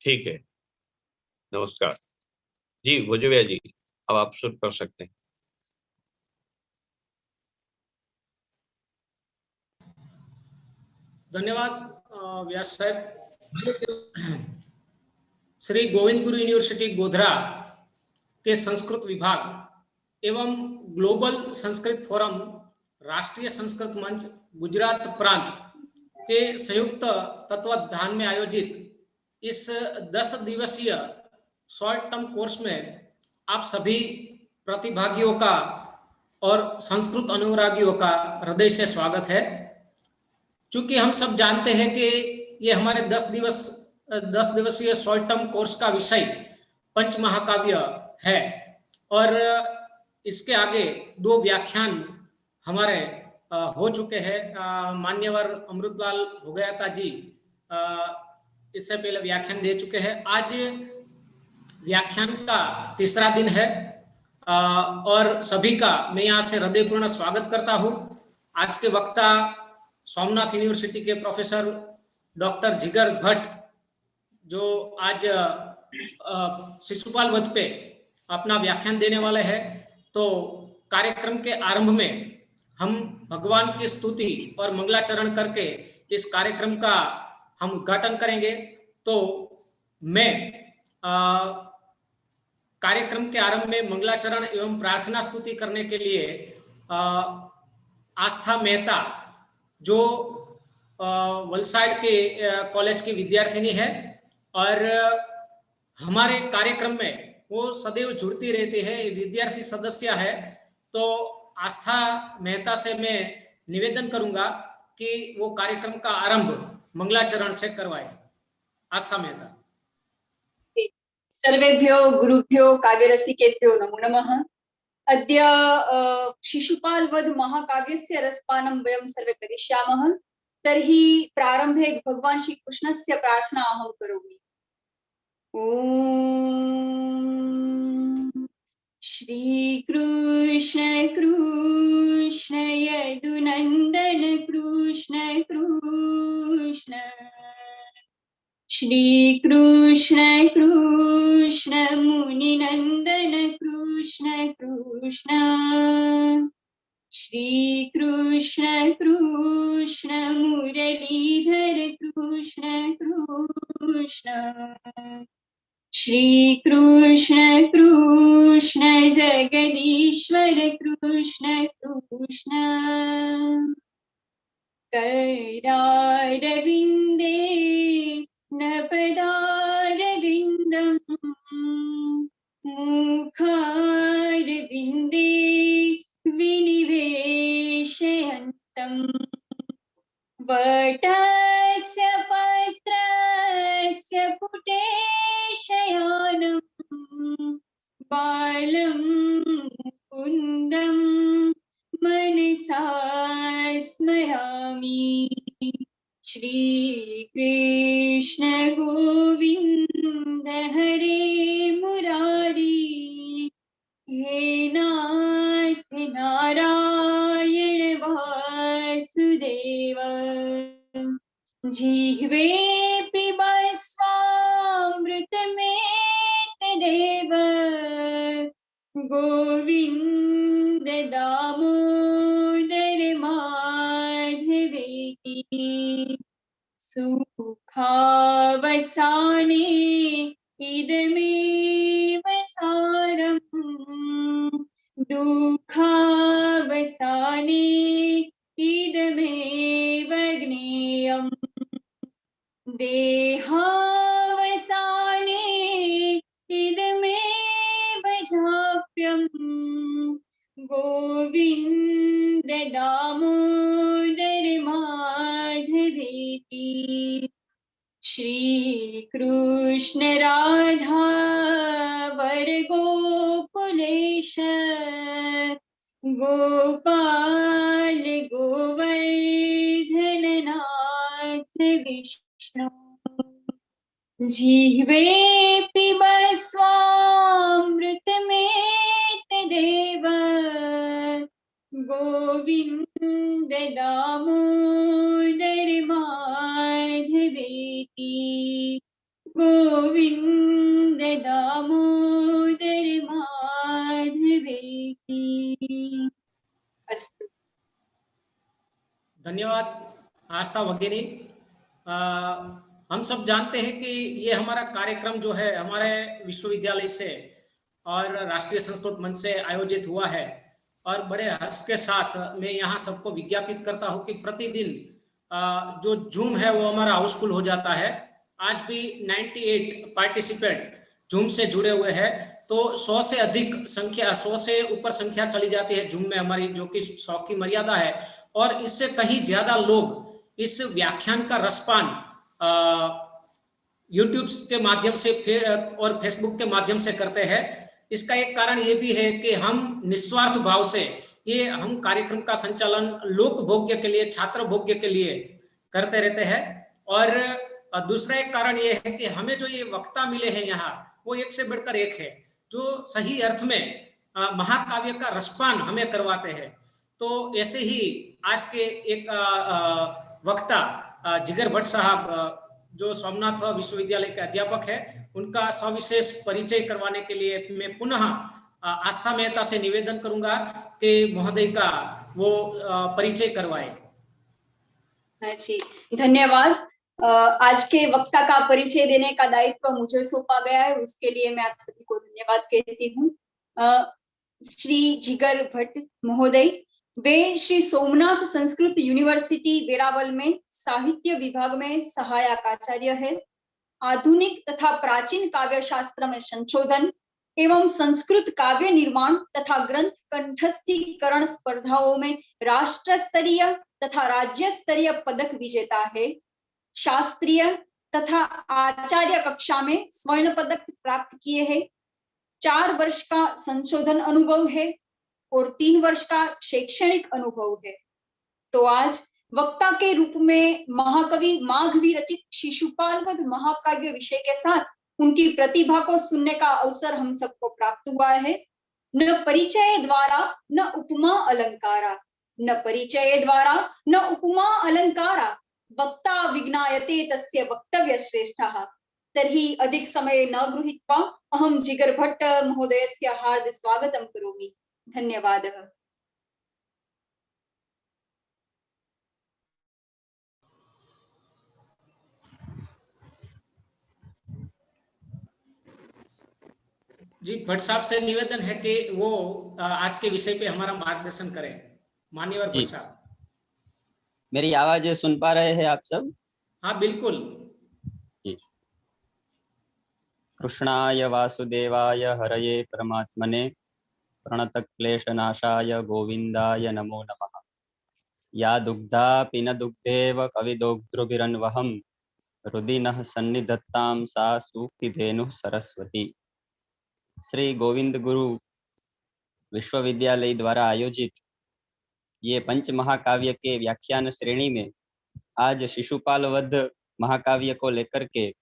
ठीक है, नमस्कार जी भोजविया जी, अब आप शुरू कर सकते हैं। धन्यवाद व्यास साहब। श्री गोविंद गुरु यूनिवर्सिटी गोधरा के संस्कृत विभाग एवं ग्लोबल संस्कृत फोरम राष्ट्रीय संस्कृत मंच गुजरात प्रांत के संयुक्त तत्वाधान में आयोजित इस 10 दिवसीय शॉर्ट टर्म कोर्स में आप सभी प्रतिभागियों का और संस्कृत अनुरागियों का हृदय से स्वागत है। चूंकि हम सब जानते हैं कि ये हमारे 10 दिवसीय शॉर्ट टर्म कोर्स का विषय पंच महाकाव्य है और इसके आगे 2 व्याख्यान हमारे हो चुके हैं। मान्यवर अमृतलाल भोगयाता जी इससे पहले व्याख्यान दे चुके हैं। आज व्याख्यान का तीसरा दिन है और सभी का मैं यहाँ से हृदयपूर्ण स्वागत करता हूँ। आज के वक्ता सोमनाथ यूनिवर्सिटी के प्रोफेसर डॉक्टर जिगर भट्ट, जो आज शिशुपाल वध पे अपना व्याख्यान देने वाले हैं। तो कार्यक्रम के आरंभ में हम भगवान की स्तुति और मंगलाचरण करके इस कार्यक्रम का हम उद्घाटन करेंगे। तो मैं कार्यक्रम के आरंभ में मंगलाचरण एवं प्रार्थना स्तुति करने के लिए आस्था मेहता, जो वलसाड के कॉलेज की विद्यार्थिनी है और हमारे कार्यक्रम में वो सदैव जुड़ती रहती है, विद्यार्थी सदस्य है। तो आस्था मेहता से मैं निवेदन करूंगा कि वो कार्यक्रम का आरंभ मंगलाचरण से करवाए। आस्था मेहता। सर्वेभ्यो गुरुभ्यो काव्यरसिकेभ्यो नमो नमः। अद्य शिशुपालवध महाकाव्यस्य रसपानं वयं सर्वे करिष्यामः। तर्हि प्रारम्भे भगवान् श्रीकृष्णस्य प्रार्थना अहं करोमि। ॐ श्रीकृष्ण कृष्ण यदुनन्दन कृष्ण कृष्ण श्री कृष्ण कृष्ण मुनिनंदन कृष्ण कृष्ण श्री कृष्ण कृष्ण मुरलीधर कृष्ण कृष्ण श्री कृष्ण कृष्ण जगदीश्वर कृष्ण कृष्ण करारविन्दे नपदारविन्दं मुखारविन्दे विनिवेशयन्तं वटस्य पत्रस्य पुटे शयानं बालं मुकुन्दं मनसा स्मरामि। श्री कृष्ण गोविंद हरे मुरारी हे नाथ नारायण वासुदेव जिह्वे पिबा स्वामृतमेतदेव गोविंद दामोदर माधवेति सुखावसाने इदमेव सारम् दुःखावसाने इदमेव ज्ञेयम् देहावसाने इदमेव जाप्यम् गोविंद दामोदर माधवेति श्री कृष्ण राधा वर गोकुलेश गोपाल गोवर्धन नाथ विष्णु जिह्वे पिबा स्वामृतमेतदेव गोविंद दामोदर माधवेति गोविंद गोविंद दामोदर माधवेति। अस्तु। धन्यवाद आस्था भगिनी। हम सब जानते हैं कि ये हमारा कार्यक्रम जो है हमारे विश्वविद्यालय से और राष्ट्रीय संस्कृत मंच से आयोजित हुआ है, और बड़े हर्ष के साथ मैं यहाँ सबको विज्ञापित करता हूँ कि प्रतिदिन जो जूम है वो हमारा हाउसफुल हो जाता है। आज भी 98 पार्टिसिपेंट जूम से जुड़े हुए हैं, तो 100 से अधिक संख्या, 100 से ऊपर संख्या चली जाती है जूम में हमारी, जो कि 100 की मर्यादा है। और इससे कहीं ज्यादा लोग इस व्याख्यान का रसपान यूट्यूब के माध्यम से और फेसबुक के माध्यम से करते हैं। इसका एक कारण ये भी है कि हम निस्वार्थ भाव से ये हम कार्यक्रम का संचालन लोक भोग्य के लिए, छात्र भोग्य के लिए करते रहते हैं। और दूसरा एक कारण ये है कि हमें जो ये वक्ता मिले हैं यहाँ, वो एक से बढ़कर एक है, जो सही अर्थ में महाकाव्य का रसपान हमें करवाते हैं। तो ऐसे ही आज के एक वक्ता जिगर भट्ट साहब, जो सोमनाथ विश्वविद्यालय के अध्यापक है, उनका सविशेष परिचय करवाने के लिए मैं पुनः आस्था मेहता से निवेदन करूंगा कि महोदय का वो परिचय करवाए। जी, धन्यवाद। आज के वक्ता का परिचय देने का दायित्व मुझे सौंपा गया है, उसके लिए मैं आप सभी को धन्यवाद कहती हूँ। श्री जिगर भट्ट महोदय, वे श्री सोमनाथ संस्कृत यूनिवर्सिटी वेरावल में साहित्य विभाग में सहायक आचार्य है। आधुनिक तथा प्राचीन काव्य शास्त्र में संशोधन एवं संस्कृत काव्य निर्माण तथा ग्रंथ कंठस्थीकरण स्पर्धाओं में राष्ट्र स्तरीय तथा राज्य स्तरीय पदक विजेता है। शास्त्रीय तथा आचार्य कक्षा में स्वर्ण पदक प्राप्त किए हैं। 4 वर्ष का संशोधन अनुभव है और 3 वर्ष का शैक्षणिक अनुभव है। तो आज वक्ता के रूप में महाकवि माघ विरचित शिशुपाल वध महाकाव्य विषय के साथ उनकी प्रतिभा को सुनने का अवसर हम सबको प्राप्त हुआ है। न परिचय द्वारा न उपमा अलंकारा, न परिचय द्वारा न उपमा अलंकारा, वक्ता विज्ञायते तस्य वक्तव्य श्रेष्ठः। तर्हि अधिक समय न गृहीत्वा अहं जिगर भट्ट महोदयस्य हार्द स्वागतं करोमि। धन्यवादः। जी, भट्ट साहब से निवेदन है कि वो आज के विषय पे हमारा मार्गदर्शन करें। मान्यवर भट्ट साहब, मेरी आवाज सुन पा रहे हैं आप सब? हाँ बिल्कुल जी। कृष्णाय वासुदेवाय हरये परमात्मने प्रणतक्लेशनाशाय गोविंदाय नमो नमः। या दुग्धा पिन दुग्धेव कविदोग्ध्रुभिरन्वहं रुदिनः सन्निधत्तां सा सूक्तिधेनुः सरस्वती। श्री गोविंद गुरु विश्वविद्यालय द्वारा आयोजित ये पंच महाकाव्य के व्याख्यान श्रेणी में आज शिशुपाल वध महाकाव्य को लेकर के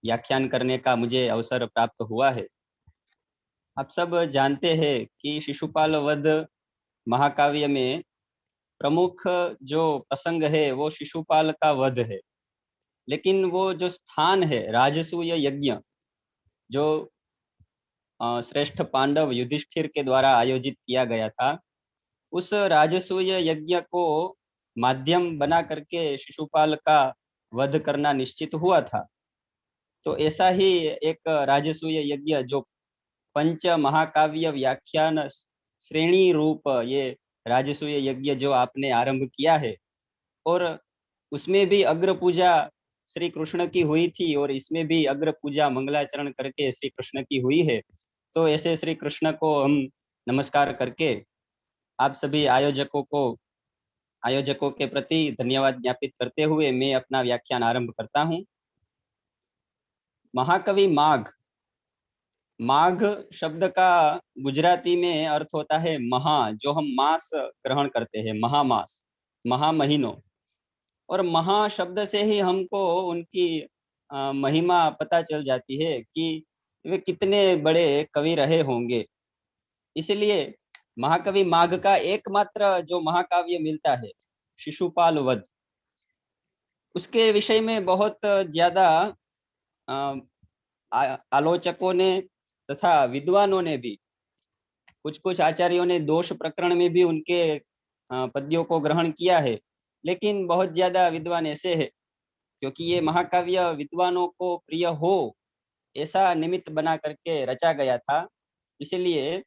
व्याख्यान करने का मुझे अवसर प्राप्त हुआ है। आप सब जानते हैं कि शिशुपाल वध महाकाव्य में प्रमुख जो प्रसंग है वो शिशुपाल का वध है, लेकिन वो जो स्थान है राजसूय यज्ञ, जो श्रेष्ठ पांडव युधिष्ठिर के द्वारा आयोजित किया गया था, उस राजसूय यज्ञ को माध्यम बना करके शिशुपाल का वध करना निश्चित हुआ था। तो ऐसा ही एक राजसूय यज्ञ जो पंच महाकाव्य व्याख्यान श्रेणी रूप ये राजसूय यज्ञ जो आपने आरंभ किया है, और उसमें भी अग्र पूजा श्री कृष्ण की हुई थी और इसमें भी अग्र पूजा मंगलाचरण करके श्री कृष्ण की हुई है। तो ऐसे श्री कृष्ण को हम नमस्कार करके आप सभी आयोजकों के प्रति धन्यवाद ज्ञापित करते हुए मैं अपना व्याख्यान आरंभ करता हूं। महाकवि माघ, माघ शब्द का गुजराती में अर्थ होता है महा, जो हम मास ग्रहण करते हैं, महामास, महा महीनों। और महा शब्द से ही हमको उनकी महिमा पता चल जाती है कि वे कितने बड़े कवि रहे होंगे। इसलिए महाकवि माघ का एकमात्र जो महाकाव्य मिलता है शिशुपाल वध, उसके विषय में बहुत ज्यादा आलोचकों ने तथा विद्वानों ने भी, कुछ आचार्यों ने दोष प्रकरण में भी उनके पद्यों को ग्रहण किया है, लेकिन बहुत ज्यादा विद्वान ऐसे हैं, क्योंकि ये महाकाव्य विद्वानों को प्रिय हो ऐसा निमित्त बना करके रचा गया था, इसलिए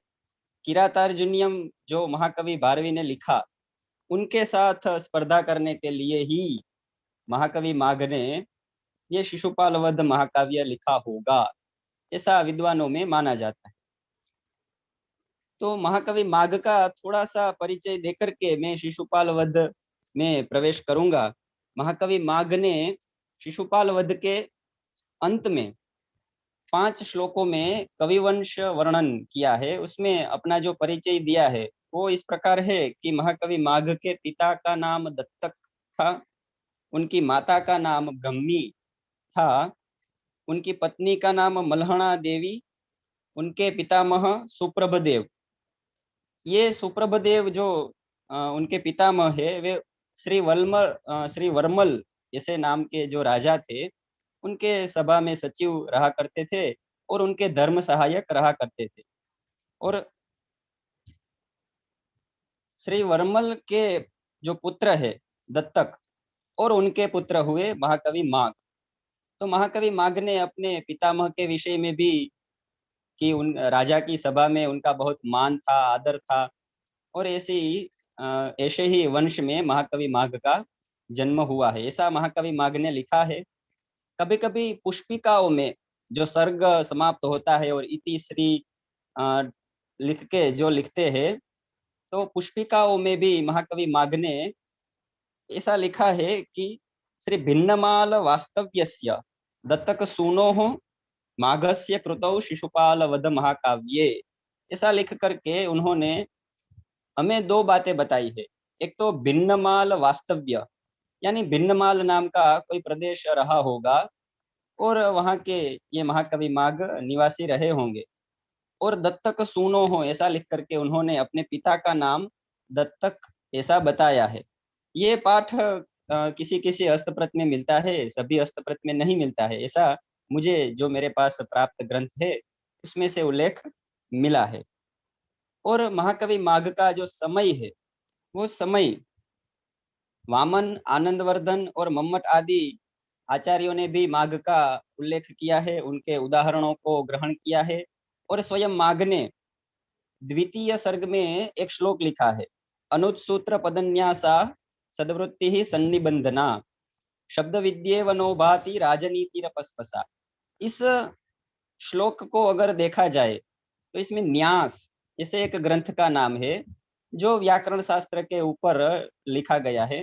किरातार्जुनीयम जो महाकवि भारवी ने लिखा, उनके साथ स्पर्धा करने के लिए ही महाकवि माघ ने ये शिशुपाल वध महाकाव्य लिखा होगा, ऐसा विद्वानों में माना जाता है। तो महाकवि माघ का थोड़ा सा परिचय देकर के मैं शिशुपाल वध में प्रवेश करूंगा। महाकवि माघ ने शिशुपाल वध के अंत में 5 श्लोकों में कविवंश वर्णन किया है। उसमें अपना जो परिचय दिया है वो इस प्रकार है कि महाकवि माघ के पिता का नाम दत्तक था, उनकी माता का नाम ब्रह्मी था, उनकी पत्नी का नाम मल्हणा देवी, उनके पितामह सुप्रभदेव। ये सुप्रभदेव जो उनके पितामह है वे श्री वर्मल ऐसे नाम के जो राजा थे, उनके सभा में सचिव रहा करते थे और उनके धर्म सहायक रहा करते थे। और श्री वर्मल के जो पुत्र है दत्तक, और उनके पुत्र हुए महाकवि माघ। तो महाकवि माघ ने अपने पितामह के विषय में भी कि उन राजा की सभा में उनका बहुत मान था, आदर था, और ऐसे ही वंश में महाकवि माघ का जन्म हुआ है, ऐसा महाकवि माघ ने लिखा है। कभी कभी पुष्पिकाओं में जो सर्ग समाप्त होता है और इति श्री लिख के जो लिखते हैं, तो पुष्पिकाओं में भी महाकवि माघ ने ऐसा लिखा है कि श्री भिन्नमाल वास्तव्यस्य दत्तक सूनोः माघस्य कृतौ शिशुपाल वध महाकाव्ये। ऐसा लिख करके उन्होंने हमें 2 बातें बताई है। एक तो भिन्नमाल वास्तव्य, यानी भिन्नमाल नाम का कोई प्रदेश रहा होगा और वहां के ये महाकवि माघ निवासी रहे होंगे, और दत्तक सूनो हो ऐसा लिख करके उन्होंने अपने पिता का नाम दत्तक ऐसा बताया है। ये पाठ किसी किसी हस्तप्रत में मिलता है, सभी हस्तप्रत में नहीं मिलता है, ऐसा मुझे जो मेरे पास प्राप्त ग्रंथ है उसमें से उल्लेख मिला है। और महाकवि माघ का जो समय है वो समय वामन, आनंदवर्धन और मम्मट आदि आचार्यों ने भी माघ का उल्लेख किया है, उनके उदाहरणों को ग्रहण किया है। और स्वयं माघ ने द्वितीय सर्ग में एक श्लोक लिखा है, अनुत्सूत्र पदन्यासा सद्वृत्ति ही सन्निबंधना शब्द विद्येवनो भाति राजनीतिरपस्पसा। इस श्लोक को अगर देखा जाए तो इसमें न्यास जैसे एक ग्रंथ का नाम है जो व्याकरण शास्त्र के ऊपर लिखा गया है।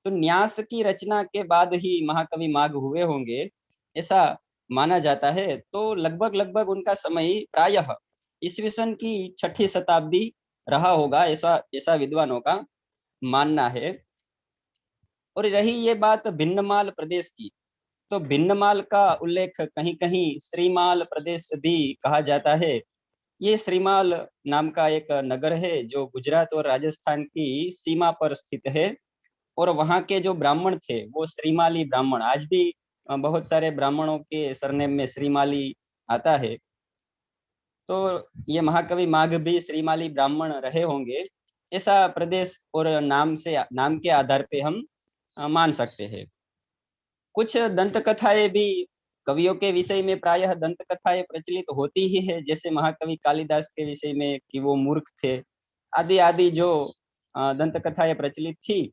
तो न्यास की रचना के बाद ही महाकवि माघ हुए होंगे ऐसा माना जाता है। तो लगभग उनका समय प्रायः ईस्वी सन की 6ठी शताब्दी रहा होगा, ऐसा विद्वानों का मानना है। और रही ये बात भिन्नमाल प्रदेश की, तो भिन्नमाल का उल्लेख कहीं कहीं श्रीमाल प्रदेश भी कहा जाता है। ये श्रीमाल नाम का एक नगर है जो गुजरात और राजस्थान की सीमा पर स्थित है, और वहाँ के जो ब्राह्मण थे वो श्रीमाली ब्राह्मण, आज भी बहुत सारे ब्राह्मणों के सरनेम में श्रीमाली आता है। तो ये महाकवि माघ भी श्रीमाली ब्राह्मण रहे होंगे, ऐसा प्रदेश और नाम के आधार पे हम मान सकते हैं। कुछ दंत कथाएं भी कवियों के विषय में प्रायः दंत कथाएं प्रचलित होती ही है, जैसे महाकवि कालिदास के विषय में कि वो मूर्ख थे, आदि आदि जो दंत कथाएं प्रचलित थी।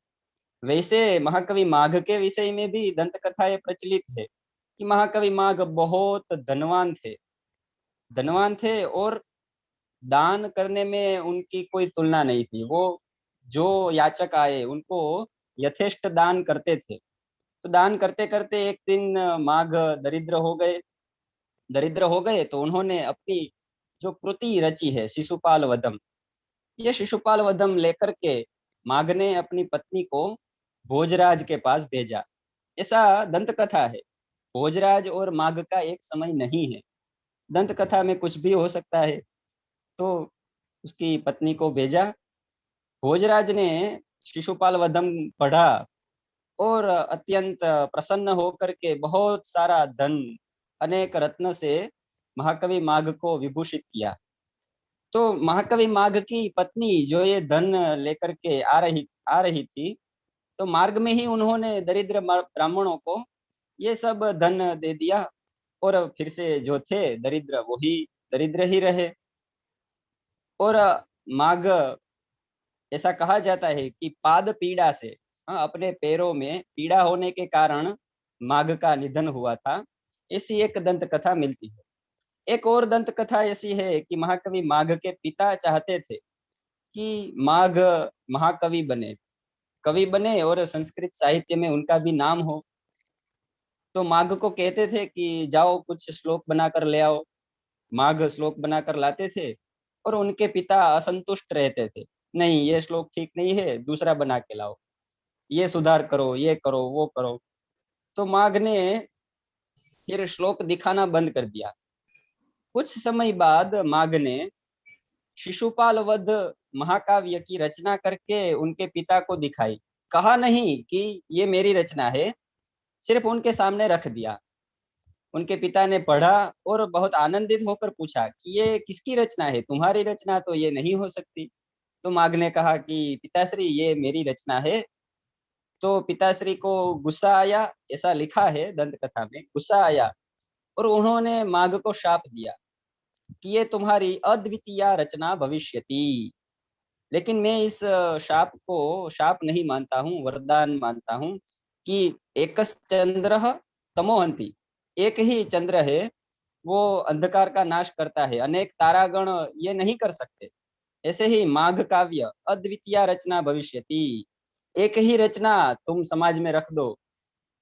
वैसे महाकवि माघ के विषय में भी दंत कथाएं प्रचलित है कि महाकवि माघ बहुत धनवान थे और दान करने में उनकी कोई तुलना नहीं थी। वो जो याचक आए उनको यथेष्ट दान करते थे। तो दान करते करते एक दिन माघ दरिद्र हो गए तो उन्होंने अपनी जो कृति रची है शिशुपाल वधम, ये शिशुपाल वधम लेकर के माघ ने अपनी पत्नी को भोजराज के पास भेजा, ऐसा दंत कथा है। भोजराज और माघ का एक समय नहीं है, दंत कथा में कुछ भी हो सकता है। तो उसकी पत्नी को भेजा, भोजराज ने शिशुपाल वधम पढ़ा और अत्यंत प्रसन्न होकर के बहुत सारा धन अनेक रत्न से महाकवि माघ को विभूषित किया। तो महाकवि माघ की पत्नी जो ये धन लेकर के आ रही थी, तो मार्ग में ही उन्होंने दरिद्र ब्राह्मणों को ये सब धन दे दिया, और फिर से जो थे दरिद्र वही दरिद्र ही रहे। और माघ, ऐसा कहा जाता है कि पाद पीड़ा से, अपने पैरों में पीड़ा होने के कारण माघ का निधन हुआ था, ऐसी एक दंत कथा मिलती है। एक और दंत कथा ऐसी है कि महाकवि माघ के पिता चाहते थे कि माघ महाकवि बने, कवि बने और संस्कृत साहित्य में उनका भी नाम हो। तो माघ को कहते थे कि जाओ कुछ श्लोक बनाकर ले आओ। माघ श्लोक बनाकर लाते थे और उनके पिता असंतुष्ट रहते थे, नहीं ये श्लोक ठीक नहीं है, दूसरा बना के लाओ, ये सुधार करो, ये करो, वो करो। तो माघ ने फिर श्लोक दिखाना बंद कर दिया। कुछ समय बाद माघ ने शिशुपाल वध महाकाव्य की रचना करके उनके पिता को दिखाई। कहा नहीं कि ये मेरी रचना है, सिर्फ उनके सामने रख दिया। उनके पिता ने पढ़ा और बहुत आनंदित होकर पूछा कि ये किसकी रचना है, तुम्हारी रचना तो ये नहीं हो सकती। तो माघ ने कहा कि पिताश्री ये मेरी रचना है। तो पिताश्री को गुस्सा आया, ऐसा लिखा है दंत कथा में, गुस्सा आया और उन्होंने माघ को शाप दिया कि ये तुम्हारी अद्वितीय रचना भविष्यति। लेकिन मैं इस शाप को शाप नहीं मानता हूँ, वरदान मानता हूँ कि एकश्चंद्रः तमोहन्ति, एक ही चंद्र है वो अंधकार का नाश करता है, अनेक तारागण ये नहीं कर सकते। ऐसे ही माघ काव्य अद्वितीय रचना भविष्यति, एक ही रचना तुम समाज में रख दो,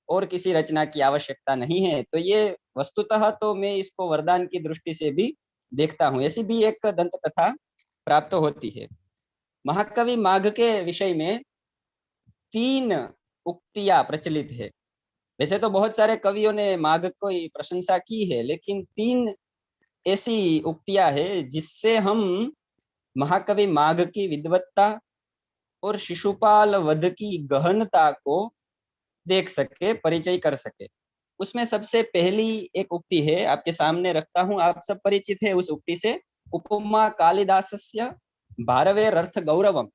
और किसी रचना की आवश्यकता नहीं है। तो ये वस्तुतः तो मैं इसको वरदान की दृष्टि से भी देखता हूँ। ऐसी भी एक दंत कथा प्राप्त होती है। महाकवि माघ के विषय में 3 उक्तियां प्रचलित है। वैसे तो बहुत सारे कवियों ने माघ की प्रशंसा की है, लेकिन 3 ऐसी उक्तियां है जिससे हम महाकवि माघ की विद्वत्ता और शिशुपाल वध की गहनता को देख सके, परिचय कर सके। उसमें सबसे पहली एक उक्ति है, आपके सामने रखता हूं, आप सब परिचित है उस उक्ति से। उपमा कालिदासस्य भारवेरर्थ गौरवम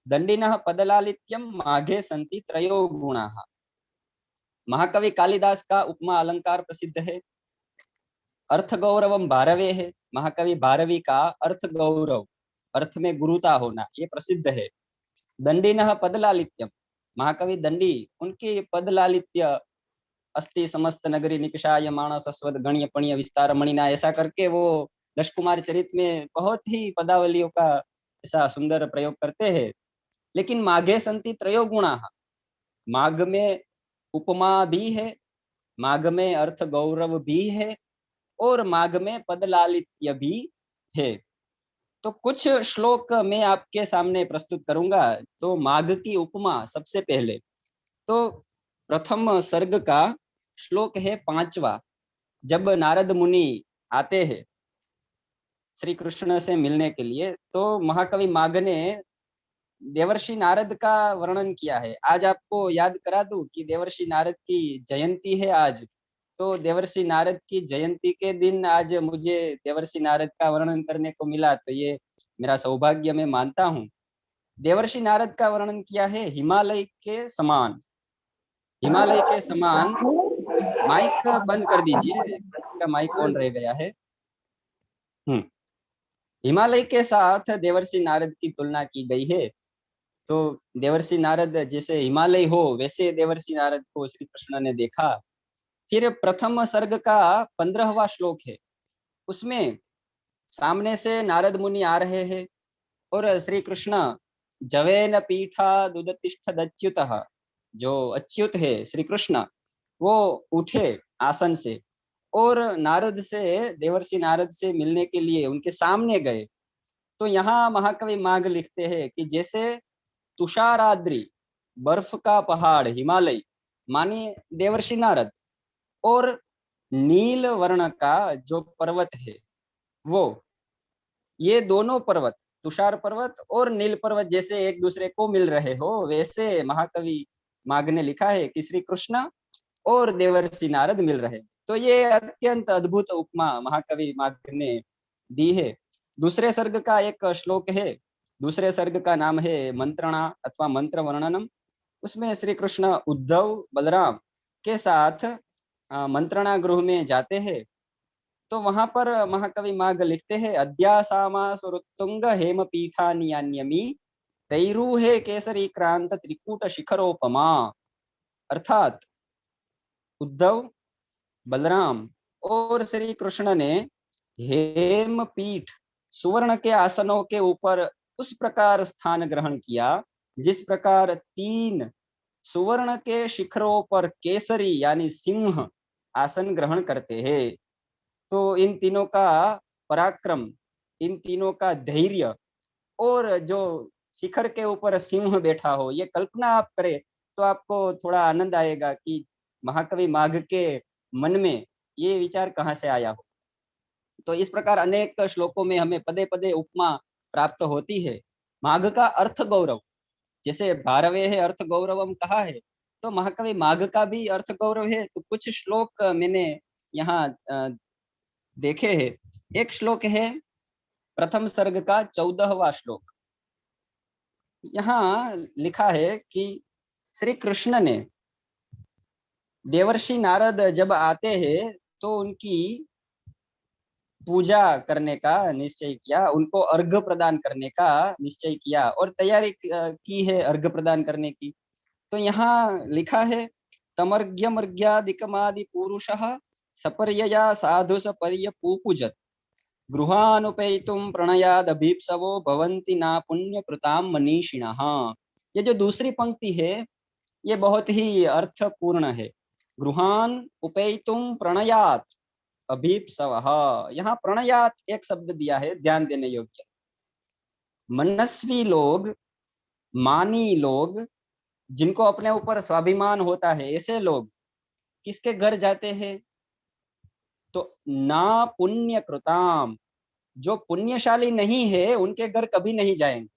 दंडिनः पदलालित्यम माघे संति त्रयो गुणाः। महाकवि कालिदास का उपमा अलंकार प्रसिद्ध है। अर्थ गौरवम भारवे है, महाकवि भारवी का अर्थ गौरव, अर्थ में गुरुता होना, ये प्रसिद्ध है। दंडिनः पदलालित्यम, महाकवि दंडी, उनकी पदलालित्य अस्ति समस्त नगरी निकषाय मानस अस्वद गण्य पण्य विस्तार मणिना, ऐसा करके वो दश कुमार चरित में बहुत ही पदावलियों का ऐसा सुंदर प्रयोग करते हैं। लेकिन माघे संति त्रयो गुणाः, माघ में उपमा भी है, माघ में अर्थ गौरव भी है, और माघ में पदलालित्य भी है। तो कुछ श्लोक मैं आपके सामने प्रस्तुत करूंगा। तो माघ की उपमा सबसे पहले, तो प्रथम सर्ग का श्लोक है 5वां। जब नारद मुनि आते हैं श्री कृष्ण से मिलने के लिए, तो महाकवि माघ ने देवर्षि नारद का वर्णन किया है। आज आपको याद करा दूं कि देवर्षि नारद की जयंती है आज। तो देवर्षि नारद की जयंती के दिन आज मुझे देवर्षि नारद का वर्णन करने को मिला, तो ये मेरा सौभाग्य मैं मानता हूँ। देवर्षि नारद का वर्णन किया है हिमालय के समान, हिमालय के समान। माइक बंद कर दीजिए, का माइक ऑन रह गया है। हिमालय के साथ देवर्षि नारद की तुलना की गई है। तो देवर्षि नारद जैसे हिमालय हो, वैसे देवर्षि नारद को श्री कृष्ण ने देखा। फिर प्रथम सर्ग का 15वां श्लोक है, उसमें सामने से नारद मुनि आ रहे हैं और श्री कृष्ण जवेन पीठा दुदतिष्ठदच्युतः, जो अच्युत है श्री कृष्ण, वो उठे आसन से और नारद से, देवर्षि नारद से मिलने के लिए उनके सामने गए। तो यहाँ महाकवि माघ लिखते हैं कि जैसे तुषाराद्रि, बर्फ का पहाड़ हिमालय माने देवर्षि नारद, और नील वर्ण का जो पर्वत है वो, ये दोनों पर्वत, तुषार पर्वत और नील पर्वत जैसे एक दूसरे को मिल रहे हो, वैसे महाकवि माघ ने लिखा है कि श्री कृष्ण और देवर्षि नारद मिल रहे। तो ये अत्यंत अद्भुत उपमा महाकवि माघ ने दी है। दूसरे सर्ग का एक श्लोक है, दूसरे सर्ग का नाम है मंत्रणा अथवा मंत्र वर्णनम। उसमें श्री कृष्ण उद्धव बलराम के साथ मंत्रणा गृह में जाते हैं। तो वहां पर महाकवि माघ लिखते हैं, अद्यासामा सुरुत्तुंग हेम पीठान्यान्यमी तैरूहे केसरी क्रांत त्रिकूट शिखरोपमा। अर्थात उद्धव, बलराम और श्री कृष्ण ने हेम पीठ सुवर्ण के आसनों के ऊपर उस प्रकार स्थान ग्रहण किया जिस प्रकार 3 सुवर्ण के शिखरों पर केसरी यानी सिंह आसन ग्रहण करते हैं। तो इन तीनों का पराक्रम, इन तीनों का धैर्य और जो शिखर के ऊपर सिंह बैठा हो, ये कल्पना आप करें तो आपको थोड़ा आनंद आएगा कि महाकवि माघ के मन में ये विचार कहाँ से आया हो। तो इस प्रकार अनेक श्लोकों में हमें पदे पदे उपमा प्राप्त होती है। माघ का अर्थ गौरव, जैसे भारवे है अर्थ गौरवम कहा है, तो महाकवि माघ का भी अर्थ गौरव है। तो कुछ श्लोक मैंने यहाँ देखे हैं। एक श्लोक है प्रथम सर्ग का 14वां श्लोक। यहाँ लिखा है कि श्री कृष्ण ने देवर्षि नारद जब आते हैं तो उनकी पूजा करने का निश्चय किया, उनको अर्घ्य प्रदान करने का निश्चय किया और तैयारी की है अर्घ्य प्रदान करने की। तो यहाँ लिखा है तमर्घ्यमर्घ्यादिकमादि पुरुषः सपर्यया साधु सपर्य पुपूजत गृहानुपैतुम प्रणयाद अभीप्सवो भवन्ति ना पुण्य कृताम मनीषिणः। ये जो दूसरी पंक्ति है ये बहुत ही अर्थपूर्ण है। गृहान उपैतुम प्रणयात अभीप्सवः, यहाँ प्रणयात एक शब्द दिया है, ध्यान देने योग्य। मनस्वी लोग, मानी लोग, जिनको अपने ऊपर स्वाभिमान होता है, ऐसे लोग किसके घर जाते हैं? तो ना पुण्य कृताम, जो पुण्यशाली नहीं है उनके घर कभी नहीं जाएंगे।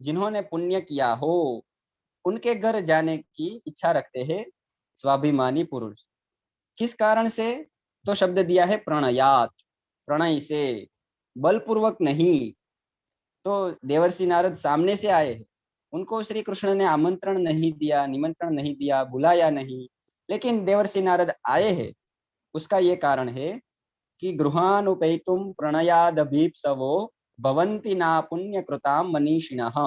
जिन्होंने पुण्य किया हो उनके घर जाने की इच्छा रखते हैं स्वाभिमानी पुरुष। किस कारण से? तो शब्द दिया है प्रणयात, प्रणय से, बलपूर्वक नहीं। तो देवर्षि नारद सामने से आए हैं, उनको श्री कृष्ण ने आमंत्रण नहीं दिया, निमंत्रण नहीं दिया, बुलाया नहीं, लेकिन देवर्षि नारद आए हैं। उसका ये कारण है कि गृहानुपैतुम प्रणयादभीप्सवो भवन्ति ना पुण्य कृताम मनीषिणः।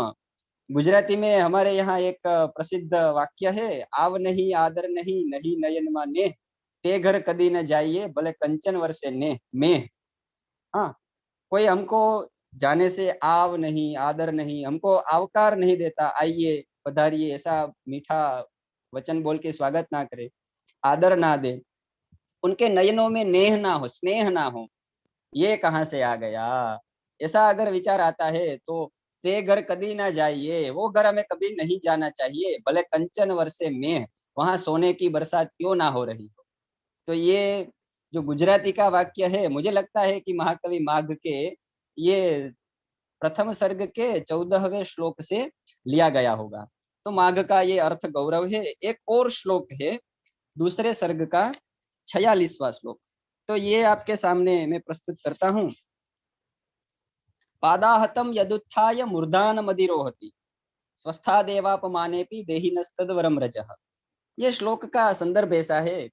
गुजराती में हमारे यहाँ एक प्रसिद्ध वाक्य है, आव नहीं आदर नहीं, नहीं नयन मा नेह, ते घर कदी न जाइए भले कंचन वर्षे नेह में। हाँ, कोई हमको जाने से आव नहीं, आदर नहीं, हमको आवकार नहीं देता, आइए पधारिए, ऐसा मीठा वचन बोल के स्वागत ना करे, आदर ना दे, उनके नयनों में नेह ना हो, स्नेह ना हो, ये कहाँ से आ गया? ऐसा अगर विचार आता है तो ते घर कभी ना जाइए, वो घर हमें कभी नहीं जाना चाहिए, भले कंचन वर्षे में, वहां सोने की बरसात क्यों ना हो रही हो। तो ये जो गुजराती का वाक्य है, मुझे लगता है कि महाकवि माघ के ये प्रथम सर्ग के 14वें श्लोक से लिया गया होगा। तो माघ का ये अर्थ गौरव है। एक और श्लोक है दूसरे सर्ग का 46वां श्लोक, तो ये आपके सामने मैं प्रस्तुत करता हूँ। पादाहतम यदुत्थाय मूर्धान मदिरोहति स्वस्था देवापमानेपि देहिनस्तद्वरम रजः। ये श्लोक का संदर्भ ऐसा है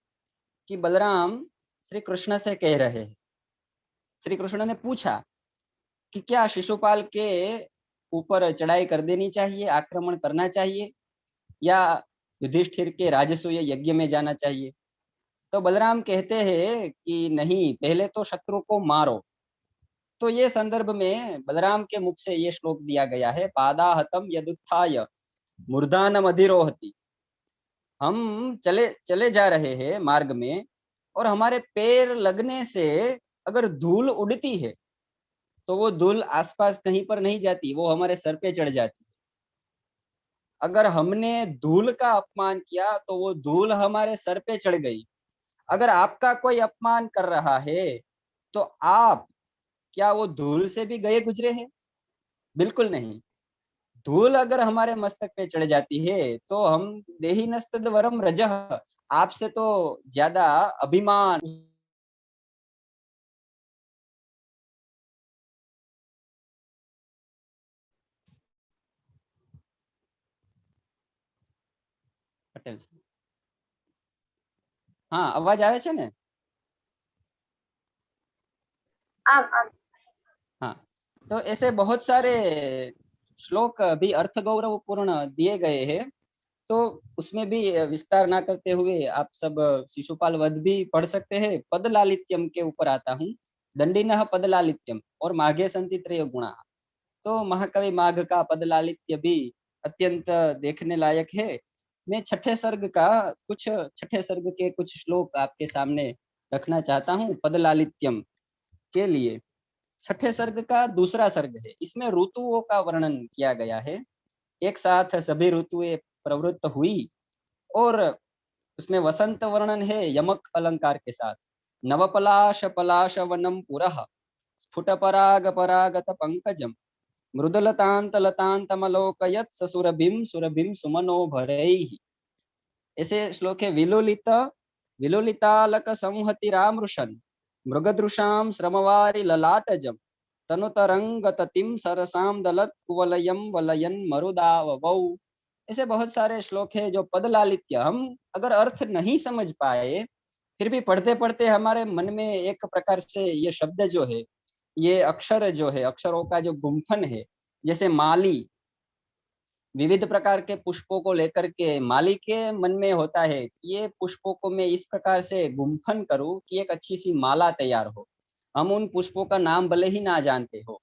कि बलराम श्री कृष्ण से कह रहे हैं, श्री कृष्ण ने पूछा कि क्या शिशुपाल के ऊपर चढ़ाई कर देनी चाहिए, आक्रमण करना चाहिए, या युधिष्ठिर के राजसूय यज्ञ में जाना चाहिए? तो बलराम कहते हैं कि नहीं, पहले तो शत्रु को मारो। तो ये संदर्भ में बलराम के मुख से ये श्लोक दिया गया है, पादाहतम यदुत्थाय मूर्धानम अधिरोहति। हम चले जा रहे हैं मार्ग में और हमारे पैर लगने से अगर धूल उड़ती है तो वो धूल आसपास कहीं पर नहीं जाती, वो हमारे सर पे चढ़ जाती है। अगर हमने धूल का अपमान किया तो वो धूल हमारे सर पे चढ़ गई। अगर आपका कोई अपमान कर रहा है तो आप क्या वो धूल से भी गए गुजरे हैं? बिल्कुल नहीं। धूल अगर हमारे मस्तक पे चढ़ जाती है तो हम देही नस्तद वरम रजह, आपसे तो ज्यादा अभिमान पटेल। हाँ, अवाज આવે છે ને? हाँ, तो ऐसे बहुत सारे श्लोक भी अर्थ गौरव पूर्ण दिए गए हैं, तो उसमें भी विस्तार ना करते हुए आप सब शिशुपाल वध भी पढ़ सकते हैं। पद लालित्यम के ऊपर आता हूँ। दंडिनः पद लालित्यम और माघे संति त्रय गुणा। तो महाकवि माघ का पद लालित्य भी अत्यंत देखने लायक है। मैं छठे सर्ग का छठे सर्ग के कुछ श्लोक आपके सामने रखना चाहता हूँ पद लालित्यम के लिए। छठे सर्ग का दूसरा सर्ग है, इसमें ऋतुओं का वर्णन किया गया है। एक साथ सभी ऋतुएं प्रवृत्त हुई और उसमें वसंत वर्णन है यमक अलंकार के साथ। नवपलाश पलाश वनम पुरः स्फुट पराग परागत पंकजम मृदुलतांत लतांतमलोकयत ससुरभिम सुरभिम सुमनो भरैः। ऐसे श्लोक है। विलोलित विलोलितालक संहतिरामृशन मृगदृशाम श्रमवारि ललाटजम तनुतरंगततिम सरसाम दलत कुवलयम वलयन मरुदाववौ। ऐसे बहुत सारे श्लोक है जो पद लालित्य, हम अगर अर्थ नहीं समझ पाए फिर भी पढ़ते पढ़ते हमारे मन में एक प्रकार से ये शब्द जो है, ये अक्षर जो है, अक्षरों का जो गुंफन है, जैसे माली विविध प्रकार के पुष्पों को लेकर के माली के मन में होता है कि ये पुष्पों को मैं इस प्रकार से गुंफन करूं कि एक अच्छी सी माला तैयार हो। हम उन पुष्पों का नाम भले ही ना जानते हो,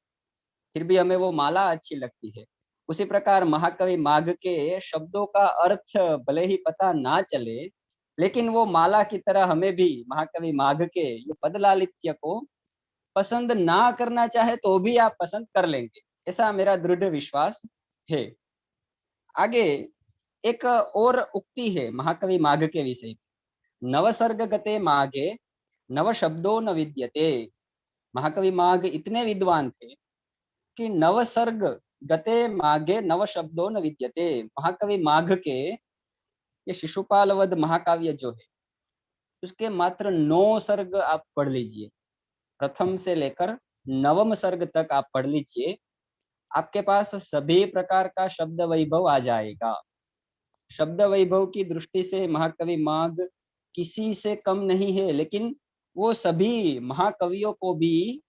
फिर भी हमें वो माला अच्छी लगती है। उसी प्रकार महाकवि माघ के शब्दों का अर्थ भले ही पता ना चले, लेकिन वो माला की तरह हमें भी महाकवि माघ के ये पद लालित्य को पसंद ना करना चाहे तो भी आप पसंद कर लेंगे, ऐसा मेरा दृढ़ विश्वास है। आगे एक और उक्ति है महाकवि माघ के विषय। नवसर्ग गते माघे नव शब्दों न विद्यते। महाकवि माघ इतने विद्वान थे कि नवसर्ग गते माघे नव शब्दों न विद्यते। महाकवि माघ के ये शिशुपाल वध महाकाव्य जो है उसके मात्र 9 सर्ग आप पढ़ लीजिए, प्रथम से लेकर नवम सर्ग तक आप पढ़ लीजिए, आपके पास सभी प्रकार का शब्द वैभव आ जाएगा। शब्द वैभव की दृष्टि से महाकवि माघ किसी से कम नहीं है, लेकिन वो सभी महाकवियों को भी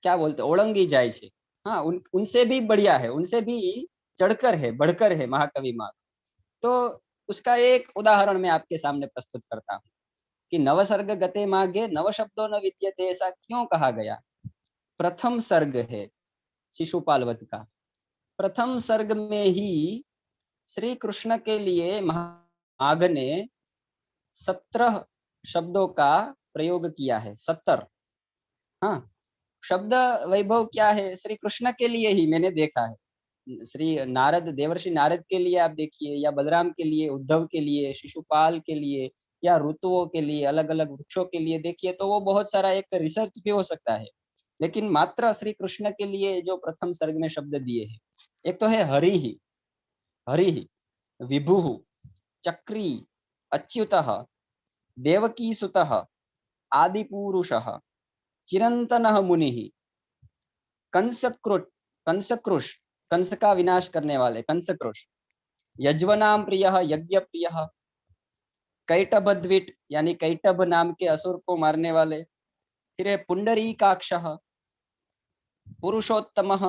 क्या बोलते ओळंगी जाए छे। हाँ, उनसे भी बढ़िया है, उनसे भी चढ़कर है, बढ़कर है महाकवि माघ। तो उसका एक उदाहरण मैं आपके सामने प्रस्तुत करता हूँ कि नवसर्ग गते माघे नव शब्दों न विद्यते, ऐसा क्यों कहा गया। प्रथम सर्ग है शिशुपाल वध का। प्रथम सर्ग में ही श्री कृष्ण के लिए माघ ने 17 शब्दों का प्रयोग किया है। 17। हाँ, शब्द वैभव क्या है श्री कृष्ण के लिए ही मैंने देखा है। श्री नारद देवर्षि नारद के लिए आप देखिए, या बलराम के लिए, उद्धव के लिए, शिशुपाल के लिए, या ऋतुओं के लिए, अलग अलग वृक्षों के लिए देखिए, तो वो बहुत सारा एक रिसर्च भी हो सकता है। लेकिन मात्र श्री कृष्ण के लिए जो प्रथम सर्ग में शब्द दिए हैं, एक तो है हरि ही विभु चक्री अच्युतः देवकी सुतः आदिपुरुषः चिरंतनः मुनिः कंसकृष कंस का विनाश करने वाले कंसकृष, यज्वनाम प्रियः यज्ञ प्रियः, कैटभद्विट यानी कैटभ नाम के असुर को मारने वाले, फिर है पुंडरीकाक्षः पुरुषोत्तमः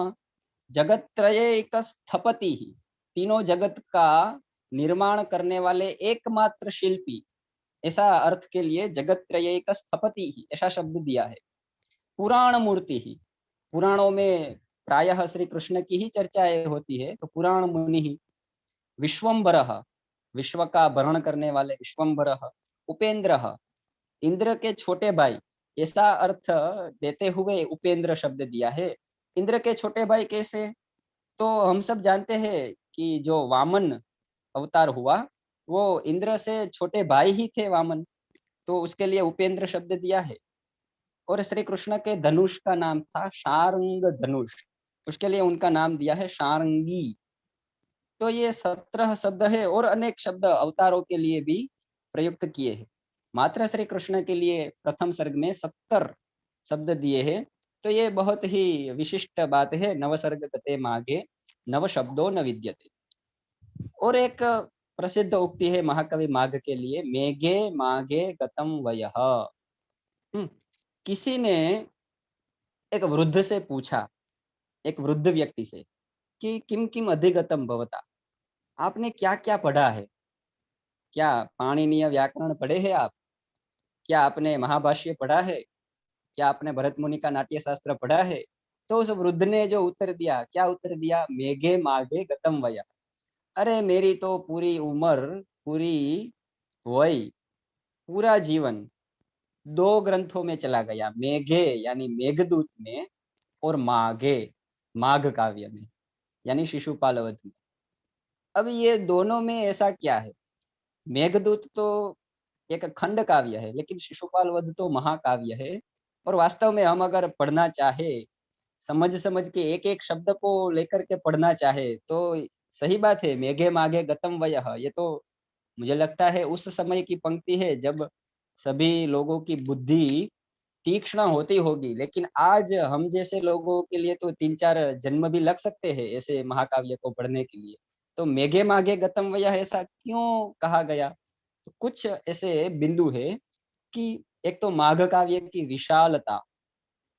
जगत्त्रयैकस्थपतिः, तीनों जगत का निर्माण करने वाले एकमात्र शिल्पी, ऐसा अर्थ के लिए जगत्त्रयैकस्थपतिः ऐसा शब्द दिया है। पुराण मूर्ति ही, पुराणों में प्रायः श्री कृष्ण की ही चर्चाएं होती है, तो पुराण मुनि ही। विश्वम्भरः विश्व का भरण करने वाले विश्वम्भरः, उपेंद्रः इंद्र के छोटे भाई, ऐसा अर्थ देते हुए उपेंद्र शब्द दिया है। इंद्र के छोटे भाई कैसे, तो हम सब जानते हैं कि जो वामन अवतार हुआ वो इंद्र से छोटे भाई ही थे वामन, तो उसके लिए उपेंद्र शब्द दिया है। और श्री कृष्ण के धनुष का नाम था शार्ंग धनुष। उसके लिए उनका नाम दिया है शार्ंगी। तो ये 17 शब्द है और अनेक शब्द अवतारों के लिए भी प्रयुक्त किए हैं। मात्र श्री कृष्ण के लिए प्रथम सर्ग में 70 शब्द दिए हैं। तो ये बहुत ही विशिष्ट बात है। नवसर्ग गते मागे नव शब्दों न विद्यते। और एक प्रसिद्ध उक्ति है महाकवि माघ के लिए, मेघे माघे गतम वयः। किसी ने एक वृद्ध से पूछा, एक वृद्ध व्यक्ति से, कि किम किम अधिगतम भवता, आपने क्या क्या पढ़ा है? क्या पाणिनीय व्याकरण पढ़े हैं आप? क्या आपने महाभाष्य पढ़ा है? क्या आपने भरत मुनि का नाट्य शास्त्र पढ़ा है? तो उस वृद्ध ने जो उत्तर दिया, क्या उत्तर दिया? मेघे माघे गतम वय। अरे मेरी तो पूरी उम्र, पूरी वय, पूरा जीवन 2 ग्रंथों में चला गया, मेघे यानी मेघदूत में, और माघे माघ काव्य में यानी शिशुपाल वध में। अब ये दोनों में ऐसा क्या है? मेघदूत तो एक खंड काव्य है, लेकिन शिशुपाल वध तो महाकाव्य है। और वास्तव में हम अगर पढ़ना चाहे, समझ के एक एक शब्द को लेकर के पढ़ना चाहे, तो सही बात है, मेघे माघे गतम वयः, ये तो मुझे लगता है उस समय की पंक्ति है जब सभी लोगों की बुद्धि तीक्ष्ण होती होगी। लेकिन आज हम जैसे लोगों के लिए तो 3-4 जन्म भी लग सकते हैं ऐसे महाकाव्य को पढ़ने के लिए। तो मेघे माघे गतम वयः ऐसा क्यों कहा गया? तो कुछ ऐसे बिंदु है कि एक तो माघ काव्य की विशालता,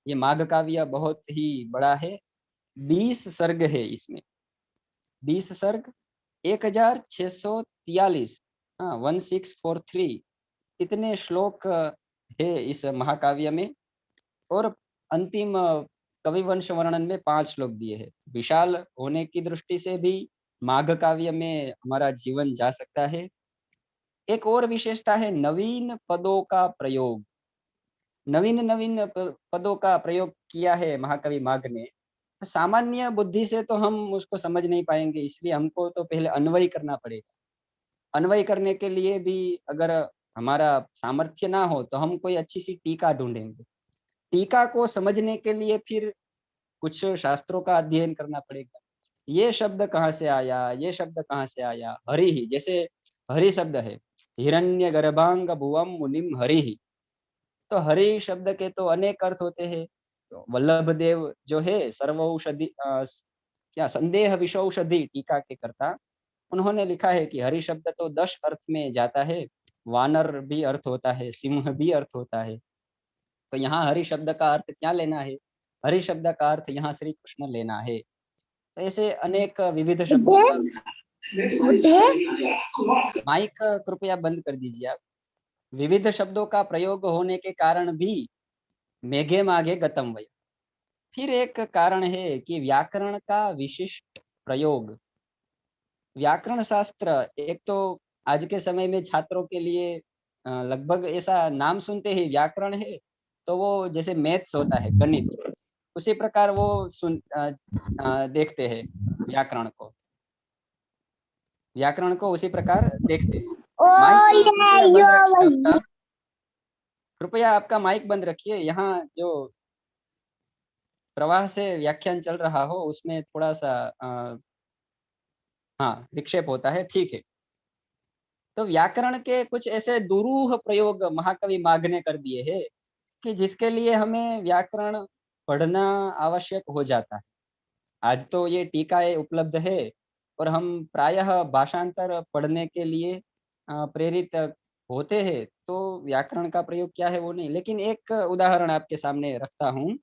ये माघ काव्य बहुत ही बड़ा है। 20 सर्ग है इसमें, 20 सर्ग, 1643, हाँ 1643 इतने श्लोक है इस महाकाव्य में। और अंतिम कविवंश वर्णन में 5 श्लोक दिए हैं। विशाल होने की दृष्टि से भी माघ काव्य में हमारा जीवन जा सकता है। एक और विशेषता है नवीन पदों का प्रयोग। नवीन नवीन पदों का प्रयोग किया है महाकवि माघ ने। तो सामान्य बुद्धि से तो हम उसको समझ नहीं पाएंगे, इसलिए हमको तो पहले अन्वय करना पड़ेगा। अन्वय करने के लिए भी अगर हमारा सामर्थ्य ना हो तो हम कोई अच्छी सी टीका ढूंढेंगे। टीका को समझने के लिए फिर कुछ शास्त्रों का अध्ययन करना पड़ेगा। ये शब्द कहाँ से आया, ये शब्द कहाँ से आया? हरि ही, जैसे हरि शब्द है, हिरण्य गर्भांग भुवम मुनिम हरि ही। तो हरि शब्द के तो अनेक अर्थ होते हैं। तो वल्लभ देव जो है सर्वौषधि क्या संदेह विषौषधि टीका के कर्ता, उन्होंने लिखा है कि हरि शब्द तो 10 अर्थ में जाता है। वानर भी अर्थ होता है, सिंह भी अर्थ होता है। तो यहाँ हरि शब्द का अर्थ क्या लेना है? हरि शब्द का अर्थ यहाँ श्री कृष्ण लेना है। तो ऐसे अनेक विविध शब्दों का। माइक कृपया बंद कर दीजिए आप। विविध शब्दों का प्रयोग होने के कारण भी मेघे माघे गतम वय। फिर एक कारण है कि व्याकरण का विशिष्ट प्रयोग। व्याकरण शास्त्र एक तो आज के समय में छात्रों के लिए लगभग ऐसा नाम सुनते ही व्याकरण है तो वो जैसे मैथ्स होता है, गणित, उसी प्रकार वो देखते हैं व्याकरण को। व्याकरण को उसी प्रकार देखते हैं। माइक कृपया बंद रखिए आपका। कृपया आपका माइक बंद रखिए। यहाँ जो प्रवाह से व्याख्यान चल रहा हो उसमें थोड़ा सा हाँ विक्षेप होता है, ठीक है। तो व्याकरण के कुछ ऐसे दुरूह प्रयोग महाकवि माघ ने कर दिए हैं कि जिसके लिए हमें व्याकरण पढ़ना आवश्यक हो जाता है। आज तो ये टीकाएं उपलब्ध है और हम प्रायः भाषांतर पढ़ने के लिए प्रेरित होते हैं। तो व्याकरण का प्रयोग क्या है वो नहीं, लेकिन एक उदाहरण आपके सामने रखता हूँ।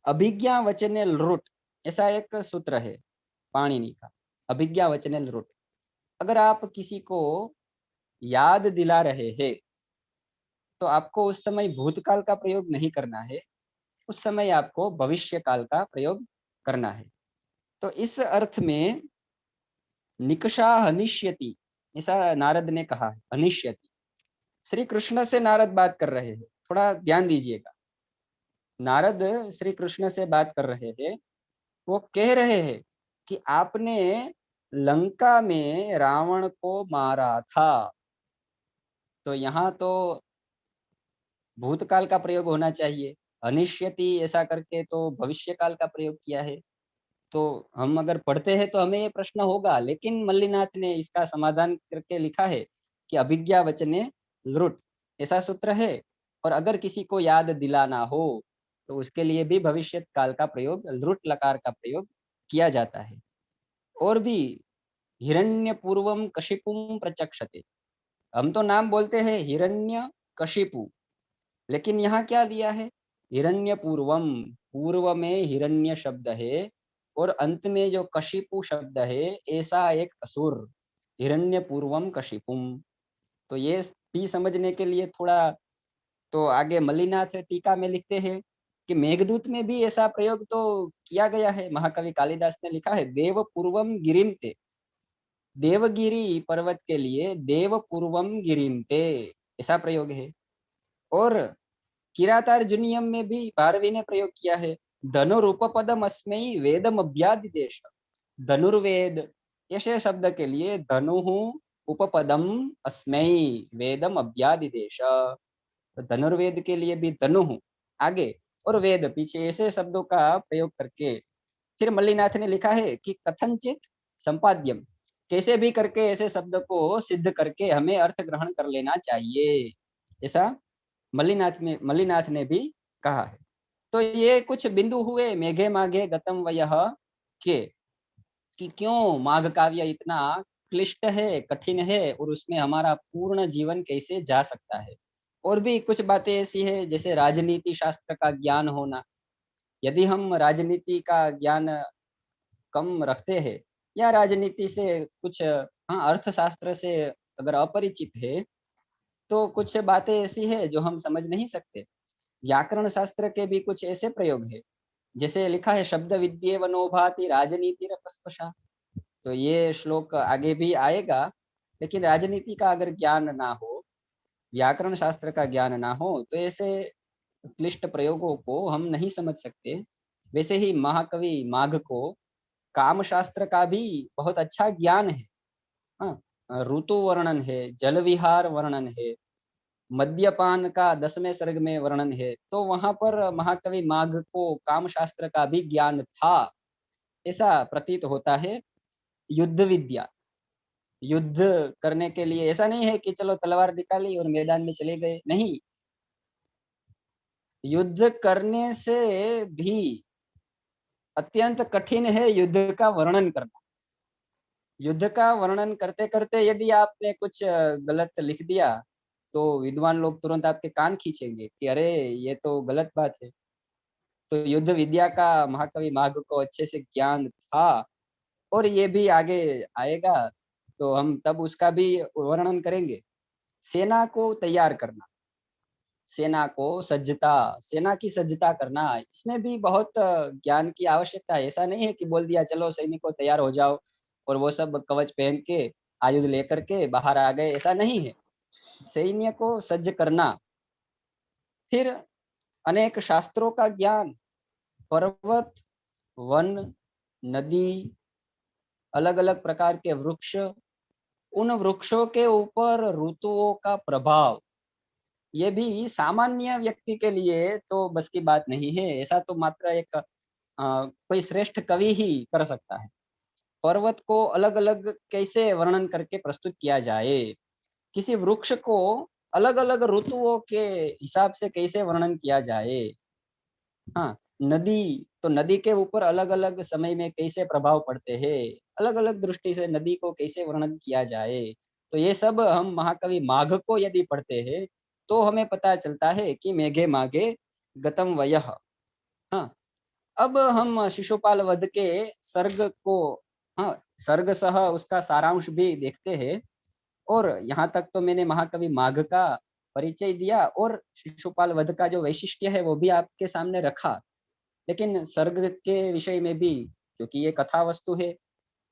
अभिज्ञा वचने लृट, ऐसा एक सूत्र है पाणिनि का, अभिज्ञा वचने लृट। अगर आप किसी को याद दिला रहे हैं तो आपको उस समय भूतकाल का प्रयोग नहीं करना है, उस समय आपको भविष्य काल का प्रयोग करना है। तो इस अर्थ में निकषा हनिष्यति, ऐसा नारद ने कहा है, हनिष्यति। श्री कृष्ण से नारद बात कर रहे हैं, थोड़ा ध्यान दीजिएगा। नारद श्री कृष्ण से बात कर रहे हैं, वो कह रहे हैं कि आपने लंका में रावण को मारा था। तो यहाँ तो भूतकाल का प्रयोग होना चाहिए, अनिश्यति ऐसा करके तो भविष्य काल का प्रयोग किया है। तो हम अगर पढ़ते हैं तो हमें ये प्रश्न होगा, लेकिन मल्लिनाथ ने इसका समाधान करके लिखा है कि अभिज्ञा वचने लृट ऐसा सूत्र है, और अगर किसी को याद दिलाना हो तो उसके लिए भी भविष्य काल का प्रयोग लृट लकार का प्रयोग किया जाता है। और भी हिरण्य पूर्वम कशिपुम प्रचक्षते, हम तो नाम बोलते हैं हिरण्य कशिपु, लेकिन यहाँ क्या दिया है? हिरण्य पूर्वम, पूर्व में हिरण्य शब्द है और अंत में जो कशिपु शब्द है, ऐसा एक असुर, हिरण्य पूर्वम कशिपुम। तो ये भी समझने के लिए थोड़ा, तो आगे मल्लिनाथ टीका में लिखते हैं कि मेघदूत में भी ऐसा प्रयोग तो किया गया है। महाकवि कालिदास ने लिखा है देव पूर्वम गिरिमते, देवगिरी पर्वत के लिए देव पूर्वम गिरिमते ऐसा प्रयोग है। और किरातार्जुनीयम में भी भारवी ने प्रयोग किया है धनुरूपपदम अस्मै वेदम अभ्यादिदेश, धनुर्वेद ऐसे शब्द के लिए धनु उपपदम अस्मै वेदम अभ्यादिदेश, तो धनुर्वेद के लिए भी धनु आगे और वेद पीछे, ऐसे शब्दों का प्रयोग करके फिर मल्लिनाथ ने लिखा है कि कथनचित संपाद्यम, कैसे भी करके ऐसे शब्द को सिद्ध करके हमें अर्थ ग्रहण कर लेना चाहिए, ऐसा मल्लिनाथ ने भी कहा है। तो ये कुछ बिंदु हुए मेघे माघे गतम वयः के, कि क्यों माघ काव्य इतना क्लिष्ट है, कठिन है, और उसमें हमारा पूर्ण जीवन कैसे जा सकता है। और भी कुछ बातें ऐसी है जैसे राजनीति शास्त्र का ज्ञान होना, यदि हम राजनीति का ज्ञान कम रखते हैं या राजनीति से कुछ अर्थशास्त्र से अगर अपरिचित है, तो कुछ बातें ऐसी है जो हम समझ नहीं सकते। व्याकरण शास्त्र के भी कुछ ऐसे प्रयोग है, जैसे लिखा है शब्द विद्ये वनोभाति राजनीति रपस्पशा, तो ये श्लोक आगे भी आएगा। लेकिन राजनीति का अगर ज्ञान ना हो, व्याकरण शास्त्र का ज्ञान ना हो, तो ऐसे क्लिष्ट प्रयोगों को हम नहीं समझ सकते। वैसे ही महाकवि माघ को काम शास्त्र का भी बहुत अच्छा ज्ञान है। ऋतु वर्णन है, जल विहार वर्णन है, मद्यपान का 10वें सर्ग में वर्णन है, तो वहां पर महाकवि माघ को काम शास्त्र का भी ज्ञान था, ऐसा प्रतीत होता है। युद्ध विद्या, युद्ध करने के लिए ऐसा नहीं है कि चलो तलवार निकाली और मैदान में चले गए, नहीं, युद्ध करने से भी अत्यंत कठिन है युद्ध का वर्णन करना। युद्ध का वर्णन करते करते यदि आपने कुछ गलत लिख दिया तो विद्वान लोग तुरंत आपके कान खींचेंगे कि अरे ये तो गलत बात है। तो युद्ध विद्या का महाकवि माघ को अच्छे से ज्ञान था, और ये भी आगे आएगा तो हम तब उसका भी वर्णन करेंगे। सेना को तैयार करना, सेना को सज्जता, सेना की सज्जता करना, इसमें भी बहुत ज्ञान की आवश्यकता है। ऐसा नहीं है कि बोल दिया चलो सैनिकों तैयार हो जाओ और वो सब कवच पहन के आयुध लेकर के बाहर आ गए, ऐसा नहीं है। सैन्य को सज्ज करना, फिर अनेक शास्त्रों का ज्ञान, पर्वत, वन, नदी, अलग अलग प्रकार के वृक्ष, उन वृक्षों के ऊपर ऋतुओं का प्रभाव, ये भी सामान्य व्यक्ति के लिए तो बस की बात नहीं है। ऐसा तो मात्र एक कोई श्रेष्ठ कवि ही कर सकता है। पर्वत को अलग अलग कैसे वर्णन करके प्रस्तुत किया जाए, किसी वृक्ष को अलग अलग ऋतुओं के हिसाब से कैसे वर्णन किया जाए। हाँ, नदी, तो नदी के ऊपर अलग अलग समय में कैसे प्रभाव पड़ते हैं, अलग अलग दृष्टि से नदी को कैसे वर्णन किया जाए, तो ये सब हम महाकवि माघ को यदि पढ़ते हैं तो हमें पता चलता है कि मेघे माघे गतम वयः। हाँ, अब हम शिशुपाल वध के सर्ग को, सर्ग सह उसका सारांश भी देखते हैं। और यहाँ तक तो मैंने महाकवि माघ का परिचय दिया और शिशुपाल वध का जो वैशिष्ट्य है वो भी आपके सामने रखा। लेकिन सर्ग के विषय में भी, क्योंकि ये कथा वस्तु है,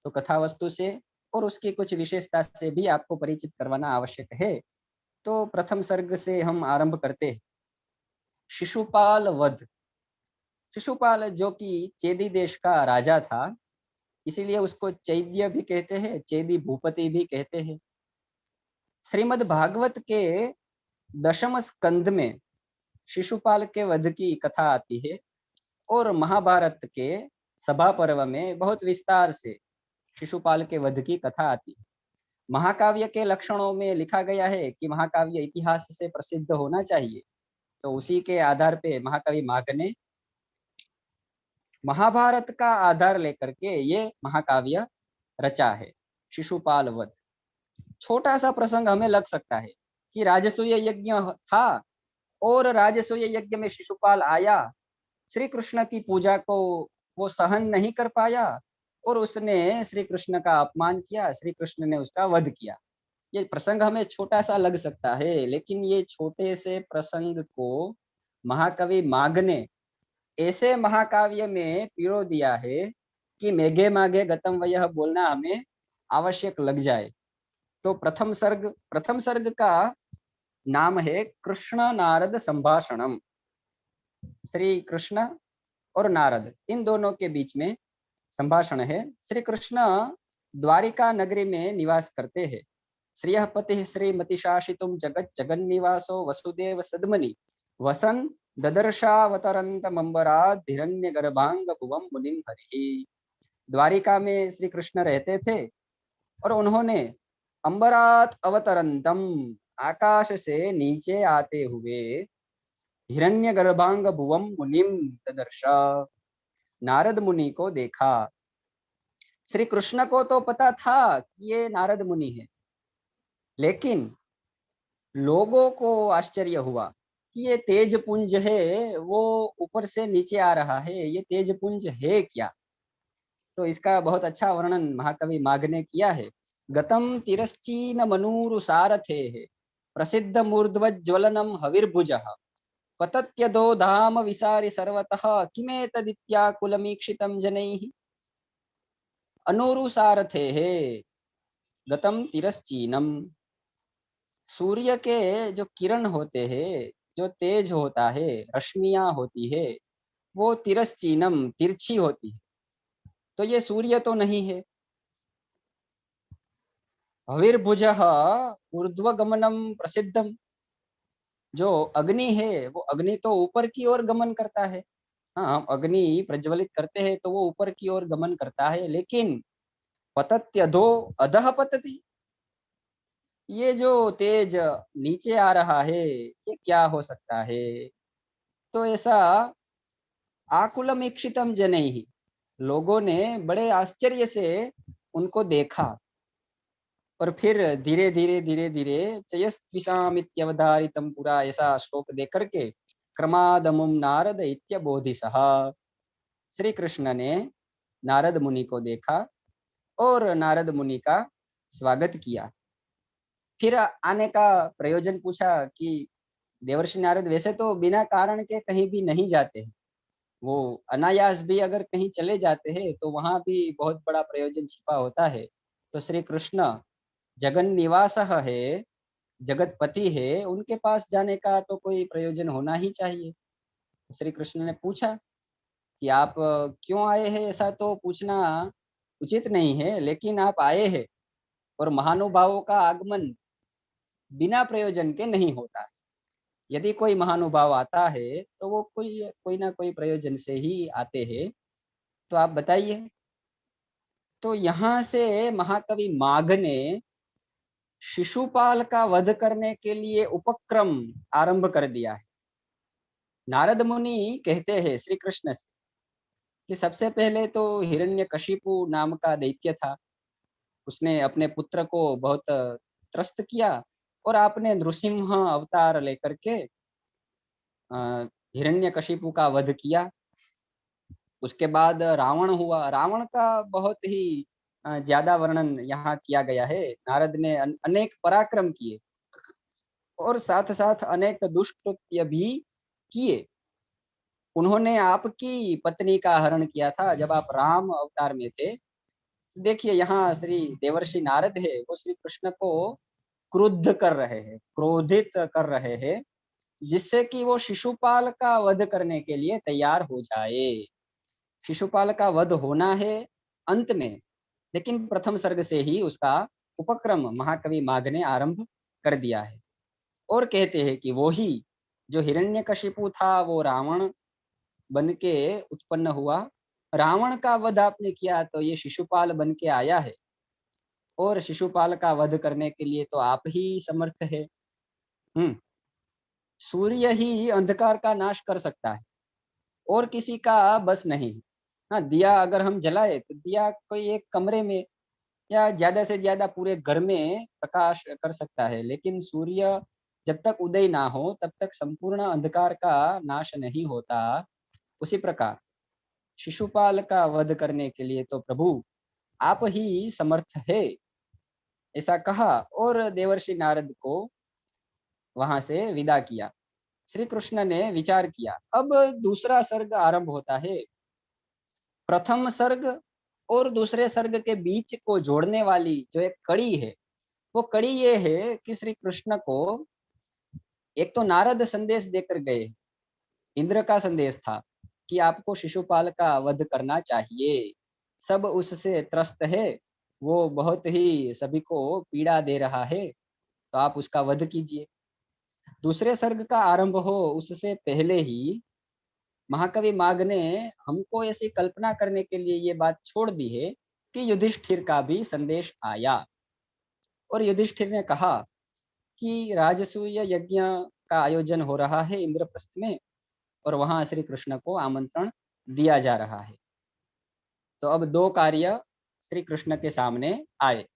तो कथा वस्तु से और उसकी कुछ विशेषता से भी आपको परिचित करवाना आवश्यक है। तो प्रथम सर्ग से हम आरंभ करते हैं। शिशुपाल वध। शिशुपाल जो कि चेदी देश का राजा था, इसीलिए उसको चैद्य भी कहते हैं, चेदी भूपति भी कहते हैं। श्रीमद् भागवत के 10वें स्कंद में शिशुपाल के वध की कथा आती है और महाभारत के सभा पर्व में बहुत विस्तार से शिशुपाल के वध की कथा आती है। महाकाव्य के लक्षणों में लिखा गया है कि महाकाव्य इतिहास से प्रसिद्ध होना चाहिए, तो उसी के आधार पे महाकवि माघ ने महाभारत का आधार लेकर के ये महाकाव्य रचा है। शिशुपाल वध छोटा सा प्रसंग हमें लग सकता है कि राजसूय यज्ञ था और राजसूय यज्ञ में शिशुपाल आया, श्री कृष्ण की पूजा को वो सहन नहीं कर पाया और उसने श्री कृष्ण का अपमान किया, श्री कृष्ण ने उसका वध किया। ये प्रसंग हमें छोटा सा लग सकता है, लेकिन ये छोटे से प्रसंग को महाकवि माघ ने ऐसे महाकाव्य में पिरो दिया है कि मेघे माघे गतम वयः बोलना हमें आवश्यक लग जाए। तो प्रथम सर्ग का नाम है कृष्ण नारद संभाषणम। श्री कृष्ण और नारद इन दोनों के बीच में संभाषण है। श्री कृष्ण द्वारिका नगरी में निवास करते हैं। श्रियः पतिः श्रीमतिशासितुं जगत् जगन्निवासो वसुदेव सद्मनि वसन ददर्शावतरन्तमंबरात् हिरण्यगर्भांगभुवं मुनिं हरिः। द्वारिका में श्री कृष्ण रहते थे और उन्होंने अंबरात अवतरंतम आकाश से नीचे आते हुए हिरण्यगर्भांग भुवम मुनिम तदर्श नारद मुनि को देखा। श्री कृष्ण को तो पता था कि ये नारद मुनि है, लेकिन लोगों को आश्चर्य हुआ कि ये तेज पुंज है वो ऊपर से नीचे आ रहा है, ये तेज पुंज है क्या? तो इसका बहुत अच्छा वर्णन महाकवि माघ ने किया है। गतम तिरश्चीन मनूरु सारथे प्रसिद्ध मूर्ध्वज्वलनम हविर्भुजः पतत्यदो धाम विसारि सर्वतः किमेतदित्याकुलमीक्षितं जनैः। अनूरु सारथेः गतम तिरश्चीनम, सूर्य के जो किरण होते हैं, जो तेज होता है, रश्मियां होती है, वो तिरश्चीनम तिरछी होती है। तो ये सूर्य तो नहीं है। हविर्भुजः ऊर्ध्वगमनम प्रसिद्धम, जो अग्नि है वो अग्नि तो ऊपर की ओर गमन करता है। हाँ, हम अग्नि प्रज्वलित करते हैं तो वो ऊपर की ओर गमन करता है, लेकिन पतत्यधो अधः पतति, ये जो तेज नीचे आ रहा है ये क्या हो सकता है? तो ऐसा आकुलमीक्षितम जनैः, लोगों ने बड़े आश्चर्य से उनको देखा और फिर धीरे धीरे चयस्त्विषामित्यवधारितम पुरा ऐसा श्लोक दे करके क्रमादमुम नारद इत्यबोधिसः, श्री कृष्ण ने नारद मुनि को देखा और नारद मुनि का स्वागत किया। फिर आने का प्रयोजन पूछा कि देवर्षि नारद वैसे तो बिना कारण के कहीं भी नहीं जाते हैं, वो अनायास भी अगर कहीं चले जाते हैं तो वहां भी बहुत बड़ा प्रयोजन छिपा होता है। तो श्री कृष्ण जगन निवास है, जगतपति है, उनके पास जाने का तो कोई प्रयोजन होना ही चाहिए। श्री कृष्ण ने पूछा कि आप क्यों आए हैं? ऐसा तो पूछना उचित नहीं है, लेकिन आप आए हैं और महानुभावों का आगमन बिना प्रयोजन के नहीं होता है। यदि कोई महानुभाव आता है तो वो कोई ना कोई प्रयोजन से ही आते हैं। तो आप बताइए। तो यहाँ से महाकवि माघ ने शिशुपाल का वध करने के लिए उपक्रम आरंभ कर दिया है। नारद मुनि कहते हैं श्री कृष्ण से कि सबसे पहले तो हिरण्यकशिपु नाम का दैत्य था, उसने अपने पुत्र को बहुत त्रस्त किया और आपने नृसिंह अवतार लेकर के हिरण्यकशिपु का वध किया। उसके बाद रावण हुआ। रावण का बहुत ही ज्यादा वर्णन यहाँ किया गया है। नारद ने अनेक पराक्रम किए और साथ साथ अनेक दुष्कृत्य भी किए। उन्होंने आपकी पत्नी का हरण किया था जब आप राम अवतार में थे। देखिए यहाँ श्री देवर्षि नारद है वो श्री कृष्ण को क्रुद्ध कर रहे हैं, क्रोधित कर रहे हैं, जिससे कि वो शिशुपाल का वध करने के लिए तैयार हो जाए। शिशुपाल का वध होना है अंत में, लेकिन प्रथम सर्ग से ही उसका उपक्रम महाकवि माघ ने आरंभ कर दिया है और कहते हैं कि वो ही जो हिरण्यकशिपु था वो रावण बन के उत्पन्न हुआ, रावण का वध आपने किया तो ये शिशुपाल बन के आया है, और शिशुपाल का वध करने के लिए तो आप ही समर्थ है। सूर्य ही अंधकार का नाश कर सकता है और किसी का बस नहीं। हाँ, दिया अगर हम जलाए तो दिया कोई एक कमरे में या ज्यादा से ज्यादा पूरे घर में प्रकाश कर सकता है, लेकिन सूर्य जब तक उदय ना हो तब तक संपूर्ण अंधकार का नाश नहीं होता। उसी प्रकार शिशुपाल का वध करने के लिए तो प्रभु आप ही समर्थ है, ऐसा कहा और देवर्षि नारद को वहां से विदा किया। श्री कृष्ण ने विचार किया। अब दूसरा सर्ग आरंभ होता है। प्रथम सर्ग और दूसरे सर्ग के बीच को जोड़ने वाली जो एक कड़ी है, वो कड़ी ये है कि श्री कृष्ण को एक तो नारद संदेश देकर गए, इंद्र का संदेश था कि आपको शिशुपाल का वध करना चाहिए, सब उससे त्रस्त है, वो बहुत ही सभी को पीड़ा दे रहा है, तो आप उसका वध कीजिए। दूसरे सर्ग का आरंभ हो उससे पहले ही महाकवि माघ ने हमको ऐसी कल्पना करने के लिए ये बात छोड़ दी है कि युधिष्ठिर का भी संदेश आया और युधिष्ठिर ने कहा कि राजसूय यज्ञ का आयोजन हो रहा है इंद्रप्रस्थ में और वहां श्री कृष्ण को आमंत्रण दिया जा रहा है। तो अब दो कार्य श्री कृष्ण के सामने आए।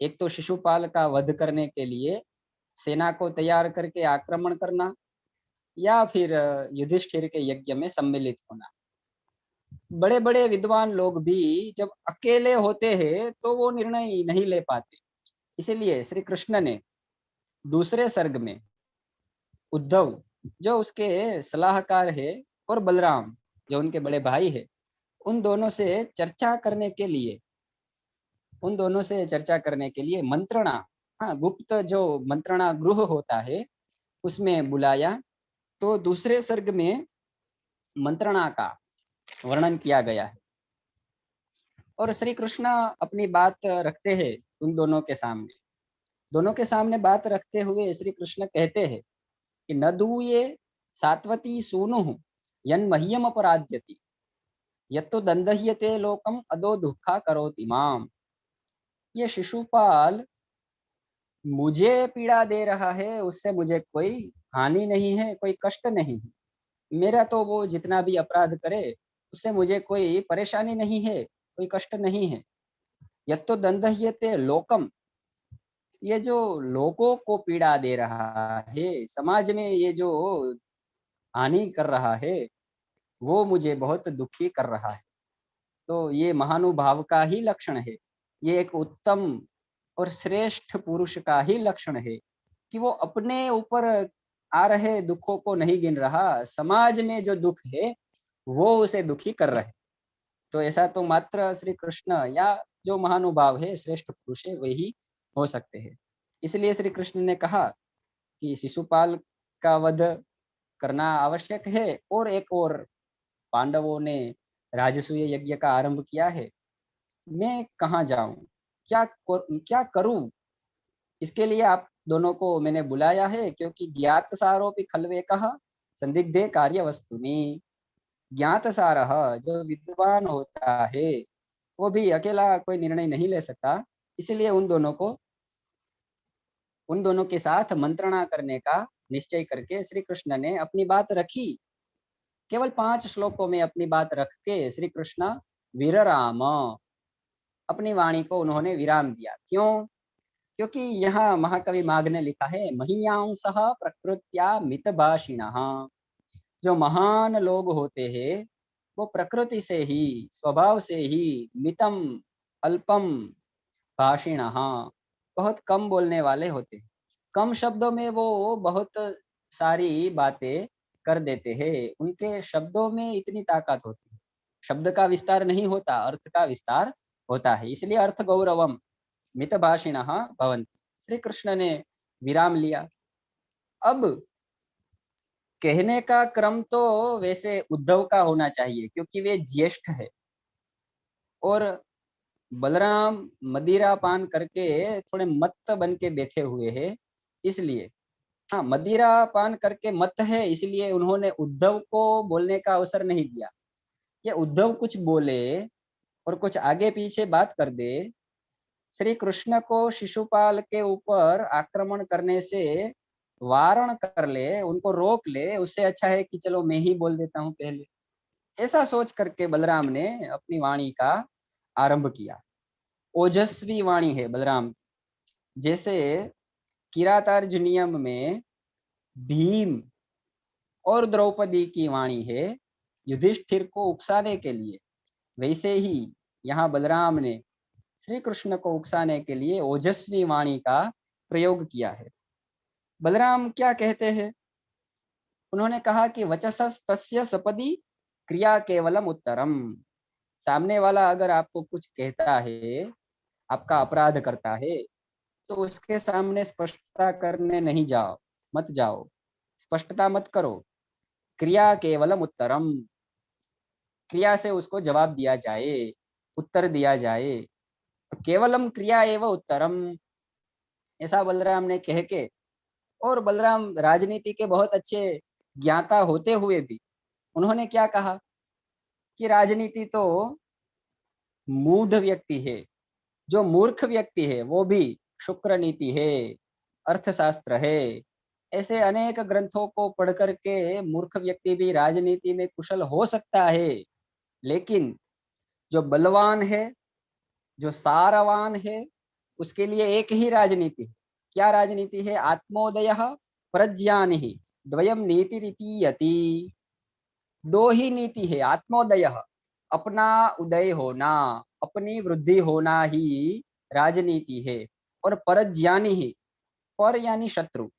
एक तो शिशुपाल का वध करने के लिए सेना को तैयार करके आक्रमण करना, या फिर युधिष्ठिर के यज्ञ में सम्मिलित होना। बड़े बड़े विद्वान लोग भी जब अकेले होते हैं तो वो निर्णय नहीं ले पाते, इसलिए श्री कृष्ण ने दूसरे सर्ग में उद्धव जो उसके सलाहकार है और बलराम जो उनके बड़े भाई है, उन दोनों से चर्चा करने के लिए मंत्रणा, हाँ, गुप्त जो मंत्रणा गृह होता है उसमें बुलाया। तो दूसरे सर्ग में मंत्रणा का वर्णन किया गया है और श्री कृष्ण अपनी बात रखते हैं उन दोनों के सामने बात रखते हुए श्री कृष्ण कहते हैं कि न दूये सात्वती सूनु यन मह्यम अपराध्यति यत्तो दंदह्यते लोकम अदो दुखा करोति माम। ये शिशुपाल मुझे पीड़ा दे रहा है, उससे मुझे कोई हानि नहीं है, कोई कष्ट नहीं है। मेरा तो वो जितना भी अपराध करे उससे मुझे कोई परेशानी नहीं है, कोई कष्ट नहीं है। यत्तो दंदह्यते लोकम, ये जो लोगों को पीड़ा दे रहा है, समाज में ये जो हानि कर रहा है, वो मुझे बहुत दुखी कर रहा है। तो ये महानुभाव का ही लक्षण है, ये एक उत्तम और श्रेष्ठ पुरुष का ही लक्षण है कि वो अपने ऊपर आ रहे दुखों को नहीं गिन रहा, समाज में जो दुख है वो उसे दुखी कर रहे। तो ऐसा तो मात्र श्री कृष्ण या जो महानुभाव है, श्रेष्ठ पुरुष है, वही हो सकते हैं। इसलिए श्री कृष्ण ने कहा कि शिशुपाल का वध करना आवश्यक है और एक और पांडवों ने राजसूय यज्ञ का आरंभ किया है, मैं कहाँ जाऊं, क्या करूं, इसके लिए आप दोनों को मैंने बुलाया है, क्योंकि ज्ञात सारोपि खल्वे कहा संदिग्धे कार्य वस्तुनि। ज्ञात सारः जो विद्वान होता है वो भी अकेला कोई निर्णय नहीं ले सकता, इसलिए उन दोनों के साथ मंत्रणा करने का निश्चय करके श्री कृष्ण ने अपनी बात रखी। केवल 5 श्लोकों में अपनी बात रख के श्री कृष्ण विरराम, अपनी वाणी को उन्होंने विराम दिया। क्यों? क्योंकि यहाँ महाकवि माघ ने लिखा है महीयांसः प्रकृत्या मितभाषिणः, जो महान लोग होते हैं वो प्रकृति से ही, स्वभाव से ही मितम अल्पम भाषिणः, बहुत कम बोलने वाले होते हैं। कम शब्दों में वो बहुत सारी बातें कर देते हैं, उनके शब्दों में इतनी ताकत होती है। शब्द का विस्तार नहीं होता, अर्थ का विस्तार होता है, इसलिए अर्थ गौरवम मितभाषिणः भवन्ति। श्री कृष्ण ने विराम लिया। अब कहने का क्रम तो वैसे उद्धव का होना चाहिए क्योंकि वे ज्येष्ठ है और बलराम मदिरा पान करके थोड़े मत्त बन के बैठे हुए हैं, इसलिए हाँ, मदिरा पान करके मत है, इसलिए उन्होंने उद्धव को बोलने का अवसर नहीं दिया। ये उद्धव कुछ बोले और कुछ आगे पीछे बात कर दे, श्री कृष्ण को शिशुपाल के ऊपर आक्रमण करने से वारण कर ले, उनको रोक ले, उससे अच्छा है कि चलो मैं ही बोल देता हूँ पहले। ऐसा सोच करके बलराम ने अपनी वाणी का आरंभ किया। ओजस्वी वाणी है बलराम, जैसे किरातार्जुनीयम में भीम और द्रौपदी की वाणी है युधिष्ठिर को उकसाने के लिए, वैसे ही यहाँ बलराम ने श्री कृष्ण को उकसाने के लिए ओजस्वी वाणी का प्रयोग किया है। बलराम क्या कहते हैं? उन्होंने कहा कि वचसस् तस्य सपदि क्रिया केवलम उत्तरम। सामने वाला अगर आपको कुछ कहता है, आपका अपराध करता है, तो उसके सामने स्पष्टता करने नहीं जाओ, मत जाओ, स्पष्टता मत करो। क्रिया केवलम उत्तरम, क्रिया से उसको जवाब दिया जाए, उत्तर दिया जाए। तो केवलम क्रिया एवं उत्तरम, ऐसा बलराम ने कह के, और बलराम राजनीति के बहुत अच्छे ज्ञाता होते हुए भी उन्होंने क्या कहा कि राजनीति तो मूढ़ व्यक्ति है, जो मूर्ख व्यक्ति है वो भी शुक्र नीति है, अर्थशास्त्र है। ऐसे अनेक ग्रंथों को पढ़ करके मूर्ख व्यक्ति भी राजनीति में कुशल हो सकता है, लेकिन जो बलवान है, जो सारवान है, उसके लिए एक ही राजनीति है। क्या राजनीति है? आत्मोदयः प्रज्ञानिः द्वयम नीतिरितीयति। दो ही नीति है। आत्मोदयः, अपना उदय होना, अपनी वृद्धि होना ही राजनीति है। और परज्ञानी ही, पर यानी शत्रु,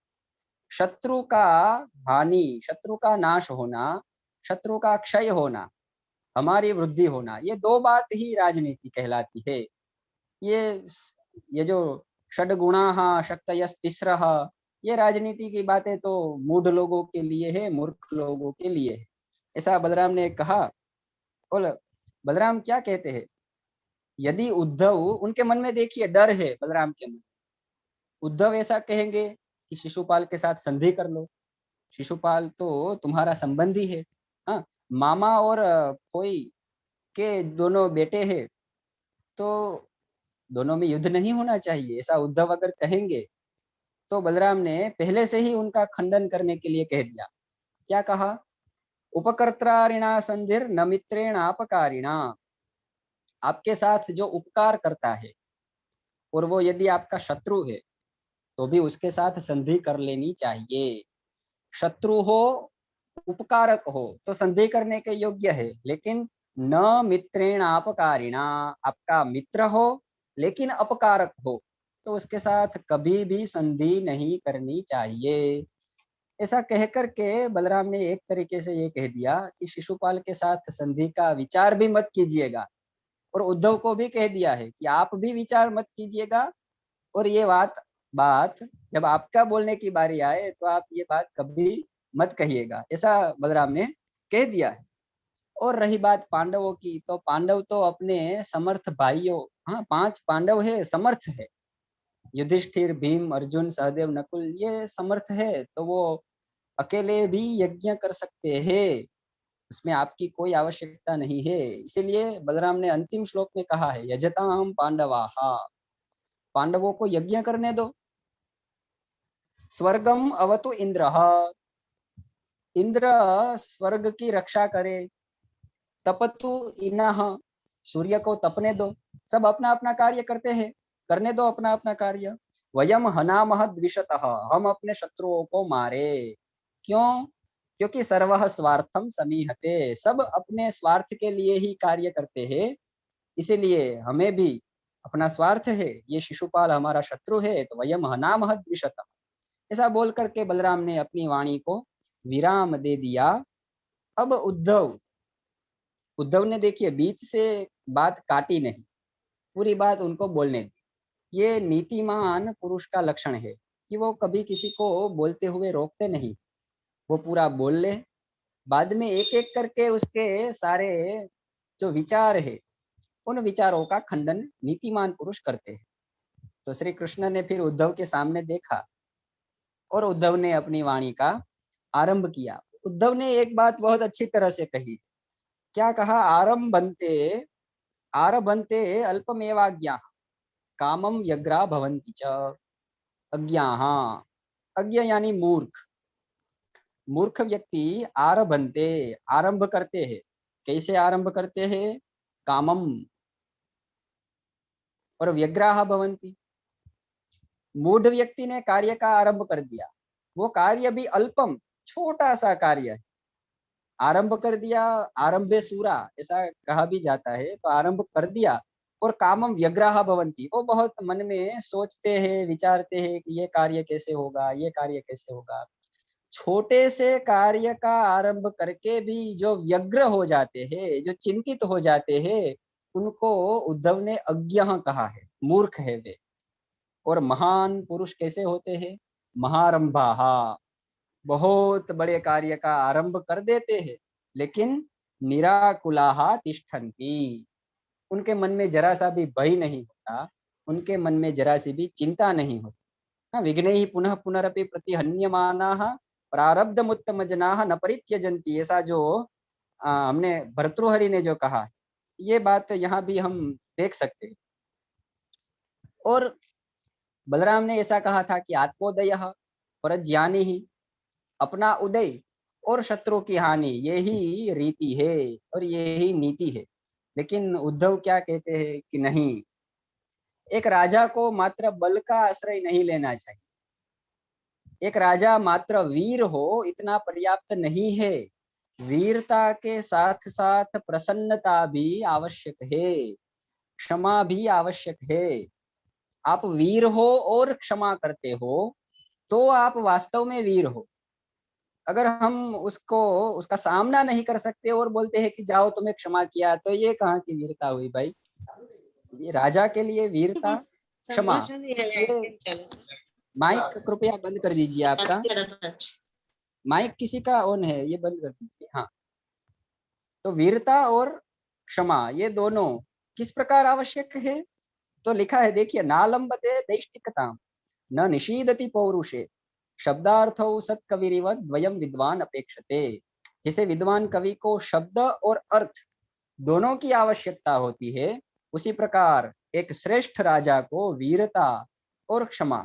शत्रु का हानि, शत्रु का नाश होना, शत्रु का क्षय होना, हमारी वृद्धि होना, ये दो बात ही राजनीति कहलाती है। ये जो षड्गुणाः शक्तयस्तिस्रः, ये राजनीति की बातें तो मूढ़ लोगों के लिए है, मूर्ख लोगों के लिए है, ऐसा बलराम ने कहा। और बलराम क्या कहते हैं? यदि उद्धव, उनके मन में देखिए डर है बलराम के मन, उद्धव ऐसा कहेंगे कि शिशुपाल के साथ संधि कर लो, शिशुपाल तो तुम्हारा संबंधी है, हाँ, मामा और फोई के दोनों बेटे हैं, तो दोनों में युद्ध नहीं होना चाहिए, ऐसा उद्धव अगर कहेंगे तो बलराम ने पहले से ही उनका खंडन करने के लिए कह दिया। क्या कहा? उपकर्त्रारिणा संधिर न मित्रेणापकारिणा। आपके साथ जो उपकार करता है और वो यदि आपका शत्रु है तो भी उसके साथ संधि कर लेनी चाहिए। शत्रु हो, उपकारक हो तो संधि करने के योग्य है, लेकिन न मित्रेणापकारिणा, आपका मित्र हो लेकिन अपकारक हो तो उसके साथ कभी भी संधि नहीं करनी चाहिए। ऐसा कहकर के बलराम ने एक तरीके से ये कह दिया कि शिशुपाल के साथ संधि का विचार भी मत कीजिएगा, और उद्धव को भी कह दिया है कि आप भी विचार मत कीजिएगा, और ये बात जब आपका बोलने की बारी आए तो आप ये बात कभी मत कहिएगा, ऐसा बलराम ने कह दिया है। और रही बात पांडवों की, तो पांडव तो अपने समर्थ भाइयों, हाँ 5 पांडव है, समर्थ है, युधिष्ठिर, भीम, अर्जुन, सहदेव, नकुल, ये समर्थ है, तो वो अकेले भी यज्ञ कर सकते हैं, उसमें आपकी कोई आवश्यकता नहीं है। इसीलिए बलराम ने अंतिम श्लोक में कहा है यजताम पांडवाः, पांडवों को यज्ञ करने दो। स्वर्गम अवतु इंद्रः, इंद्र स्वर्ग की रक्षा करे। तपतु इनः, सूर्य को तपने दो। सब अपना अपना कार्य करते हैं, करने दो अपना अपना कार्य। वयम हनामः द्विषतः, हम अपने शत्रुओं को मारे। क्यों? क्योंकि सर्वः स्वार्थम समीहते, सब अपने स्वार्थ के लिए ही कार्य करते हैं, इसीलिए हमें भी अपना स्वार्थ है, ये शिशुपाल हमारा शत्रु है, तो वयम हनामः द्विषतः। ऐसा बोल करके बलराम ने अपनी वाणी को विराम दे दिया। अब उद्धव ने देखिए बीच से बात काटी नहीं, पूरी बात उनको बोलने दी। ये नीतिमान पुरुष का लक्षण है कि वो कभी किसी को बोलते हुए रोकते नहीं, वो पूरा बोल ले, बाद में एक एक करके उसके सारे जो विचार है उन विचारों का खंडन नीतिमान पुरुष करते हैं। तो श्री कृष्ण ने फिर उद्धव के सामने देखा और उद्धव ने अपनी वाणी का आरंभ किया। उद्धव ने एक बात बहुत अच्छी तरह से कही। क्या कहा? आरभन्ते अल्पमेवाज्ञा कामम व्यग्रा भवन्ति च। अज्ञाः, अज्ञ यानी मूर्ख। मूर्ख व्यक्ति आरभन्ते, आरंभ करते हैं। कैसे आरंभ करते हैं? कामम, और व्यग्राह भवन्ति। मूढ़ व्यक्ति ने कार्य का आरंभ कर दिया, वो कार्य भी अल्पम, छोटा सा कार्य है। आरंभ कर दिया, आरंभे सूरा ऐसा कहा भी जाता है। तो आरंभ कर दिया और कामम व्यग्राह भवन्ति, वो बहुत मन में सोचते हैं, विचारते हैं कि ये कार्य कैसे होगा, ये कार्य कैसे होगा। छोटे से कार्य का आरंभ करके भी जो व्यग्र हो जाते हैं, जो चिंतित हो जाते हैं, उनको उद्धव ने अज्ञः कहा है, मूर्ख है वे। और महान पुरुष कैसे होते हैं? महारंभाः, बहुत बड़े कार्य का आरंभ कर देते हैं, लेकिन निराकुलाः तिष्ठन्ति, उनके मन में जरा सा भी भय नहीं होता, उनके मन में जरा सी भी चिंता नहीं होती। विघ्नैः पुनः पुनरपि प्रतिहन्यमानाः प्रारब्धमुत्तमजनाः न परित्यजन्ति, ऐसा जो हमने भर्तृहरि ने जो कहा, ये बात यहाँ भी हम देख सकते हैं। और बलराम ने ऐसा कहा था कि आत्मोदयः परज्ञानिः, अपना उदय और शत्रु की हानि, यही रीति है और यही नीति है। लेकिन उद्धव क्या कहते हैं कि नहीं, एक राजा को मात्र बल का आश्रय नहीं लेना चाहिए। एक राजा मात्र वीर हो इतना पर्याप्त नहीं है, वीरता के साथ साथ प्रसन्नता भी आवश्यक है, क्षमा भी आवश्यक है। आप वीर हो और क्षमा करते हो तो आप वास्तव में वीर हो। अगर हम उसका सामना नहीं कर सकते और बोलते हैं कि जाओ तुम्हें क्षमा किया, तो ये कहाँ की वीरता हुई भाई? ये राजा के लिए वीरता, क्षमा। ये माइक कृपया बंद कर दीजिए, आपका माइक किसी का ऑन है, ये बंद कर दीजिए। हाँ, तो वीरता और क्षमा ये दोनों किस प्रकार आवश्यक है? तो लिखा है, देखिए, नालंबते दैष्टिकताम न निषीदति पौरुषे शब्दार्थौ सत्कविरिव द्वयम विद्वान अपेक्षते। जैसे विद्वान कवि को शब्द और अर्थ दोनों की आवश्यकता होती है, उसी प्रकार एक श्रेष्ठ राजा को वीरता और क्षमा,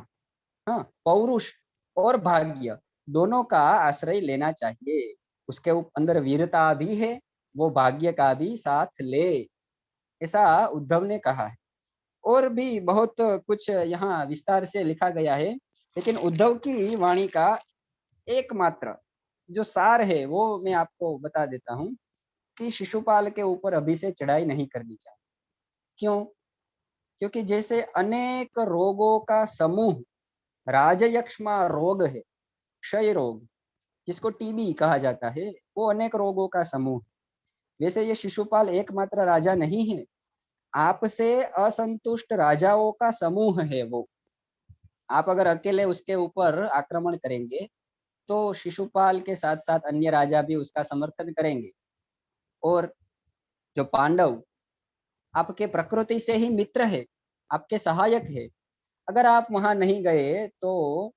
हाँ, पौरुष और भाग्य दोनों का आश्रय लेना चाहिए। उसके अंदर वीरता भी है, वो भाग्य का भी साथ ले, ऐसा उद्धव ने कहा है। और भी बहुत कुछ यहाँ विस्तार से लिखा गया है, लेकिन उद्धव की वाणी का एकमात्र जो सार है वो मैं आपको बता देता हूँ कि शिशुपाल के ऊपर अभी से चढ़ाई नहीं करनी चाहिए। क्यों? क्योंकि जैसे अनेक रोगों का समूह राजयक्ष्मा रोग है, क्षय रोग जिसको टीबी कहा जाता है, वो अनेक रोगों का समूह। वैसे ये शिशुपाल एकमात्र राजा नहीं है, आपसे असंतुष्ट राजाओं का समूह है वो। आप अगर अकेले उसके ऊपर आक्रमण करेंगे तो शिशुपाल के साथ साथ अन्य राजा भी उसका समर्थन करेंगे। और जो पांडव आपके प्रकृति से ही मित्र है, आपके सहायक है, अगर आप वहां नहीं गए तो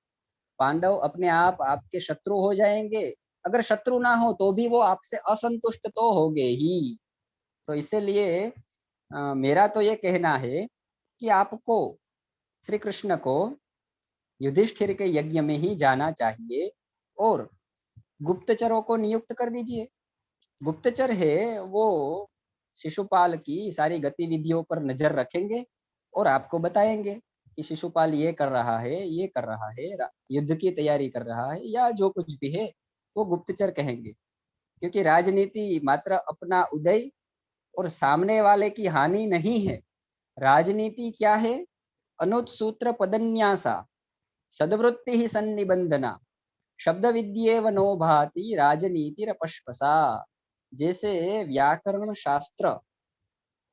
पांडव अपने आप आपके शत्रु हो जाएंगे। अगर शत्रु ना हो तो भी वो आपसे असंतुष्ट तो होंगे ही। तो इसीलिए मेरा तो ये कहना है कि आपको श्री कृष्ण को युधिष्ठिर के यज्ञ में ही जाना चाहिए और गुप्तचरों को नियुक्त कर दीजिए। गुप्तचर है वो शिशुपाल की सारी गतिविधियों पर नजर रखेंगे और आपको बताएंगे कि शिशुपाल ये कर रहा है, ये कर रहा है, युद्ध की तैयारी कर रहा है, या जो कुछ भी है वो गुप्तचर कहेंगे। क्योंकि राजनीति मात्र अपना उदय और सामने वाले की हानि नहीं है। राजनीति क्या है? अनुत्सूत्र पदन्यासा सद्वृत्ति ही सन्निबंधना शब्द विद्येव नो भाति राजनीतिरपस्पसा। जैसे व्याकरण शास्त्र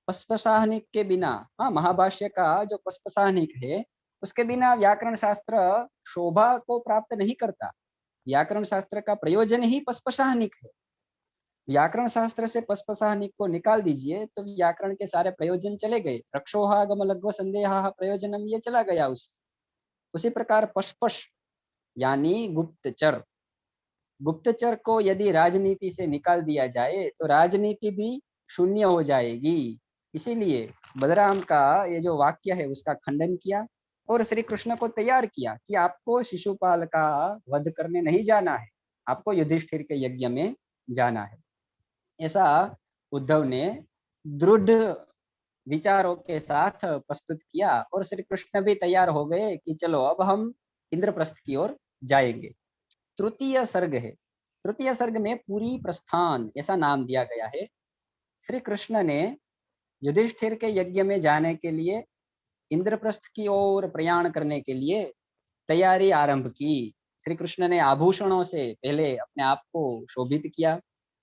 पस्पसाहनिक के बिना, हाँ, महाभाष्य का जो पस्पसाहनिक है उसके बिना व्याकरण शास्त्र शोभा को प्राप्त नहीं करता। व्याकरण शास्त्र का प्रयोजन ही पस्पसाहनिक है। व्याकरण शास्त्र से पस्पसाहनिक को निकाल दीजिए तो व्याकरण के सारे प्रयोजन चले गए। रक्षोहागम लघ्व संदेहा प्रयोजनम, ये चला गया उससे। उसी प्रकार पस्पश यानी गुप्तचर। गुप्तचर को यदि राजनीति से निकाल दिया जाए तो राजनीति भी शून्य हो जाएगी। इसीलिए बलराम का ये जो वाक्य है उसका खंडन किया और श्री कृष्ण को तैयार किया कि आपको शिशुपाल का वध करने नहीं जाना है, आपको युधिष्ठिर के यज्ञ में जाना है। ऐसा उद्धव ने दृढ़ विचारों के साथ प्रस्तुत किया और श्री कृष्ण भी तैयार हो गए कि चलो अब हम इंद्रप्रस्थ की ओर जाएंगे। तृतीय सर्ग है, तृतीय सर्ग में पूरी प्रस्थान ऐसा नाम दिया गया है। श्री कृष्ण ने युधिष्ठिर के यज्ञ में जाने के लिए, इंद्रप्रस्थ की ओर प्रयाण करने के लिए तैयारी आरंभ की। श्री कृष्ण ने आभूषणों से पहले अपने आप को शोभित किया।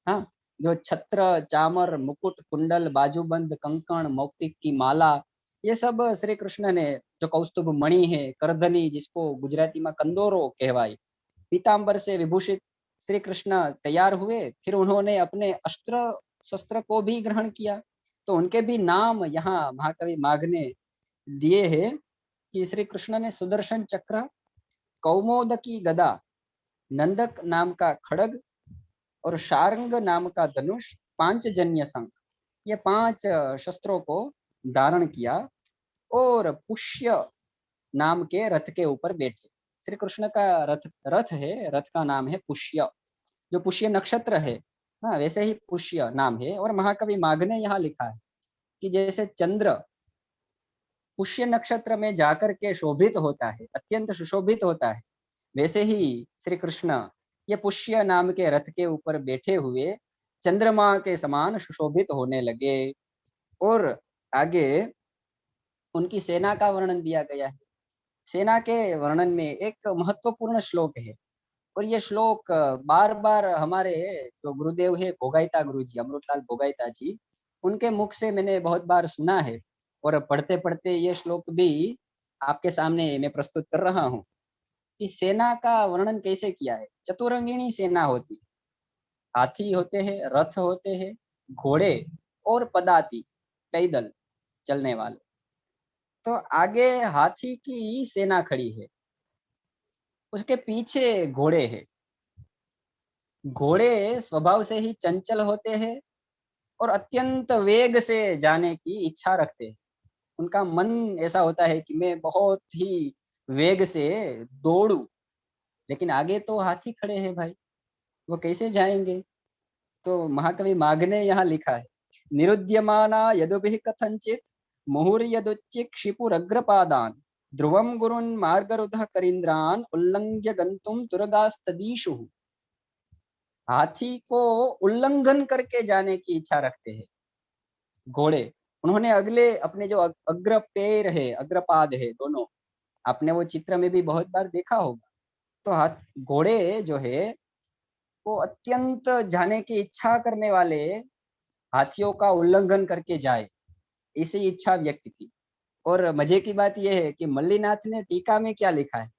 हाँ, जो छत्र, चामर, मुकुट, कुंडल, बाजूबंद, कंकण, मौक्तिक की माला, ये सब श्री कृष्ण ने, जो कौस्तुभ मणि है, करधनी जिसको गुजराती में कंदोरो कहवाय, पीतांबर से विभूषित श्री कृष्ण तैयार हुए। फिर उन्होंने अपने अस्त्र शस्त्र को भी ग्रहण किया। तो उनके भी नाम यहाँ महाकवि माघ ने दिए हैं कि श्री कृष्ण ने सुदर्शन चक्र, कौमोदकी गदा, नंदक नाम का खड़ग और शार्ंग नाम का धनुष, पांचजन्य शंख, ये 5 शस्त्रों को धारण किया और पुष्य नाम के रथ के ऊपर बैठे। श्री कृष्ण का रथ है, रथ का नाम है पुष्य, जो पुष्य नक्षत्र है। हाँ, वैसे ही पुष्य नाम है। और महाकवि माघ ने यहाँ लिखा है कि जैसे चंद्र पुष्य नक्षत्र में जाकर के शोभित होता है, अत्यंत सुशोभित होता है, वैसे ही श्री कृष्ण ये पुष्य नाम के रथ के ऊपर बैठे हुए चंद्रमा के समान सुशोभित होने लगे। और आगे उनकी सेना का वर्णन दिया गया है। सेना के वर्णन में एक महत्वपूर्ण श्लोक है और ये श्लोक बार बार हमारे जो गुरुदेव है भोगाइता गुरु जी, अमृतलाल भोगाइता जी, उनके मुख से मैंने बहुत बार सुना है और पढ़ते पढ़ते ये श्लोक भी आपके सामने मैं प्रस्तुत कर रहा हूँ कि सेना का वर्णन कैसे किया है। चतुरंगिणी सेना होती, हाथी होते हैं, रथ होते हैं, घोड़े और पदाती, पैदल चलने वाले। तो आगे हाथी की सेना खड़ी है, उसके पीछे घोड़े हैं। घोड़े स्वभाव से ही चंचल होते हैं और अत्यंत वेग से जाने की इच्छा रखते हैं। उनका मन ऐसा होता है कि मैं बहुत ही वेग से दौड़ूं, लेकिन आगे तो हाथी खड़े हैं भाई, वो कैसे जाएंगे। तो महाकवि माघ ने यहाँ लिखा है, निरुद्यमाना यदुभिः कथंचित मुहुर्यदुच्य क्षिपुरग्रपादान ध्रुवम गुरुन् मार्गरुधः करीन्द्रान उल्लंघ्य गंतुम तुरगास्तदीषु। हाथी को उल्लंघन करके जाने की इच्छा रखते हैं घोड़े। उन्होंने अगले अपने जो अग्र पैर है, अग्रपाद है दोनों, आपने वो चित्र में भी बहुत बार देखा होगा। तो घोड़े जो है वो अत्यंत जाने की इच्छा करने वाले हाथियों का उल्लंघन करके जाए, ऐसी इच्छा व्यक्त की। और मजे की बात यह है कि मल्लीनाथ ने टीका में क्या लिखा है।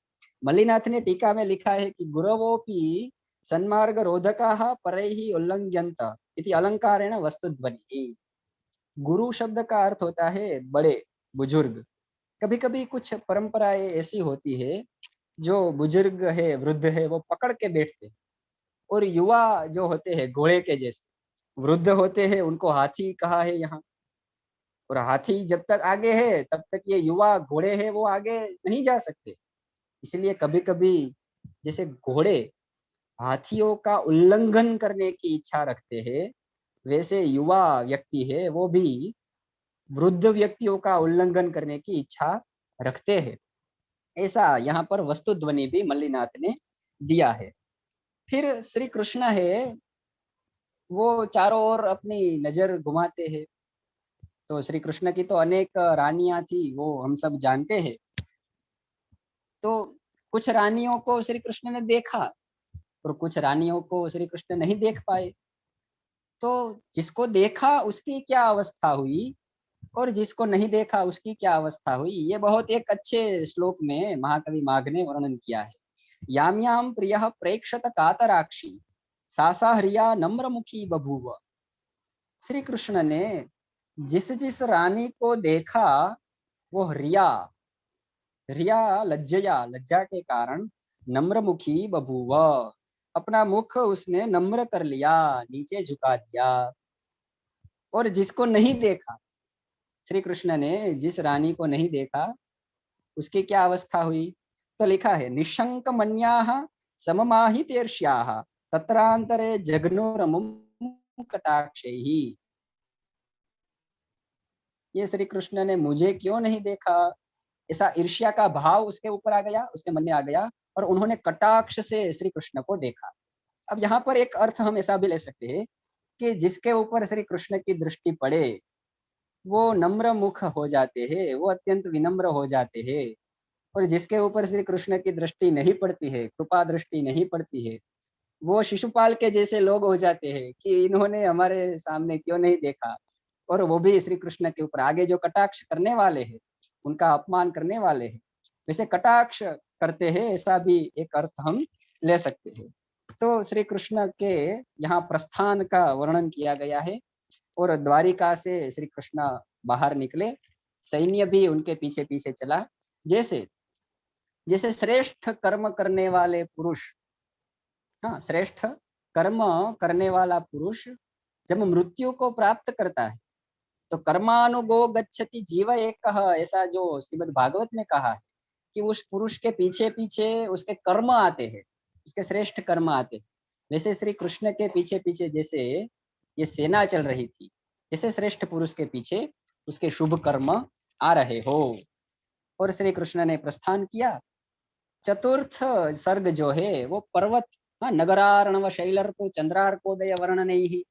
मल्लीनाथ ने टीका में लिखा है कि गुरवोपि सन्मार्ग रोधकाः परैः उल्लंघ्यन्त इति अलंकारेण वस्तुध्वनिः। गुरु शब्द का अर्थ होता है बड़े, बुजुर्ग। कभी कभी कुछ परंपराएं ऐसी होती है जो बुजुर्ग है, वृद्ध है, वो पकड़ के बैठते, और युवा जो होते हैं घोड़े के जैसे, वृद्ध होते हैं, उनको हाथी कहा है यहाँ। और हाथी जब तक आगे है तब तक ये युवा घोड़े है वो आगे नहीं जा सकते। इसलिए कभी कभी जैसे घोड़े हाथियों का उल्लंघन करने की इच्छा रखते हैं, वैसे युवा व्यक्ति है वो भी वृद्ध व्यक्तियों का उल्लंघन करने की इच्छा रखते हैं। ऐसा यहाँ पर वस्तु ध्वनि भी मल्लीनाथ ने दिया है। फिर श्री कृष्ण है वो चारों ओर अपनी नजर घुमाते हैं। तो श्री कृष्ण की तो अनेक रानियां थी, वो हम सब जानते हैं। तो कुछ रानियों को श्री कृष्ण ने देखा और कुछ रानियों को श्री कृष्ण नहीं देख पाए। तो जिसको देखा उसकी क्या अवस्था हुई और जिसको नहीं देखा उसकी क्या अवस्था हुई, ये बहुत एक अच्छे श्लोक में महाकवि माघ ने वर्णन किया है। याम याम प्रियः प्रेक्षत कातराक्षी सासा हरिया नम्रमुखी बभूव। श्री कृष्ण ने जिस जिस रानी को देखा वो हरिया, हरिया लज्जया, लज्जा के कारण नम्रमुखी बभूव, अपना मुख उसने नम्र कर लिया, नीचे झुका दिया। और जिसको नहीं देखा, श्री कृष्ण ने जिस रानी को नहीं देखा उसकी क्या अवस्था हुई? तो लिखा है निशंक मन्याः सममाहितेर्ष्याः तत्रांतरे जघ्नुरमुं कटाक्षैहि। ये श्री कृष्ण ने मुझे क्यों नहीं देखा, ऐसा ईर्ष्या का भाव उसके ऊपर आ गया, उसके मन में आ गया, और उन्होंने कटाक्ष से श्री कृष्ण को देखा। अब यहाँ पर एक अर्थ हम ऐसा भी ले सकते हैं कि जिसके ऊपर श्री कृष्ण की दृष्टि पड़े वो नम्र मुख हो जाते हैं, वो अत्यंत विनम्र हो जाते हैं। और जिसके ऊपर श्री कृष्ण की दृष्टि नहीं पड़ती है, कृपा दृष्टि नहीं पड़ती है, वो शिशुपाल के जैसे लोग हो जाते हैं कि इन्होंने हमारे सामने क्यों नहीं देखा। और वो भी श्री कृष्ण के ऊपर आगे जो कटाक्ष करने वाले हैं, उनका अपमान करने वाले हैं, वैसे कटाक्ष करते हैं, ऐसा भी एक अर्थ हम ले सकते हैं। तो श्री कृष्ण के यहाँ प्रस्थान का वर्णन किया गया है, और द्वारिका से श्री कृष्ण बाहर निकले, सैन्य भी उनके पीछे पीछे चला। जैसे जैसे श्रेष्ठ कर्म करने वाले पुरुष, हाँ, श्रेष्ठ कर्म करने वाला पुरुष जब मृत्यु को प्राप्त करता है तो कर्मानुगो गच्छति जीव एकः, ऐसा जो श्रीमद् भागवत में कहा है कि उस पुरुष के पीछे पीछे उसके कर्म आते हैं, उसके श्रेष्ठ कर्म आते हैं। वैसे श्री कृष्ण के पीछे पीछे जैसे ये सेना चल रही थी, जैसे श्रेष्ठ पुरुष के पीछे उसके शुभ कर्म आ रहे हो। और श्री कृष्ण ने प्रस्थान किया। चतुर्थ सर्ग जो है वो पर्वत, हाँ, नगरार्णव शैलर्तु चंद्रार्कोदय वर्णनैहि,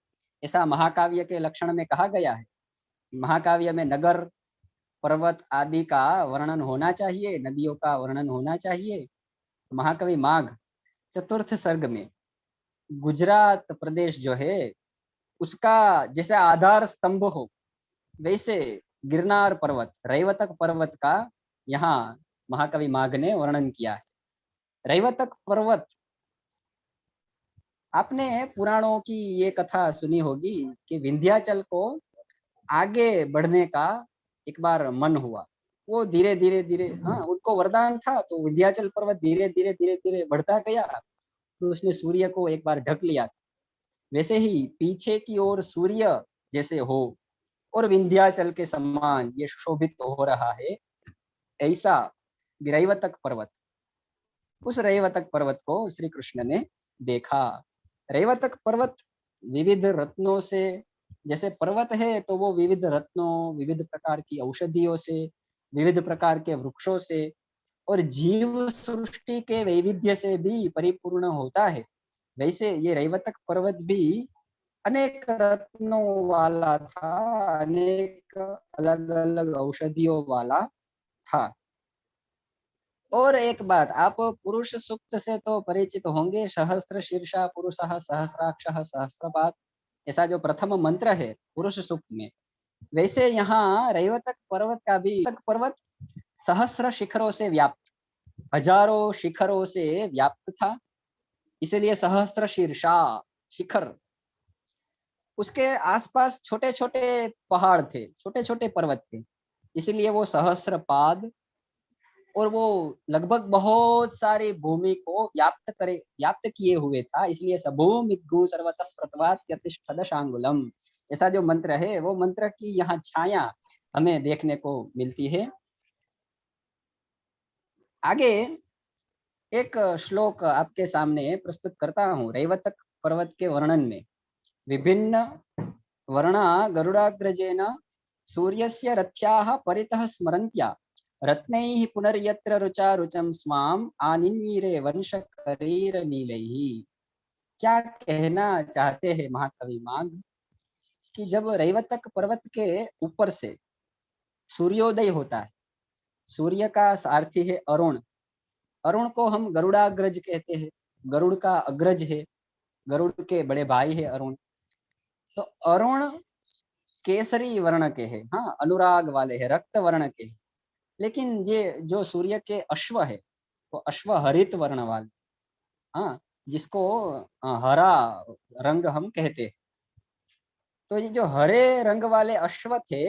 ऐसा महाकाव्य के लक्षण में कहा गया है। महाकाव्य में नगर, पर्वत आदि का वर्णन होना चाहिए, नदियों का वर्णन होना चाहिए। महाकवि माघ चतुर्थ सर्ग में गुजरात प्रदेश जो है उसका जैसे आधार स्तंभ हो, वैसे गिरनार पर्वत, रैवतक पर्वत का यहाँ महाकवि माघ ने वर्णन किया है। रैवतक पर्वत, आपने पुराणों की ये कथा सुनी होगी कि विंध्याचल को आगे बढ़ने का एक बार मन हुआ, वो धीरे धीरे धीरे, हाँ, उनको वरदान था, तो विंध्याचल पर्वत धीरे धीरे धीरे धीरे बढ़ता गया, तो उसने सूर्य को एक बार ढक लिया। वैसे ही पीछे की ओर सूर्य जैसे हो और विंध्याचल के समान ये शोभित हो रहा है, ऐसा रैवतक पर्वत, उस रैवतक पर्वत को श्री कृष्ण ने देखा। रैवतक पर्वत विविध रत्नों से, जैसे पर्वत है तो वो विविध रत्नों, विविध प्रकार की औषधियों से, विविध प्रकार के वृक्षों से और जीव सृष्टि के वैविध्य से भी परिपूर्ण होता है, वैसे ये रैवतक पर्वत भी अनेक रत्नों वाला था, अनेक अलग अलग औषधियों वाला था। और एक बात, आप पुरुष सूक्त से तो परिचित होंगे, सहस्त्र शीर्षा पुरुषः सहस्राक्षः सहस्रपाद, ऐसा जो प्रथम मंत्र है पुरुष सूक्त में, वैसे यहाँ रैवतक पर्वत का भी, पर्वत सहस्र शिखरों से व्याप्त, हजारों शिखरों से व्याप्त था, इसलिए सहस्त्र शीर्षा शिखर। उसके आसपास छोटे छोटे पहाड़ थे, छोटे छोटे पर्वत थे, इसलिए वो सहस्रपाद, और वो लगभग बहुत सारी भूमि को व्याप्त किए हुए था, इसलिए सबूमिद्गु सर्वतः स्प्रतवात यतिष्ठद शांगुलम, ऐसा जो मंत्र है वो मंत्र की यहाँ छाया हमें देखने को मिलती है। आगे एक श्लोक आपके सामने प्रस्तुत करता हूँ। रैवतक पर्वत के वर्णन में विभिन्न वर्णा गरुडाग्रजेन सूर्यस्य रथ्याः परितः स्मरन्त्या रत्नैः पुनर्यत्र रुचा रुचम स्वाम आनिन्नीरे वंशकरीर नीलैः। क्या कहना चाहते हैं महाकवि माघ कि जब रैवतक पर्वत के ऊपर से सूर्योदय होता है, सूर्य का सारथी है अरुण, अरुण को हम गरुड़ाग्रज कहते हैं, गरुड़ का अग्रज है, गरुड़ के बड़े भाई है अरुण। तो अरुण केसरी वर्ण के हैं, हाँ, अनुराग वाले हैं, रक्त वर्ण के हैं, लेकिन ये जो सूर्य के अश्व है वो अश्व हरित वर्ण वाले, हाँ, जिसको हरा रंग हम कहते हैं। तो ये जो हरे रंग वाले अश्व थे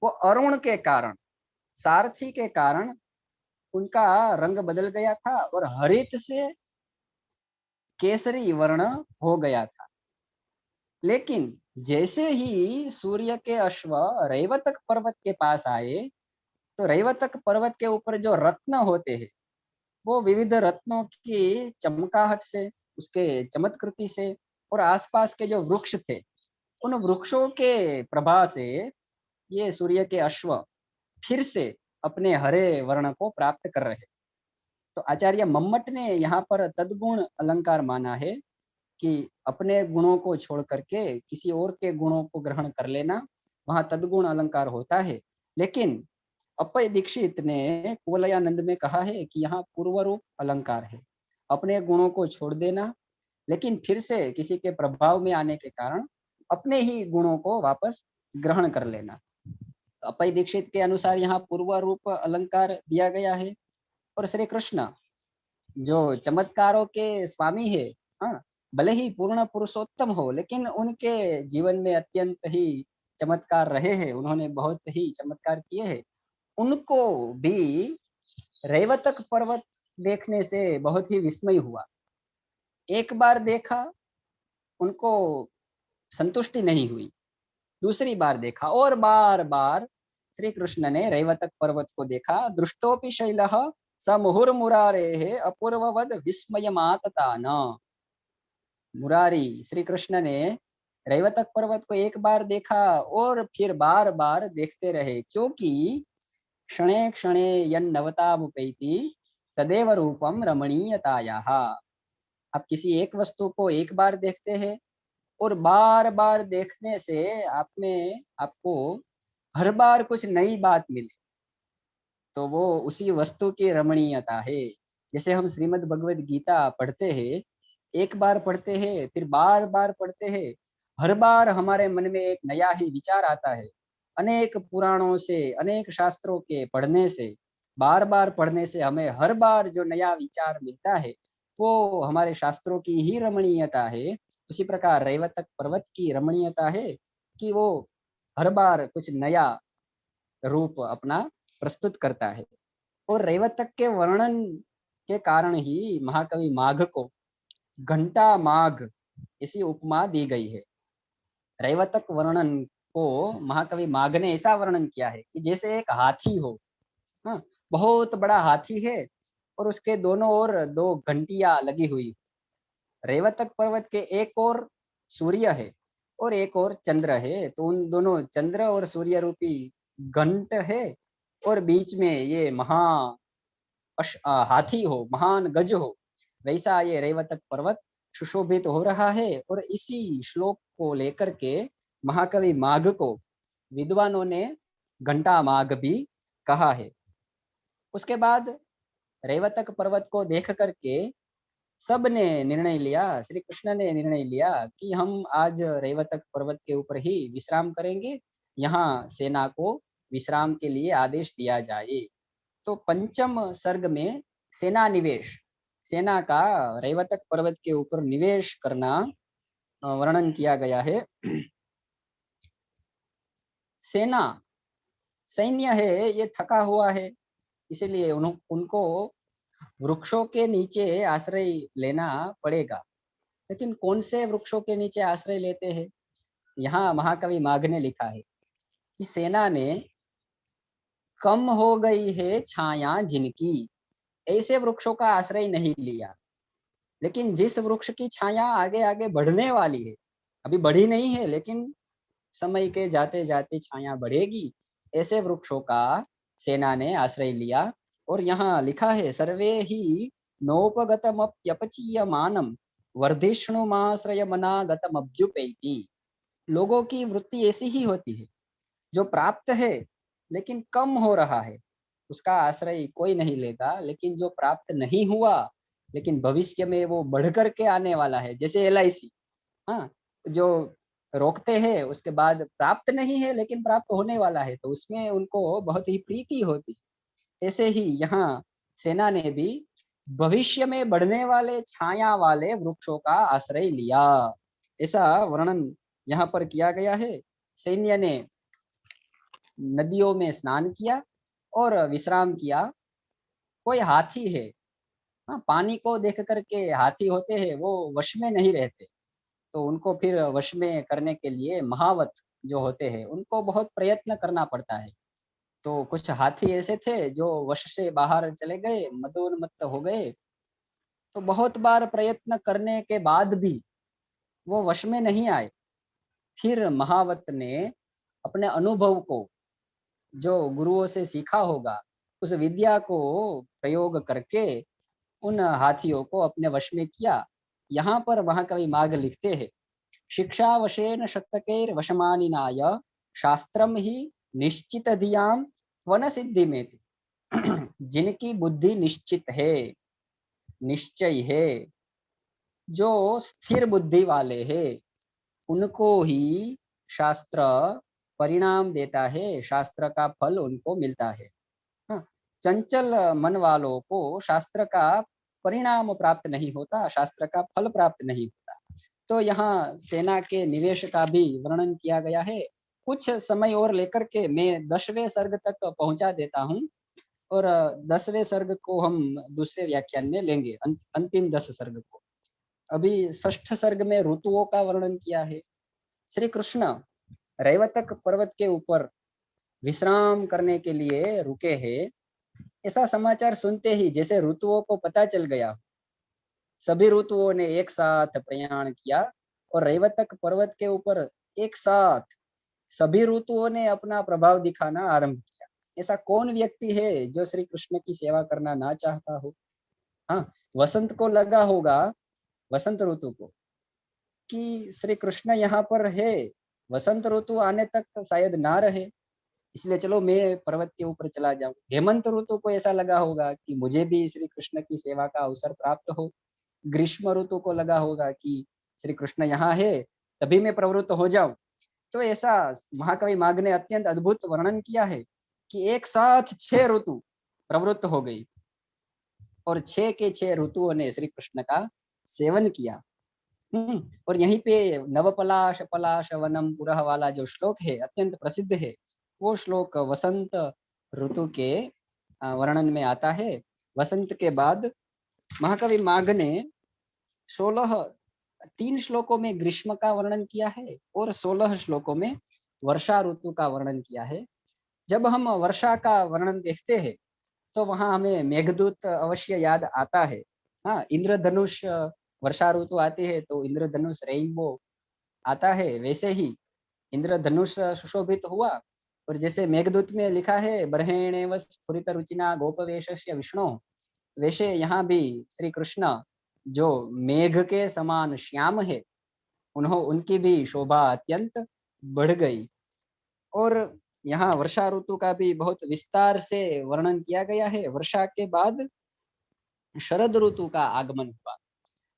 वो अरुण के कारण, सारथी के कारण उनका रंग बदल गया था और हरित से केसरी वर्ण हो गया था। लेकिन जैसे ही सूर्य के अश्व रैवतक पर्वत के पास आए तो रैवतक पर्वत के ऊपर जो रत्न होते हैं वो विविध रत्नों की चमकाहट से, उसके चमत्कृति से और आसपास के जो वृक्ष थे उन वृक्षों के प्रभाव से ये सूर्य के अश्व फिर से अपने हरे वर्ण को प्राप्त कर रहे। तो आचार्य मम्मट ने यहाँ पर तद्गुण अलंकार माना है कि अपने गुणों को छोड़ करके किसी और के गुणों को ग्रहण कर लेना, वहां तद्गुण अलंकार होता है। लेकिन अप्पय दीक्षित ने कुवलयानंद में कहा है कि यहाँ पूर्व रूप अलंकार है, अपने गुणों को छोड़ देना लेकिन फिर से किसी के प्रभाव में आने के कारण अपने ही गुणों को वापस ग्रहण कर लेना। अप्पय दीक्षित के अनुसार यहाँ पूर्व रूप अलंकार दिया गया है। और श्री कृष्ण जो चमत्कारों के स्वामी है, हाँ, भले ही पूर्ण पुरुषोत्तम हो लेकिन उनके जीवन में अत्यंत ही चमत्कार रहे हैं, उन्होंने बहुत ही चमत्कार किए हैं। उनको भी रैवतक पर्वत देखने से बहुत ही विस्मय हुआ। एक बार देखा उनको संतुष्टि नहीं हुई, दूसरी बार देखा और बार बार श्री कृष्ण ने रैवतक पर्वत को देखा। दृष्टोपि शैलः स मुहुर्मुरारेः अपूर्ववद विस्मयमाततान। मुरारी श्री कृष्ण ने रैवतक पर्वत को एक बार देखा और फिर बार बार देखते रहे, क्योंकि क्षणे क्षणे यन्नवतामुपैति तदेव रूपम रमणीयतायाः। आप किसी एक वस्तु को एक बार देखते हैं और बार बार देखने से आपको हर बार कुछ नई बात मिले तो वो उसी वस्तु की रमणीयता है। जैसे हम श्रीमद् भगवद गीता पढ़ते हैं, एक बार पढ़ते हैं फिर बार बार पढ़ते हैं, हर बार हमारे मन में एक नया ही विचार आता है। अनेक पुराणों से, अनेक शास्त्रों के पढ़ने से, बार बार पढ़ने से हमें हर बार जो नया विचार मिलता है वो हमारे शास्त्रों की ही रमणीयता है। उसी प्रकार रैवतक पर्वत की रमणीयता है कि वो हर बार कुछ नया रूप अपना प्रस्तुत करता है। और रैवतक के वर्णन के कारण ही महाकवि माघ को घंटा माघ ऐसी उपमा दी गई है। रैवतक वर्णन को महाकवि माघ ने ऐसा वर्णन किया है कि जैसे एक हाथी हो, हाँ, बहुत बड़ा हाथी है और उसके दोनों ओर दो घंटियां लगी हुई। रैवतक पर्वत के एक ओर सूर्य है और एक ओर चंद्र है, तो उन दोनों चंद्र और सूर्य रूपी घंट है और बीच में ये हाथी हो, महान गज हो। वैसा ये रैवतक पर्वत सुशोभित हो रहा है। और इसी श्लोक को लेकर के महाकवि माघ को विद्वानों ने घंटा माघ भी कहा है। उसके बाद रैवतक पर्वत को देख करके सब ने निर्णय लिया, श्री कृष्ण ने निर्णय लिया कि हम आज रैवतक पर्वत के ऊपर ही विश्राम करेंगे, यहाँ सेना को विश्राम के लिए आदेश दिया जाए। तो पंचम सर्ग में सेना निवेश, सेना का रैवतक पर्वत के ऊपर निवेश करना वर्णन किया गया है। सेना सैन्य है, ये थका हुआ है, इसलिए उनको वृक्षों के नीचे आश्रय लेना पड़ेगा। लेकिन कौन से वृक्षों के नीचे आश्रय लेते हैं? यहाँ महाकवि माघ ने लिखा है कि सेना ने कम हो गई है छाया जिनकी, ऐसे वृक्षों का आश्रय नहीं लिया। लेकिन जिस वृक्ष की छाया आगे आगे बढ़ने वाली है, अभी बढ़ी नहीं है लेकिन समय के जाते जाते छाया बढ़ेगी, ऐसे वृक्षों का सेना ने आश्रय लिया। और यहाँ लिखा है सर्वे ही नोपगतमप्यपचीयमानम वर्धिष्णुमाश्रयमनागतमभ्युपैति। लोगों की वृत्ति ऐसी ही होती है, जो प्राप्त है लेकिन कम हो रहा है उसका आश्रय कोई नहीं लेगा, लेकिन जो प्राप्त नहीं हुआ लेकिन भविष्य में वो बढ़ करके आने वाला है, जैसे LIC, हाँ, जो रोकते हैं उसके बाद प्राप्त नहीं है लेकिन प्राप्त होने वाला है तो उसमें उनको बहुत ही प्रीति होती। ऐसे ही यहाँ सेना ने भी भविष्य में बढ़ने वाले छाया वाले वृक्षों का आश्रय लिया, ऐसा वर्णन यहाँ पर किया गया है। सैन्य ने नदियों में स्नान किया और विश्राम किया कोई हाथी है, हाँ, पानी को देख करके हाथी होते हैं वो वश में नहीं रहते, तो उनको फिर वश में करने के लिए महावत जो होते हैं उनको बहुत प्रयत्न करना पड़ता है। तो कुछ हाथी ऐसे थे जो वश से बाहर चले गए, मदोन्मत्त हो गए, तो बहुत बार प्रयत्न करने के बाद भी वो वश में नहीं आए। फिर महावत ने अपने अनुभव को, जो गुरुओं से सीखा होगा, उस विद्या को प्रयोग करके उन हाथियों को अपने वश में किया। यहाँ पर महाकवि माघ लिखते हैं, शिक्षा वशेन शतकैर वशमानिनाय शास्त्रम ही निश्चित धियाम वन सिद्धि में। जिनकी बुद्धि निश्चित है, निश्चय है, जो स्थिर बुद्धि वाले हैं, उनको ही शास्त्र परिणाम देता है, शास्त्र का फल उनको मिलता है। हाँ, चंचल मन वालों को शास्त्र का परिणाम प्राप्त नहीं होता, शास्त्र का फल प्राप्त नहीं होता। तो यहाँ सेना के निवेश का भी वर्णन किया गया है। कुछ समय और लेकर के मैं 10वें सर्ग तक पहुंचा देता हूँ, और 10वें सर्ग को हम दूसरे व्याख्यान में लेंगे, अंतिम 10 सर्ग को। अभी 6ठ सर्ग में ऋतुओं का वर्णन किया है। श्री कृष्ण रैवतक पर्वत के ऊपर विश्राम करने के लिए रुके हैं। ऐसा समाचार सुनते ही जैसे ऋतुओं को पता चल गया, सभी ऋतुओं ने एक साथ प्रयाण किया और रैवतक पर्वत के ऊपर एक साथ सभी ऋतुओं ने अपना प्रभाव दिखाना आरंभ किया। ऐसा कौन व्यक्ति है जो श्री कृष्ण की सेवा करना ना चाहता हो? हाँ, वसंत को लगा होगा, वसंत ऋतु को, कि श्री कृष्ण यहाँ पर है, वसंत ऋतु आने तक शायद ना रहे, इसलिए चलो मैं पर्वत के ऊपर चला जाऊं। हेमंत ऋतु को ऐसा लगा होगा कि मुझे भी श्री कृष्ण की सेवा का अवसर प्राप्त हो। ग्रीष्म ऋतु को लगा होगा कि श्री कृष्ण यहाँ है, तभी मैं प्रवृत्त हो जाऊं। तो ऐसा महाकवि माघ ने अत्यंत अद्भुत वर्णन किया है कि एक साथ 6 ऋतु प्रवृत्त हो गई और 6 के 6 ऋतुओं ने श्री कृष्ण का सेवन किया। और यहीं पे नवपलाश पलाश वनम पुरह वाला जो श्लोक है अत्यंत प्रसिद्ध है, वो श्लोक वसंत ऋतु के वर्णन में आता है। वसंत के बाद महाकवि माघ ने 3 श्लोकों में ग्रीष्म का वर्णन किया है और 16 श्लोकों में वर्षा ऋतु का वर्णन किया है। जब हम वर्षा का वर्णन देखते हैं तो वहां हमें मेघदूत अवश्य याद आता है। हाँ, इंद्रधनुष वर्षा ऋतु आती है तो इंद्रधनुष रेनबो आता है, वैसे ही इंद्रधनुष सुशोभित हुआ। और जैसे मेघदूत में लिखा है बरहेणेव स्फुरित रुचिना गोपवेशस्य विष्णु, वैसे यहाँ भी श्री कृष्ण जो मेघ के समान श्याम है, उनकी भी शोभा अत्यंत बढ़ गई। और यहाँ वर्षा ऋतु का भी बहुत विस्तार से वर्णन किया गया है। वर्षा के बाद शरद ऋतु का आगमन हुआ।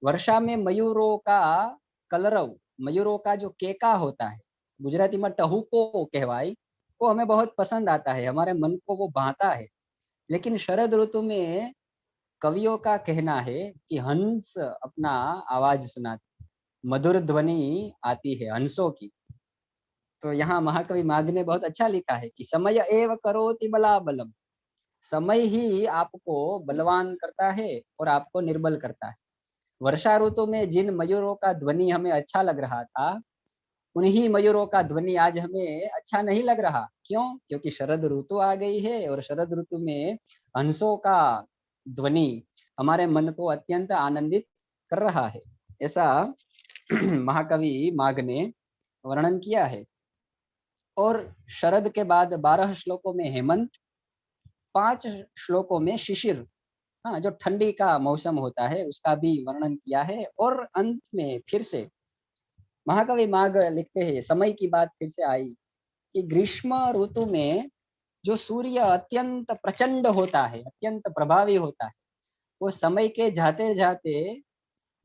वर्षा में मयूरों का कलरव, मयूरों का जो केका होता है, गुजराती में टहुको कहवाई, वो हमें बहुत पसंद आता है, हमारे मन को वो भाता है। लेकिन शरद ऋतु में कवियों का कहना है कि हंस अपना आवाज सुनाते, मधुर ध्वनि आती है हंसों की। तो यहाँ महाकवि माघ ने बहुत अच्छा लिखा है कि समय एव करोति बलाबलम, समय ही आपको बलवान करता है और आपको निर्बल करता है। वर्षा ऋतु में जिन मयूरों का ध्वनि हमें अच्छा लग रहा था, उन्हीं मयूरों का ध्वनि आज हमें अच्छा नहीं लग रहा। क्यों? क्योंकि शरद ऋतु आ गई है और शरद ऋतु में हंसों का ध्वनि हमारे मन को अत्यंत आनंदित कर रहा है। ऐसा महाकवि माघ ने वर्णन किया है। और शरद के बाद 12 श्लोकों में हेमंत, 5 श्लोकों में शिशिर, हाँ, जो ठंडी का मौसम होता है उसका भी वर्णन किया है। और अंत में फिर से महाकवि माघ लिखते हैं, समय की बात फिर से आई कि ग्रीष्म ऋतु में जो सूर्य अत्यंत प्रचंड होता है, अत्यंत प्रभावी होता है, वो समय के जाते जाते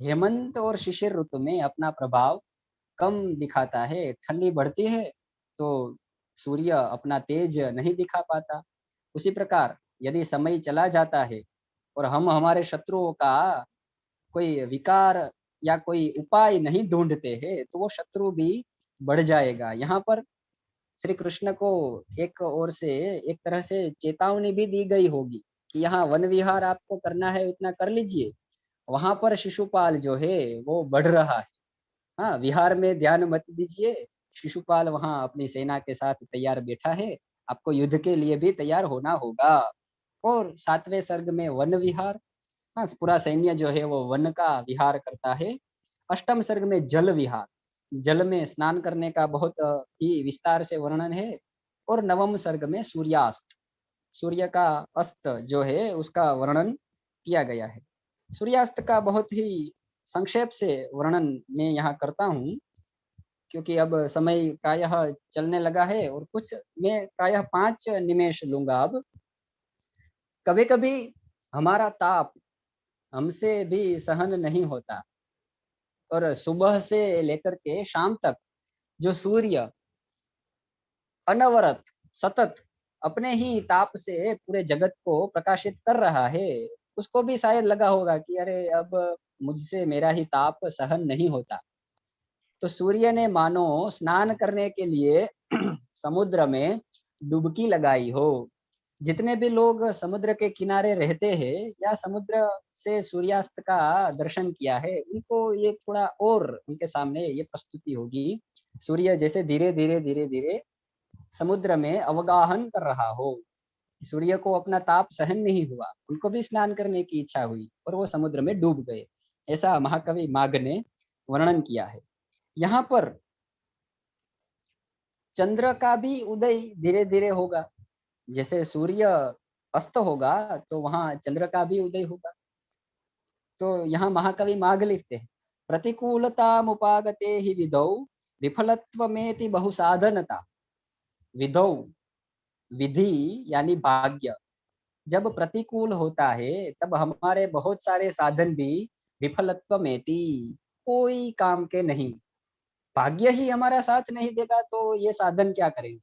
हेमंत और शिशिर ऋतु में अपना प्रभाव कम दिखाता है। ठंडी बढ़ती है तो सूर्य अपना तेज नहीं दिखा पाता। उसी प्रकार यदि समय चला जाता है और हम हमारे शत्रुओं का कोई विकार या कोई उपाय नहीं ढूंढते हैं तो वो शत्रु भी बढ़ जाएगा। यहाँ पर श्री कृष्ण को एक ओर से एक तरह से चेतावनी भी दी गई होगी कि यहाँ वन विहार आपको करना है उतना कर लीजिए, वहां पर शिशुपाल जो है वो बढ़ रहा है। हाँ, विहार में ध्यान मत दीजिए, शिशुपाल वहां अपनी सेना के साथ तैयार बैठा है, आपको युद्ध के लिए भी तैयार होना होगा। और 7वें सर्ग में वन विहार, हाँ, पूरा सैन्य जो है वो वन का विहार करता है। अष्टम सर्ग में जल विहार, जल में स्नान करने का बहुत ही विस्तार से वर्णन है। और नवम सर्ग में सूर्यास्त, सूर्य का अस्त जो है उसका वर्णन किया गया है। सूर्यास्त का बहुत ही संक्षेप से वर्णन मैं यहाँ करता हूँ, क्योंकि अब समय प्रायः चलने लगा है और कुछ मैं प्रायः 5 निमेष लूंगा। अब कभी कभी हमारा ताप हमसे भी सहन नहीं होता, और सुबह से लेकर के शाम तक जो सूर्य अनवरत सतत अपने ही ताप से पूरे जगत को प्रकाशित कर रहा है, उसको भी शायद लगा होगा कि अरे अब मुझसे मेरा ही ताप सहन नहीं होता। तो सूर्य ने मानो स्नान करने के लिए समुद्र में डुबकी लगाई हो। जितने भी लोग समुद्र के किनारे रहते हैं या समुद्र से सूर्यास्त का दर्शन किया है, उनको ये थोड़ा और उनके सामने ये प्रस्तुति होगी, सूर्य जैसे धीरे धीरे धीरे धीरे समुद्र में अवगाहन कर रहा हो। सूर्य को अपना ताप सहन नहीं हुआ, उनको भी स्नान करने की इच्छा हुई और वो समुद्र में डूब गए। ऐसा महाकवि माघ ने वर्णन किया है। यहाँ पर चंद्र का भी उदय धीरे धीरे होगा, जैसे सूर्य अस्त होगा तो वहां चंद्र का भी उदय होगा। तो यहाँ महाकवि माघ लिखते हैं, प्रतिकूलता मुपागते ही विधौ विफलत्वमेति बहुसाधनता। विधौ, विधि यानी भाग्य, जब प्रतिकूल होता है तब हमारे बहुत सारे साधन भी विफलत्वमेति, कोई काम के नहीं। भाग्य ही हमारा साथ नहीं देगा तो ये साधन क्या करेंगे।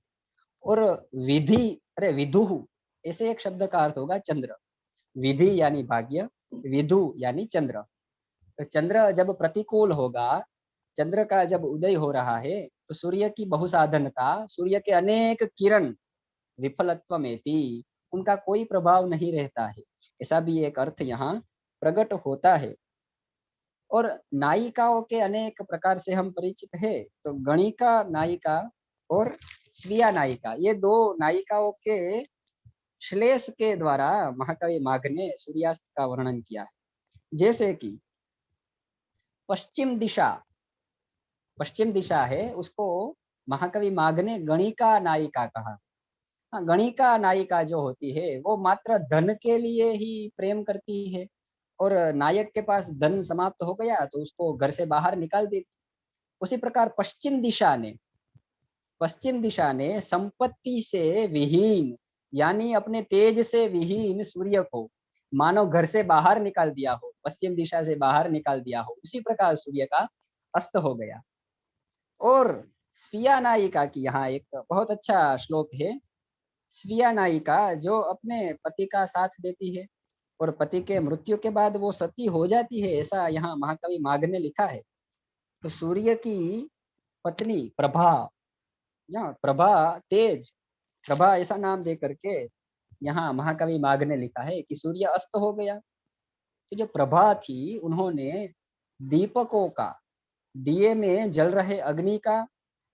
और विधि, अरे विदुः, ऐसे एक शब्द का अर्थ होगा चंद्र। विधि यानी भाग्य, विदु यानी चंद्र। तो चंद्र जब प्रतिकूल होगा, चंद्र का जब उदय हो रहा है तो सूर्य की बहुसाधनता, सूर्य के अनेक किरण विफलत्वमेति, उनका कोई प्रभाव नहीं रहता है। ऐसा भी एक अर्थ यहाँ प्रकट होता है। और नायिकाओं के अनेक प्रकार से हम परिचित है, तो गणिका नायिका और स्वीया नायिका, ये दो नायिकाओं के श्लेष के द्वारा महाकवि माघ ने सूर्यास्त का वर्णन किया है। जैसे कि पश्चिम दिशा, पश्चिम दिशा है, उसको महाकवि माघ ने गणिका नायिका कहा। हाँ, गणिका नायिका जो होती है वो मात्र धन के लिए ही प्रेम करती है, और नायक के पास धन समाप्त हो गया तो उसको घर से बाहर निकाल देती। उसी प्रकार पश्चिम दिशा ने संपत्ति से विहीन, यानी अपने तेज से विहीन सूर्य को मानो घर से बाहर निकाल दिया हो, पश्चिम दिशा से बाहर निकाल दिया हो, उसी प्रकार सूर्य का अस्त हो गया। और स्वीया नायिका की यहाँ एक बहुत अच्छा श्लोक है। स्वीया नायिका जो अपने पति का साथ देती है और पति के मृत्यु के बाद वो सती हो जाती है, ऐसा यहाँ महाकवि माघ ने लिखा है। तो सूर्य की पत्नी प्रभा, यहाँ प्रभा तेज, प्रभा ऐसा नाम दे करके यहाँ महाकवि माघ ने लिखा है कि सूर्य अस्त हो गया। तो जो प्रभा थी, उन्होंने दीपकों का, दिए में जल रहे अग्नि का,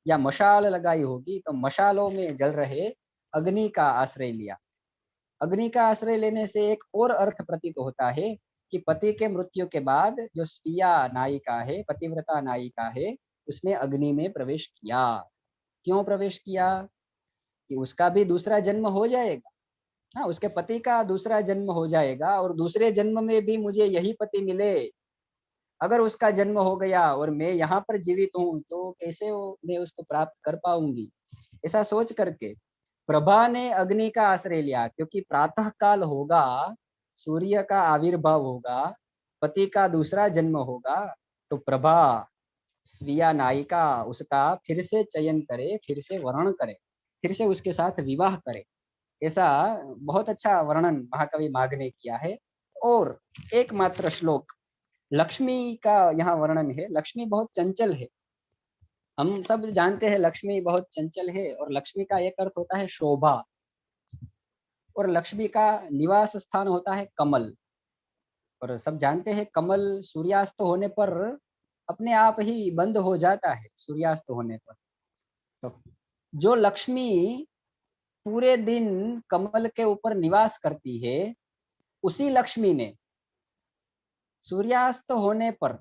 या मशाल लगाई होगी तो मशालों में जल रहे अग्नि का आश्रय लिया। अग्नि का आश्रय लेने से एक और अर्थ प्रतीत होता है कि पति के मृत्यु के बाद जो स्त्रिया नायिका है, पतिव्रता नायिका है, उसने अग्नि में प्रवेश किया। क्यों प्रवेश किया? कि उसका भी दूसरा जन्म हो जाएगा। हाँ, उसके पति का दूसरा जन्म हो जाएगा और दूसरे जन्म में भी मुझे यही पति मिले। अगर उसका जन्म हो गया और मैं यहाँ पर जीवित हूँ तो कैसे मैं उसको प्राप्त कर पाऊंगी। ऐसा सोच करके प्रभा ने अग्नि का आश्रय लिया, क्योंकि प्रातः काल होगा, सूर्य का आविर्भाव होगा, पति का दूसरा जन्म होगा, तो प्रभा स्वीया नायिका उसका फिर से चयन करे, फिर से वर्ण करे, फिर से उसके साथ विवाह करे। ऐसा बहुत अच्छा वर्णन महाकवि माघ ने किया है। और एकमात्र श्लोक लक्ष्मी का यहाँ वर्णन है। लक्ष्मी बहुत चंचल है, हम सब जानते हैं लक्ष्मी बहुत चंचल है, और लक्ष्मी का एक अर्थ होता है शोभा। और लक्ष्मी का निवास स्थान होता है कमल। और सब जानते हैं कमल सूर्यास्त होने पर अपने आप ही बंद हो जाता है सूर्यास्त होने पर। तो जो लक्ष्मी पूरे दिन कमल के ऊपर निवास करती है, उसी लक्ष्मी ने सूर्यास्त होने पर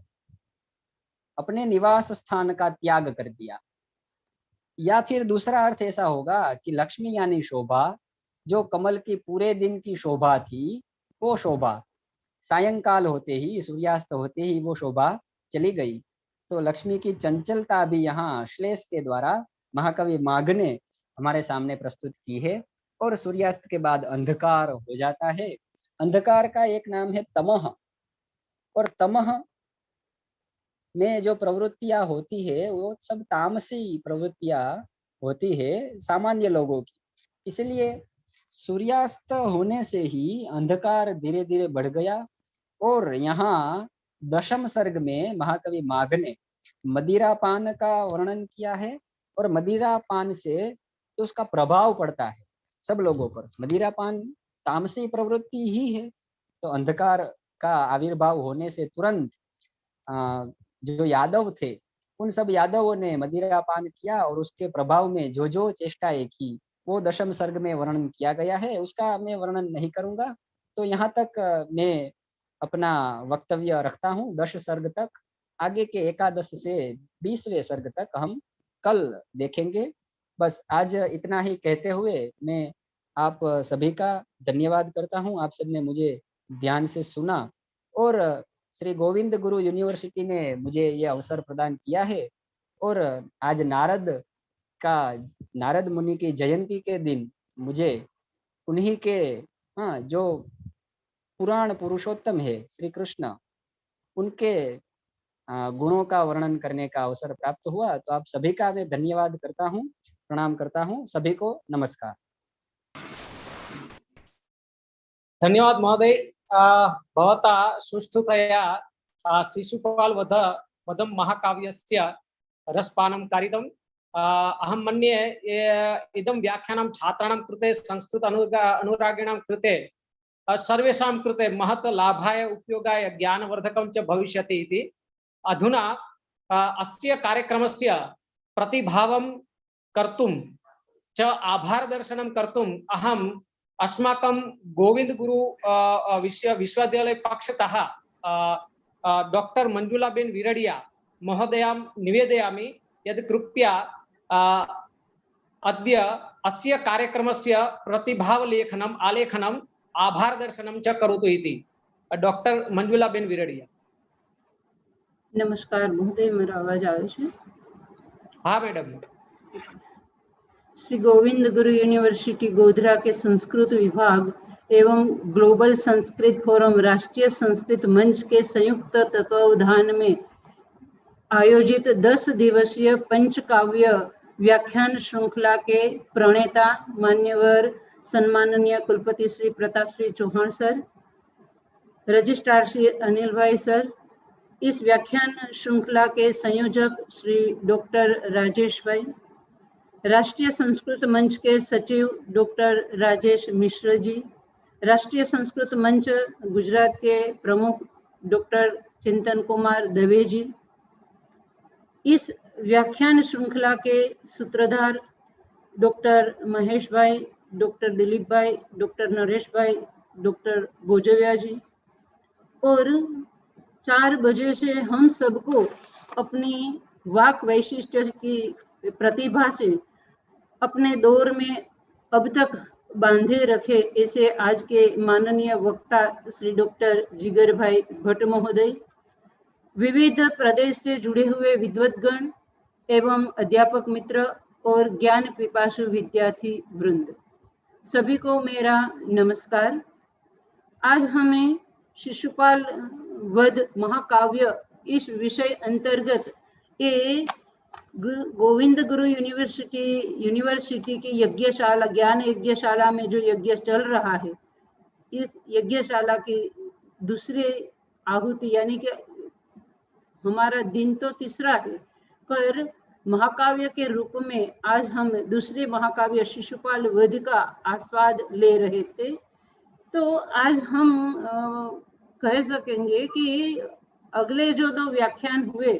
अपने निवास स्थान का त्याग कर दिया। या फिर दूसरा अर्थ ऐसा होगा कि लक्ष्मी यानी शोभा, जो कमल की पूरे दिन की शोभा थी, वो शोभा सायंकाल होते ही, सूर्यास्त होते ही वो शोभा चली गई। तो लक्ष्मी की चंचलता भी यहाँ श्लेष के द्वारा महाकवि माघ ने हमारे सामने प्रस्तुत की है। और सूर्यास्त के बाद अंधकार हो जाता है। अंधकार का एक नाम है तमह, और तमह में जो प्रवृत्तियां होती है वो सब तामसी प्रवृत्तियां होती है सामान्य लोगों की। इसलिए सूर्यास्त होने से ही अंधकार धीरे धीरे बढ़ गया। और यहाँ दशम सर्ग में महाकवि माघ ने मदिरा पान का वर्णन किया है। और मदिरा पान से तो उसका प्रभाव पड़ता है सब लोगों पर। मदिरा पान तामसी प्रवृत्ति ही है। तो अंधकार का आविर्भाव होने से तुरंत जो यादव थे, उन सब यादवों ने मदिरा पान किया और उसके प्रभाव में जो जो चेष्टाएं की वो दशम सर्ग में वर्णन किया गया है। उसका मैं वर्णन नहीं करूंगा। तो यहाँ तक मैं अपना वक्तव्य रखता हूँ, 10 सर्ग तक। आगे के 11 से 20वें सर्ग तक हम कल देखेंगे। बस आज इतना ही कहते हुए मैं आप सभी का धन्यवाद करता हूँ। आप सबने मुझे ध्यान से सुना और श्री गोविंद गुरु यूनिवर्सिटी ने मुझे ये अवसर प्रदान किया है। और आज नारद मुनि की जयंती के दिन मुझे उन्हीं के जो पुराण पुरुषोत्तम है श्री कृष्ण, उनके गुणों का वर्णन करने का अवसर प्राप्त हुआ। तो आप सभी का मैं धन्यवाद करता हूँ, प्रणाम करता हूँ। सभी को नमस्कार। धन्यवाद महोदय। भवता सुष्ठुतया शिशुपाल वधम महाकाव्यस्य रसपानं कारितम्। अहं मन्ये इदं व्याख्यानं छात्राणां कृते, संस्कृत अनुरागिणां कृते, सर्वेषां कृते महत् लाभाय उपयोगाय ज्ञानवर्धकं च भविष्यति इति। अधुना अस्य कार्यक्रमस्य प्रतिभावं कर्तुं च आभारदर्शनं कर्तुम् अहम् अस्माकं गोविंद गुरु विश्वविद्यालय पक्षतः डॉक्टर मंजुलाबेन विरडिया महोदयां निवेदयामि यत् कृपया अद्य अस्य कार्यक्रमस्य प्रतिभावलेखनम् आलेखनम् आभारदर्शनं च करोतु इति। डॉक्टर मंजुलाबेन विरडिया। नमस्कार महोदय, मेरा आवाज आवे छे? हाँ मैडम। श्री गोविंद गुरु यूनिवर्सिटी गोधरा के संस्कृत विभाग एवं ग्लोबल संस्कृत फोरम राष्ट्रीय संस्कृत मंच के संयुक्त तत्वावधान में आयोजित 10 दिवसीय पंचकाव्य व्याख्यान श्रृंखला के प्रणेता मान्यवर सम्माननीय कुलपति श्री प्रताप श्री चौहान सर, रजिस्ट्रार श्री अनिल भाई सर, इस व्याख्यान श्रृंखला के संयोजक श्री डॉक्टर राजेश भाई, राष्ट्रीय संस्कृत मंच के सचिव डॉक्टर राजेश मिश्र जी, राष्ट्रीय संस्कृत मंच गुजरात के प्रमुख डॉक्टर चिंतन कुमार दवे जी, इस व्याख्यान श्रृंखला के सूत्रधार डॉक्टर महेश भाई, डॉक्टर दिलीप भाई, डॉक्टर नरेश भाई, डॉक्टर गोजविया जी, और 4 बजे से हम सबको अपनी वाक वैशिष्ट्य की प्रतिभा से अपने दौर में अब तक बांधे रखे ऐसे आज के माननीय वक्ता श्री डॉक्टर जिगर भाई भट्ट महोदय, विविध प्रदेश से जुड़े हुए विद्वद्गण एवं अध्यापक मित्र और ज्ञान पिपासु विद्यार्थी वृंद, सभी को मेरा नमस्कार। आज हमें शिशुपाल वध महाकाव्य इस विषय अंतर्गत ये गोविंद गुरु यूनिवर्सिटी की यज्ञशाला, ज्ञान यज्ञशाला में जो यज्ञ चल रहा है, इस यज्ञशाला की दूसरी आहुति, यानी कि हमारा दिन तो तीसरा है, पर महाकाव्य के रूप में आज हम दूसरे महाकाव्य शिशुपाल वध का आस्वाद ले रहे थे। तो आज हम कह सकेंगे कि अगले जो 2 व्याख्यान हुए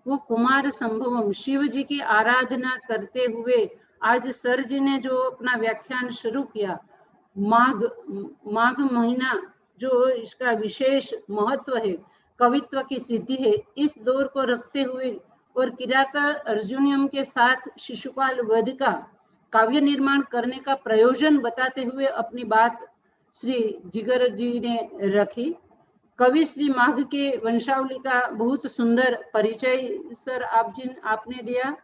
वो कुमार संभवम, शिव जी की आराधना करते हुए आज सर जी ने जो अपना व्याख्यान शुरू किया, माघ महीना जो इसका विशेष महत्व है, कवित्व की सिद्धि है, इस दौर को रखते हुए और किराता अर्जुनियम के साथ शिशुपाल वध का काव्य निर्माण करने का प्रयोजन बताते हुए अपनी बात श्री जिगर जी ने रखी। कवि श्री माघ के वंशावली का बहुत सुंदर परिचय सर आपने दिया।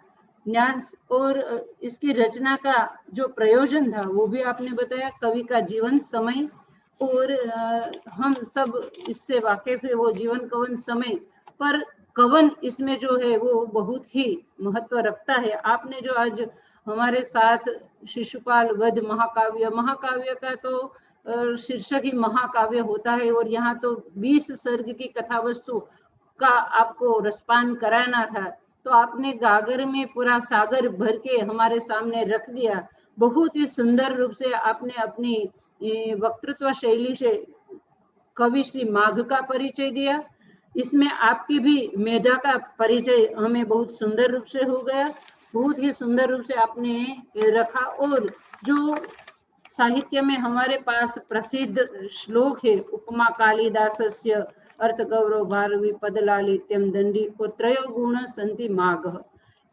ज्ञान और इसकी रचना का जो प्रयोजन था वो भी आपने बताया, कवि का जीवन समय, और हम सब इससे वाकिफ है, वो जीवन कवन समय, पर कवन इसमें जो है वो बहुत ही महत्व रखता है। आपने जो आज हमारे साथ शिशुपाल वध महाकाव्य का तो शीर्षक ही महाकाव्य होता है, और यहाँ तो 20 सर्ग की कथा वस्तु का आपको रसपान कराना था, तो आपने गागर में पूरा सागर भर के हमारे सामने रख दिया। बहुत ही सुंदर रूप से आपने अपनी वक्तृत्व शैली से कवि श्री माघ का परिचय दिया। इसमें आपकी भी मेधा का परिचय हमें बहुत सुंदर रूप से हो गया, बहुत ही सुंदर रूप से आपने रखा। और जो साहित्य में हमारे पास प्रसिद्ध श्लोक है, उपमा कालिदासस्य अर्थ गौरव भारवी पदलालित्यम दंडी और त्रयो गुण संति माघ,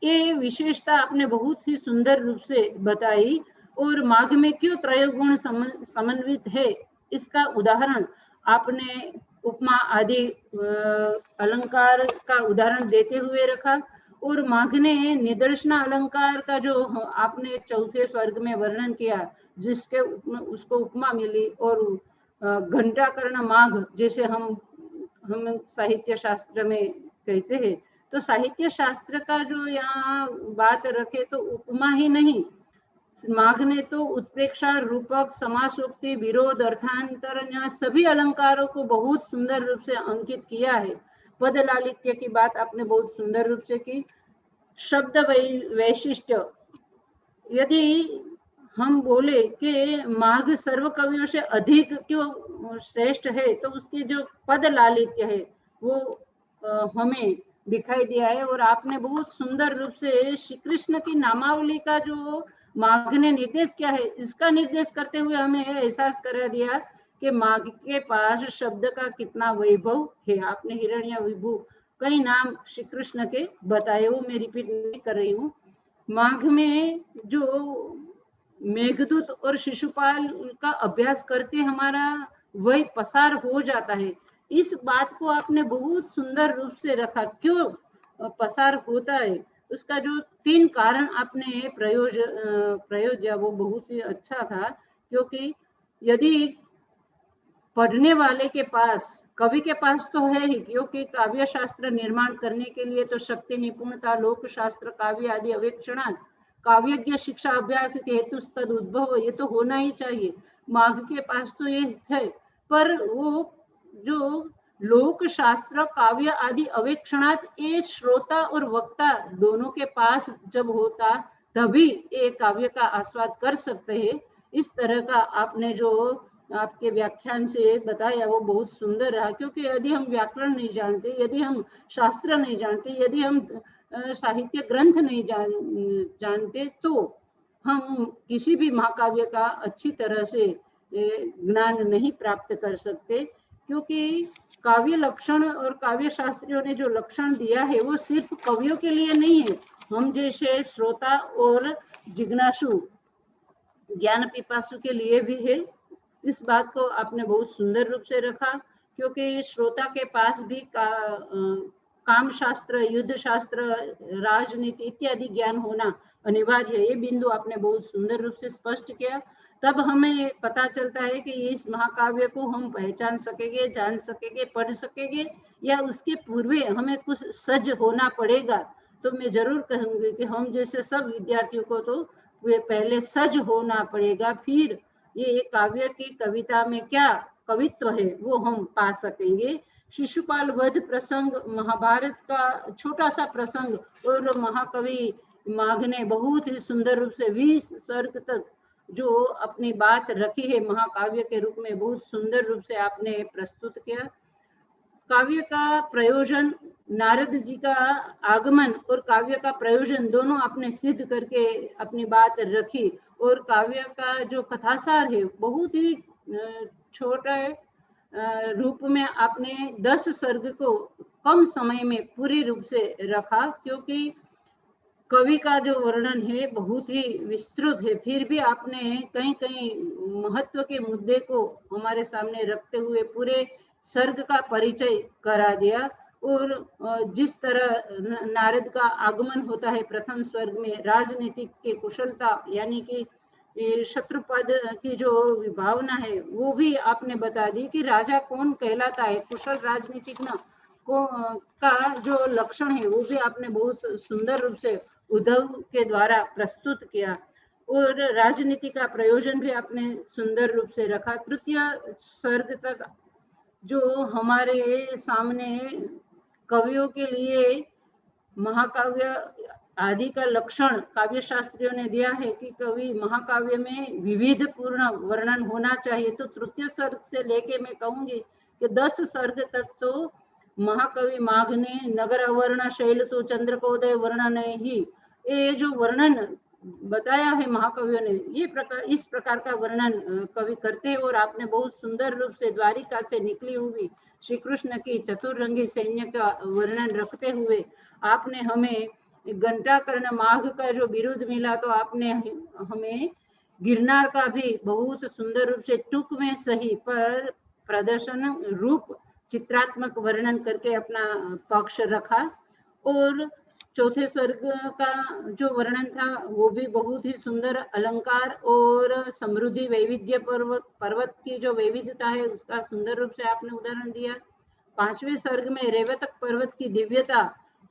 ये विशेषता आपने बहुत ही सुंदर रूप से बताई। और माघ में क्यों त्रयो गुण समन्वित है, इसका उदाहरण आपने उपमा आदि अलंकार का उदाहरण देते हुए रखा। और माघ ने निदर्शना अलंकार का जो आपने 4थे स्वर्ग में वर्णन किया, जिसके उसको उपमा मिली, और घंटाकर्ण माघ जैसे हम साहित्य शास्त्र में कहते हैं, तो साहित्य शास्त्र का जो यहाँ बात रखे तो उपमा ही नहीं, माघ ने तो उत्प्रेक्षा, रूपक, समासोक्ति, विरोध, अर्थांतर, यहाँ सभी अलंकारों को बहुत सुंदर रूप से अंकित किया है। पद लालित्य की बात आपने बहुत सुंदर रूप से की। शब्द वैशिष्ट्य, यदि हम बोले कि माघ सर्व कवियों से अधिक क्यों श्रेष्ठ है, तो उसकी जो पद लालित्य है वो हमें दिखाई दिया है। और आपने बहुत सुंदर रूप से श्री कृष्ण की नामावली का जो माघ ने निर्देश किया है, इसका निर्देश करते हुए हमें एहसास करा दिया कि माघ के पास शब्द का कितना वैभव है। आपने हिरण्य विभु कई नाम श्री कृष्ण के बताए, वो मैं रिपीट नहीं कर रही हूँ। माघ में जो मेघदूत और शिशुपाल का अभ्यास करते हमारा वही पसार हो जाता है, इस बात को आपने बहुत सुंदर रूप से रखा। क्यों पसार होता है, उसका जो 3 कारण आपने प्रयोज्य वो बहुत ही अच्छा था। क्योंकि यदि पढ़ने वाले के पास, कवि के पास तो है ही, क्योंकि काव्य शास्त्र निर्माण करने के लिए तो शक्ति, निपुणता, लोक शास्त्र, काव्य आदि अवेक्षणात् काव्यज्ञ शिक्षा अभ्यास हेतु तद उद्भव, ये तो होना ही चाहिए। माघ के पास तो ये है, पर वो जो लोक शास्त्र, काव्य आदि अवेक्षणात्, ये श्रोता और वक्ता दोनों के पास जब होता तभी ये काव्य का आस्वाद कर सकते हैं। इस तरह का आपने जो आपके व्याख्यान से बताया वो बहुत सुंदर रहा। क्योंकि यदि हम व्याकरण नहीं जानते, यदि हम शास्त्र नहीं जानते, यदि हम साहित्य ग्रंथ नहीं जानते, तो हम किसी भी महाकाव्य का अच्छी तरह से ज्ञान नहीं प्राप्त कर सकते। क्योंकि काव्य लक्षण और काव्य शास्त्रियों ने जो लक्षण दिया है वो सिर्फ कवियों के लिए नहीं है, हम जैसे श्रोता और जिज्ञासु ज्ञान पिपासु के लिए भी है। इस बात को आपने बहुत सुंदर रूप से रखा। क्योंकि श्रोता के पास भी काम शास्त्र, युद्ध शास्त्र, राजनीति इत्यादि ज्ञान होना अनिवार्य है, ये बिंदु आपने बहुत सुंदर रूप से स्पष्ट किया। तब हमें पता चलता है कि इस महाकाव्य को हम पहचान सकेंगे, जान सकेंगे, पढ़ सकेंगे, या उसके पूर्व हमें कुछ सज्ज होना पड़ेगा। तो मैं जरूर कहूंगी कि हम जैसे सब विद्यार्थियों को तो पहले सज्ज होना पड़ेगा, फिर ये काव्य की कविता में क्या कवित्व है वो हम पा सकेंगे। शिशुपाल वध प्रसंग, महाभारत का छोटा सा प्रसंग, और महाकवि माघ ने बहुत ही सुंदर रूप से 20 सर्ग तक जो अपनी बात रखी है महाकाव्य के रूप में, बहुत सुंदर रूप से आपने प्रस्तुत किया। काव्य का प्रयोजन, नारद जी का आगमन और काव्य का प्रयोजन दोनों आपने सिद्ध करके अपनी बात रखी, और काव्य का जो कथासार है बहुत ही छोटा रूप में आपने 10 सर्ग को कम समय में पूरी रूप से रखा, क्योंकि कवि का जो वर्णन है बहुत ही विस्तृत है, फिर भी आपने कहीं कहीं महत्व के मुद्दे को हमारे सामने रखते हुए पूरे सर्ग का परिचय करा दिया। और जिस तरह नारद का आगमन होता है प्रथम स्वर्ग में, राजनीतिक के कुशलता यानी कि शत्रुपद की जो विभावना है वो भी आपने बता दी कि राजा कौन कहलाता है, कुशल राजनीतिज्ञ को का जो लक्षण है वो भी आपने बहुत सुंदर रूप से उद्धव के द्वारा प्रस्तुत किया, और राजनीति का प्रयोजन भी आपने सुंदर रूप से रखा। तृतीय सर्ग तक जो हमारे सामने कवियों के लिए महाकाव्य आदि का लक्षण काव्य शास्त्रियों ने दिया है कि कवि महाकाव्य में विविध पूर्ण वर्णन होना चाहिए, तो तृतीय सर्ग से लेके मैं कहूंगी कि 10 सर्ग तक तो महाकवि माघ ने नगर अवर्ण शैल तो चंद्रकोदय वर्णन ही, ये जो वर्णन बताया है महाकवियों ने, ये इस प्रकार का वर्णन कवि करते हैं। और आपने बहुत सुंदर रूप से द्वारिका से निकली हुई श्री कृष्ण की चतुरंगी सैन्य का वर्णन रखते हुए आपने हमें घंटाकर्ण माघ का जो बिरुद मिला, तो आपने हमें गिरनार का भी बहुत सुंदर रूप से टूक में सही पर प्रदर्शन रूप चित्रात्मक वर्णन करके अपना पक्ष रखा। और चौथे स्वर्ग का जो वर्णन था वो भी बहुत ही सुंदर, अलंकार और समृद्धि वैविध्य पर्वत की जो विविधता है उसका सुंदर रूप से आपने उदाहरण दिया। पांचवें सर्ग में रेवतक पर्वत की दिव्यता,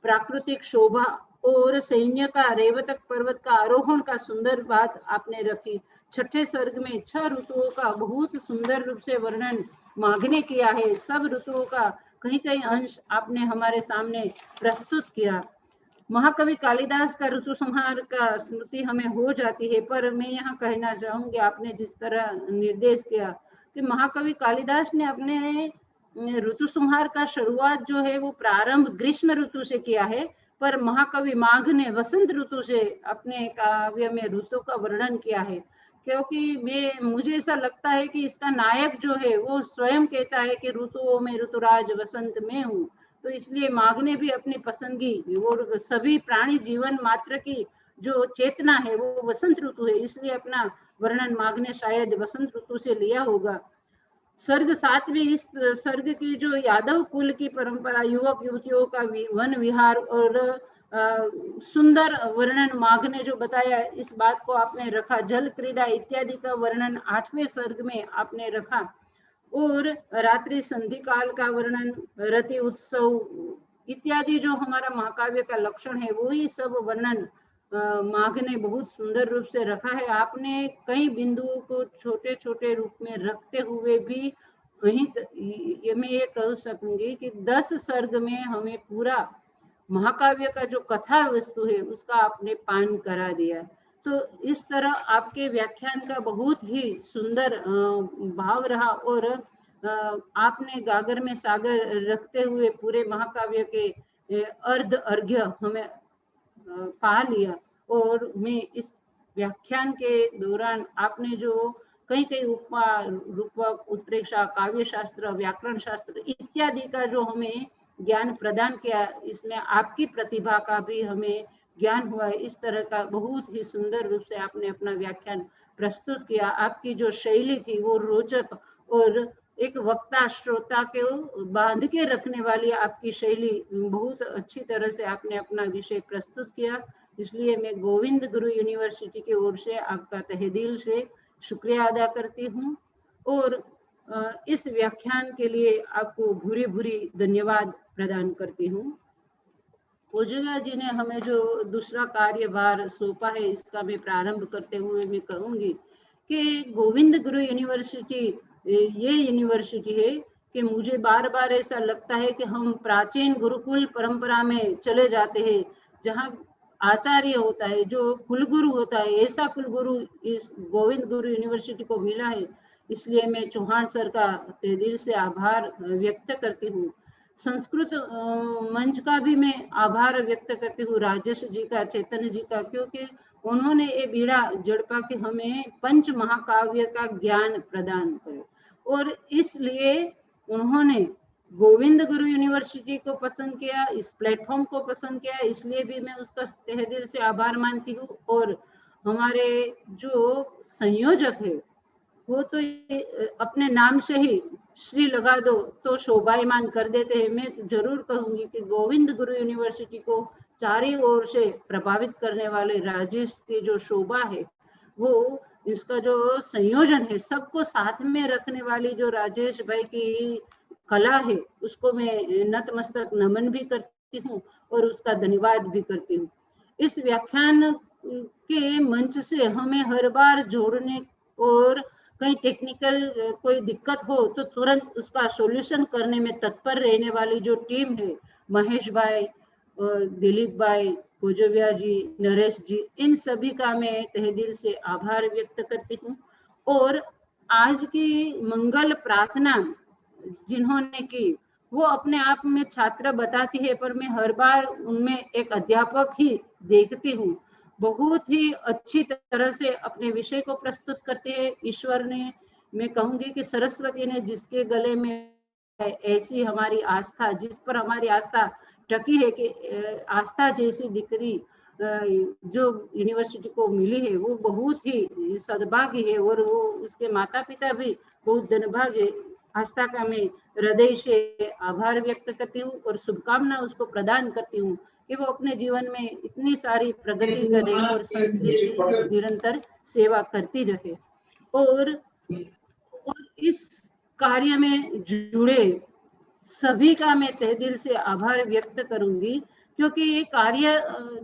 प्राकृतिक शोभा और सैन्य का रेवतक पर्वत का आरोहण का सुंदर बात आपने रखी। छठे सर्ग में 6 ऋतुओं का बहुत सुंदर रूप से वर्णन माघ ने किया है, सब ऋतुओं का कहीं कहीं अंश आपने हमारे सामने प्रस्तुत किया। महाकवि कालिदास का ऋतु संहार का स्मृति हमें हो जाती है, पर मैं यहाँ कहना चाहूंगी आपने जिस तरह निर्देश किया कि महाकवि कालिदास ने अपने ऋतु संहार का शुरुआत जो है वो प्रारंभ ग्रीष्म ऋतु से किया है, पर महाकवि माघ ने वसंत ऋतु से अपने काव्य में ऋतु का वर्णन किया है, क्योंकि मुझे ऐसा लगता है कि इसका नायक जो है वो स्वयं कहता है कि ऋतुओं में ऋतुराज वसंत में हूँ, तो इसलिए माघ ने भी अपनी पसंदगी और सभी प्राणी जीवन मात्र की जो चेतना है वो वसंत ऋतु है, इसलिए अपना वर्णन माघ ने शायद वसंत ऋतु से लिया होगा। सर्ग 7 में इस सर्ग की जो यादव कुल की परंपरा, युवक युवतियों का वन विहार और सुंदर वर्णन माघ ने जो बताया, इस बात को आपने रखा। जल क्रीड़ा इत्यादि का वर्णन 8वें सर्ग में आपने रखा, और रात्रि संधि काल का वर्णन, रति उत्सव इत्यादि जो हमारा महाकाव्य का लक्षण है वही सब वर्णन माघ ने बहुत सुंदर रूप से रखा है। आपने कई बिंदुओं को छोटे छोटे रूप में रखते हुए भी मैं ये कह सकूंगी कि 10 सर्ग में हमें पूरा महाकाव्य का जो कथा वस्तु है उसका आपने पान करा दिया। तो इस तरह आपके व्याख्यान का बहुत ही सुंदर भाव रहा, और आपने गागर में सागर रखते हुए पूरे महाकाव्य के अर्ध अर्घ्य हमें पा लिया। और मैं इस व्याख्यान के दौरान आपने जो कई उपमा, रूपक, उत्प्रेक्षा, काव्य शास्त्र, व्याकरण शास्त्र इत्यादि का जो हमें ज्ञान प्रदान किया, इसमें आपकी प्रतिभा का भी हमें ज्ञान हुआ है। इस तरह का बहुत ही सुंदर रूप से आपने अपना व्याख्यान प्रस्तुत किया। आपकी जो शैली थी वो रोचक और एक वक्ता श्रोता को बांध के रखने वाली आपकी शैली, बहुत अच्छी तरह से आपने अपना विषय प्रस्तुत किया। इसलिए मैं गोविंद गुरु यूनिवर्सिटी की ओर से आपका तहे दिल से शुक्रिया अदा करती हूँ, और इस व्याख्यान के लिए आपको भूरी भूरी धन्यवाद प्रदान करती हूँ। पूज्य जी ने हमें जो दूसरा कार्यभार सौंपा है, इसका मैं प्रारंभ करते हुए मैं कहूँगी कि गोविंद गुरु यूनिवर्सिटी ये यूनिवर्सिटी है कि मुझे बार बार ऐसा लगता है कि हम प्राचीन गुरुकुल परंपरा में चले जाते हैं, जहाँ आचार्य होता है, जो कुलगुरु होता है, ऐसा कुलगुरु इस गोविंद गुरु यूनिवर्सिटी को मिला है। इसलिए मैं चौहान सर का तहे दिल से आभार व्यक्त करती हूँ। संस्कृत मंच का भी मैं आभार व्यक्त करती हूँ, राजेश जी का, चैतन्य जी का, क्योंकि उन्होंने ये बीड़ा जड़पा के हमें पंच महाकाव्य का ज्ञान प्रदान करे, और इसलिए उन्होंने गोविंद गुरु यूनिवर्सिटी को पसंद किया, इस प्लेटफॉर्म को पसंद किया, इसलिए भी मैं उसका तहे दिल से आभार मानती हूँ। और हमारे जो संयोजक है वो तो अपने नाम से ही श्री लगा दो तो शोभायमान कर देते हैं। मैं जरूर कहूंगी कि गोविंद गुरु यूनिवर्सिटी को चारों ओर से प्रभावित करने वाले राजेश की जो शोभा है, वो इसका जो संयोजन है, सबको साथ में रखने वाली जो राजेश भाई की कला है, उसको मैं नतमस्तक नमन भी करती हूँ और उसका धन्यवाद भी करती हूँ। इस व्याख्यान के मंच से हमें हर बार जोड़ने और कहीं टेक्निकल कोई दिक्कत हो तो तुरंत उसका सॉल्यूशन करने में तत्पर रहने वाली जो टीम है, महेश भाई और दिलीप भाई, भोजविया जी, नरेश जी, इन सभी का मैं तहे दिल से आभार व्यक्त करती हूँ। और आज की मंगल प्रार्थना जिन्होंने की, वो अपने आप में छात्र बताती है, पर मैं हर बार उनमें एक अध्यापक ही देखती हूँ। बहुत ही अच्छी तरह से अपने विषय को प्रस्तुत करते हैं। ईश्वर ने, मैं कहूंगी कि सरस्वती ने जिसके गले में ऐसी हमारी आस्था, जिस पर हमारी आस्था टकी है कि आस्था जैसी दिकरी जो यूनिवर्सिटी को मिली है, वो बहुत ही सद्भाग्य है, और वो उसके माता पिता भी बहुत धन्यभाग्य। आस्था का मैं हृदय से आभार व्यक्त करती हूँ और शुभकामना उसको प्रदान करती हूँ कि वो अपने जीवन में इतनी सारी प्रगति करे और संस्कृत की निरंतर सेवा करती रहे। और इस कार्य में जुड़े सभी का मैं तहे दिल से आभार व्यक्त करूंगी, क्योंकि ये कार्य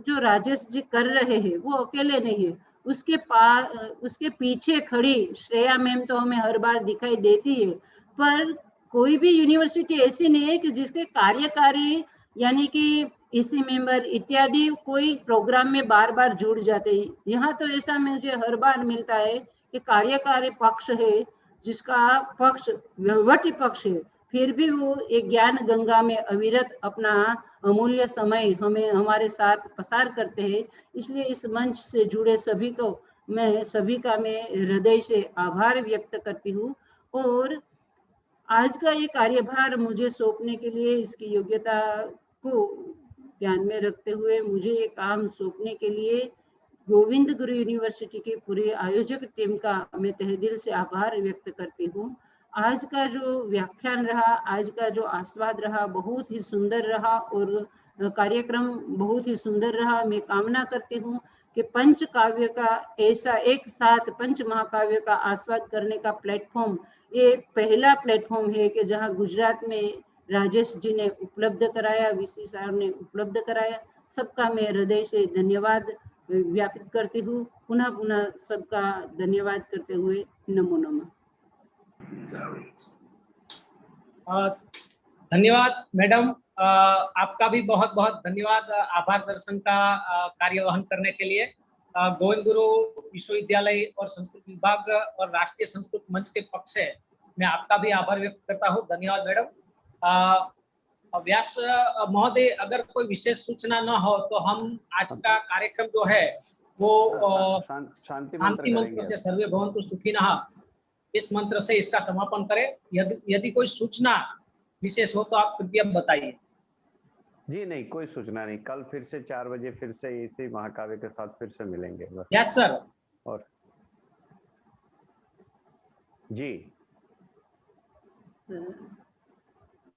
जो राजेश जी कर रहे हैं वो अकेले नहीं है, उसके पीछे खड़ी श्रेया मैम तो हमें हर बार दिखाई देती है, पर कोई भी यूनिवर्सिटी ऐसी नहीं है कि जिसके कार्यकारी यानी कि इसी मेंबर इत्यादि कोई प्रोग्राम में बार बार जुड़ जाते हैं। यहाँ तो ऐसा मुझे हर बार मिलता है कि कार्यकारी पक्ष है, जिसका पक्ष व्यवहारिक पक्ष है, फिर भी वो एक ज्ञान गंगा में अविरत अपना अमूल्य समय हमें हमारे साथ पसार करते हैं। इसलिए इस मंच से जुड़े सभी का मैं हृदय से आभार व्यक्त करती हूँ। और आज का ये कार्यभार मुझे सौंपने के लिए, इसकी योग्यता को ध्यान में रखते हुए मुझे ये काम सौंपने के लिए गोविंद गुरु यूनिवर्सिटी की पूरी आयोजक टीम का मैं तहे दिल से आभार व्यक्त करती हूँ। आज का जो व्याख्यान रहा, आज का जो आस्वाद रहा, बहुत ही सुंदर रहा और कार्यक्रम बहुत ही सुंदर रहा। मैं कामना करती हूँ कि पंच काव्य का ऐसा एक साथ पंच महाकाव्य का आस्वाद करने का प्लेटफॉर्म, ये पहला प्लेटफॉर्म है कि जहाँ गुजरात में राजेश जी ने उपलब्ध कराया, वीसी साहब ने उपलब्ध कराया। सबका मैं हृदय से धन्यवाद व्यापित करती हूँ। पुनः पुनः सबका धन्यवाद करते हुए नमो नमः। धन्यवाद मैडम, आपका भी बहुत बहुत धन्यवाद आभार दर्शन का कार्यवहन करने के लिए। गोविंद गुरु विश्वविद्यालय और संस्कृत विभाग और राष्ट्रीय संस्कृत मंच के पक्ष से मैं आपका भी आभार व्यक्त करता हूँ। धन्यवाद मैडम। व्यास महोदय, अगर कोई विशेष सूचना न हो तो हम आज का कार्यक्रम जो है वो शांति मंत्र से सर्वे भवन्तु सुखिनः, इस मंत्र से इसका समापन करें। यदि कोई सूचना विशेष हो तो आप कृपया बताइए। जी नहीं, कोई सूचना नहीं। कल फिर से 4 बजे फिर से इसी महाकाव्य के साथ फिर से मिलेंगे। Yes sir. और जी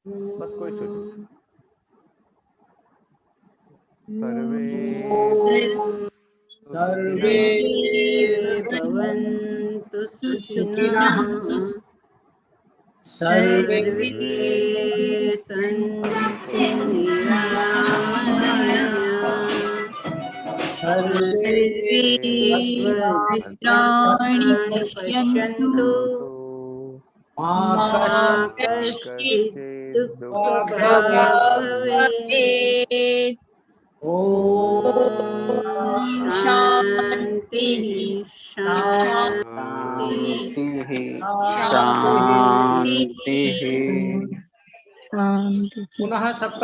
बस कोई सूचना। सर्वे भवन्तु सुखिनः, सर्वे सन्तु निरामयाः, सर्वे भद्राणि पश्यन्तु मा कश्चित् दुःखभाग् भवेत्। ओम शांति शांति शांति शांति। पुनः सबका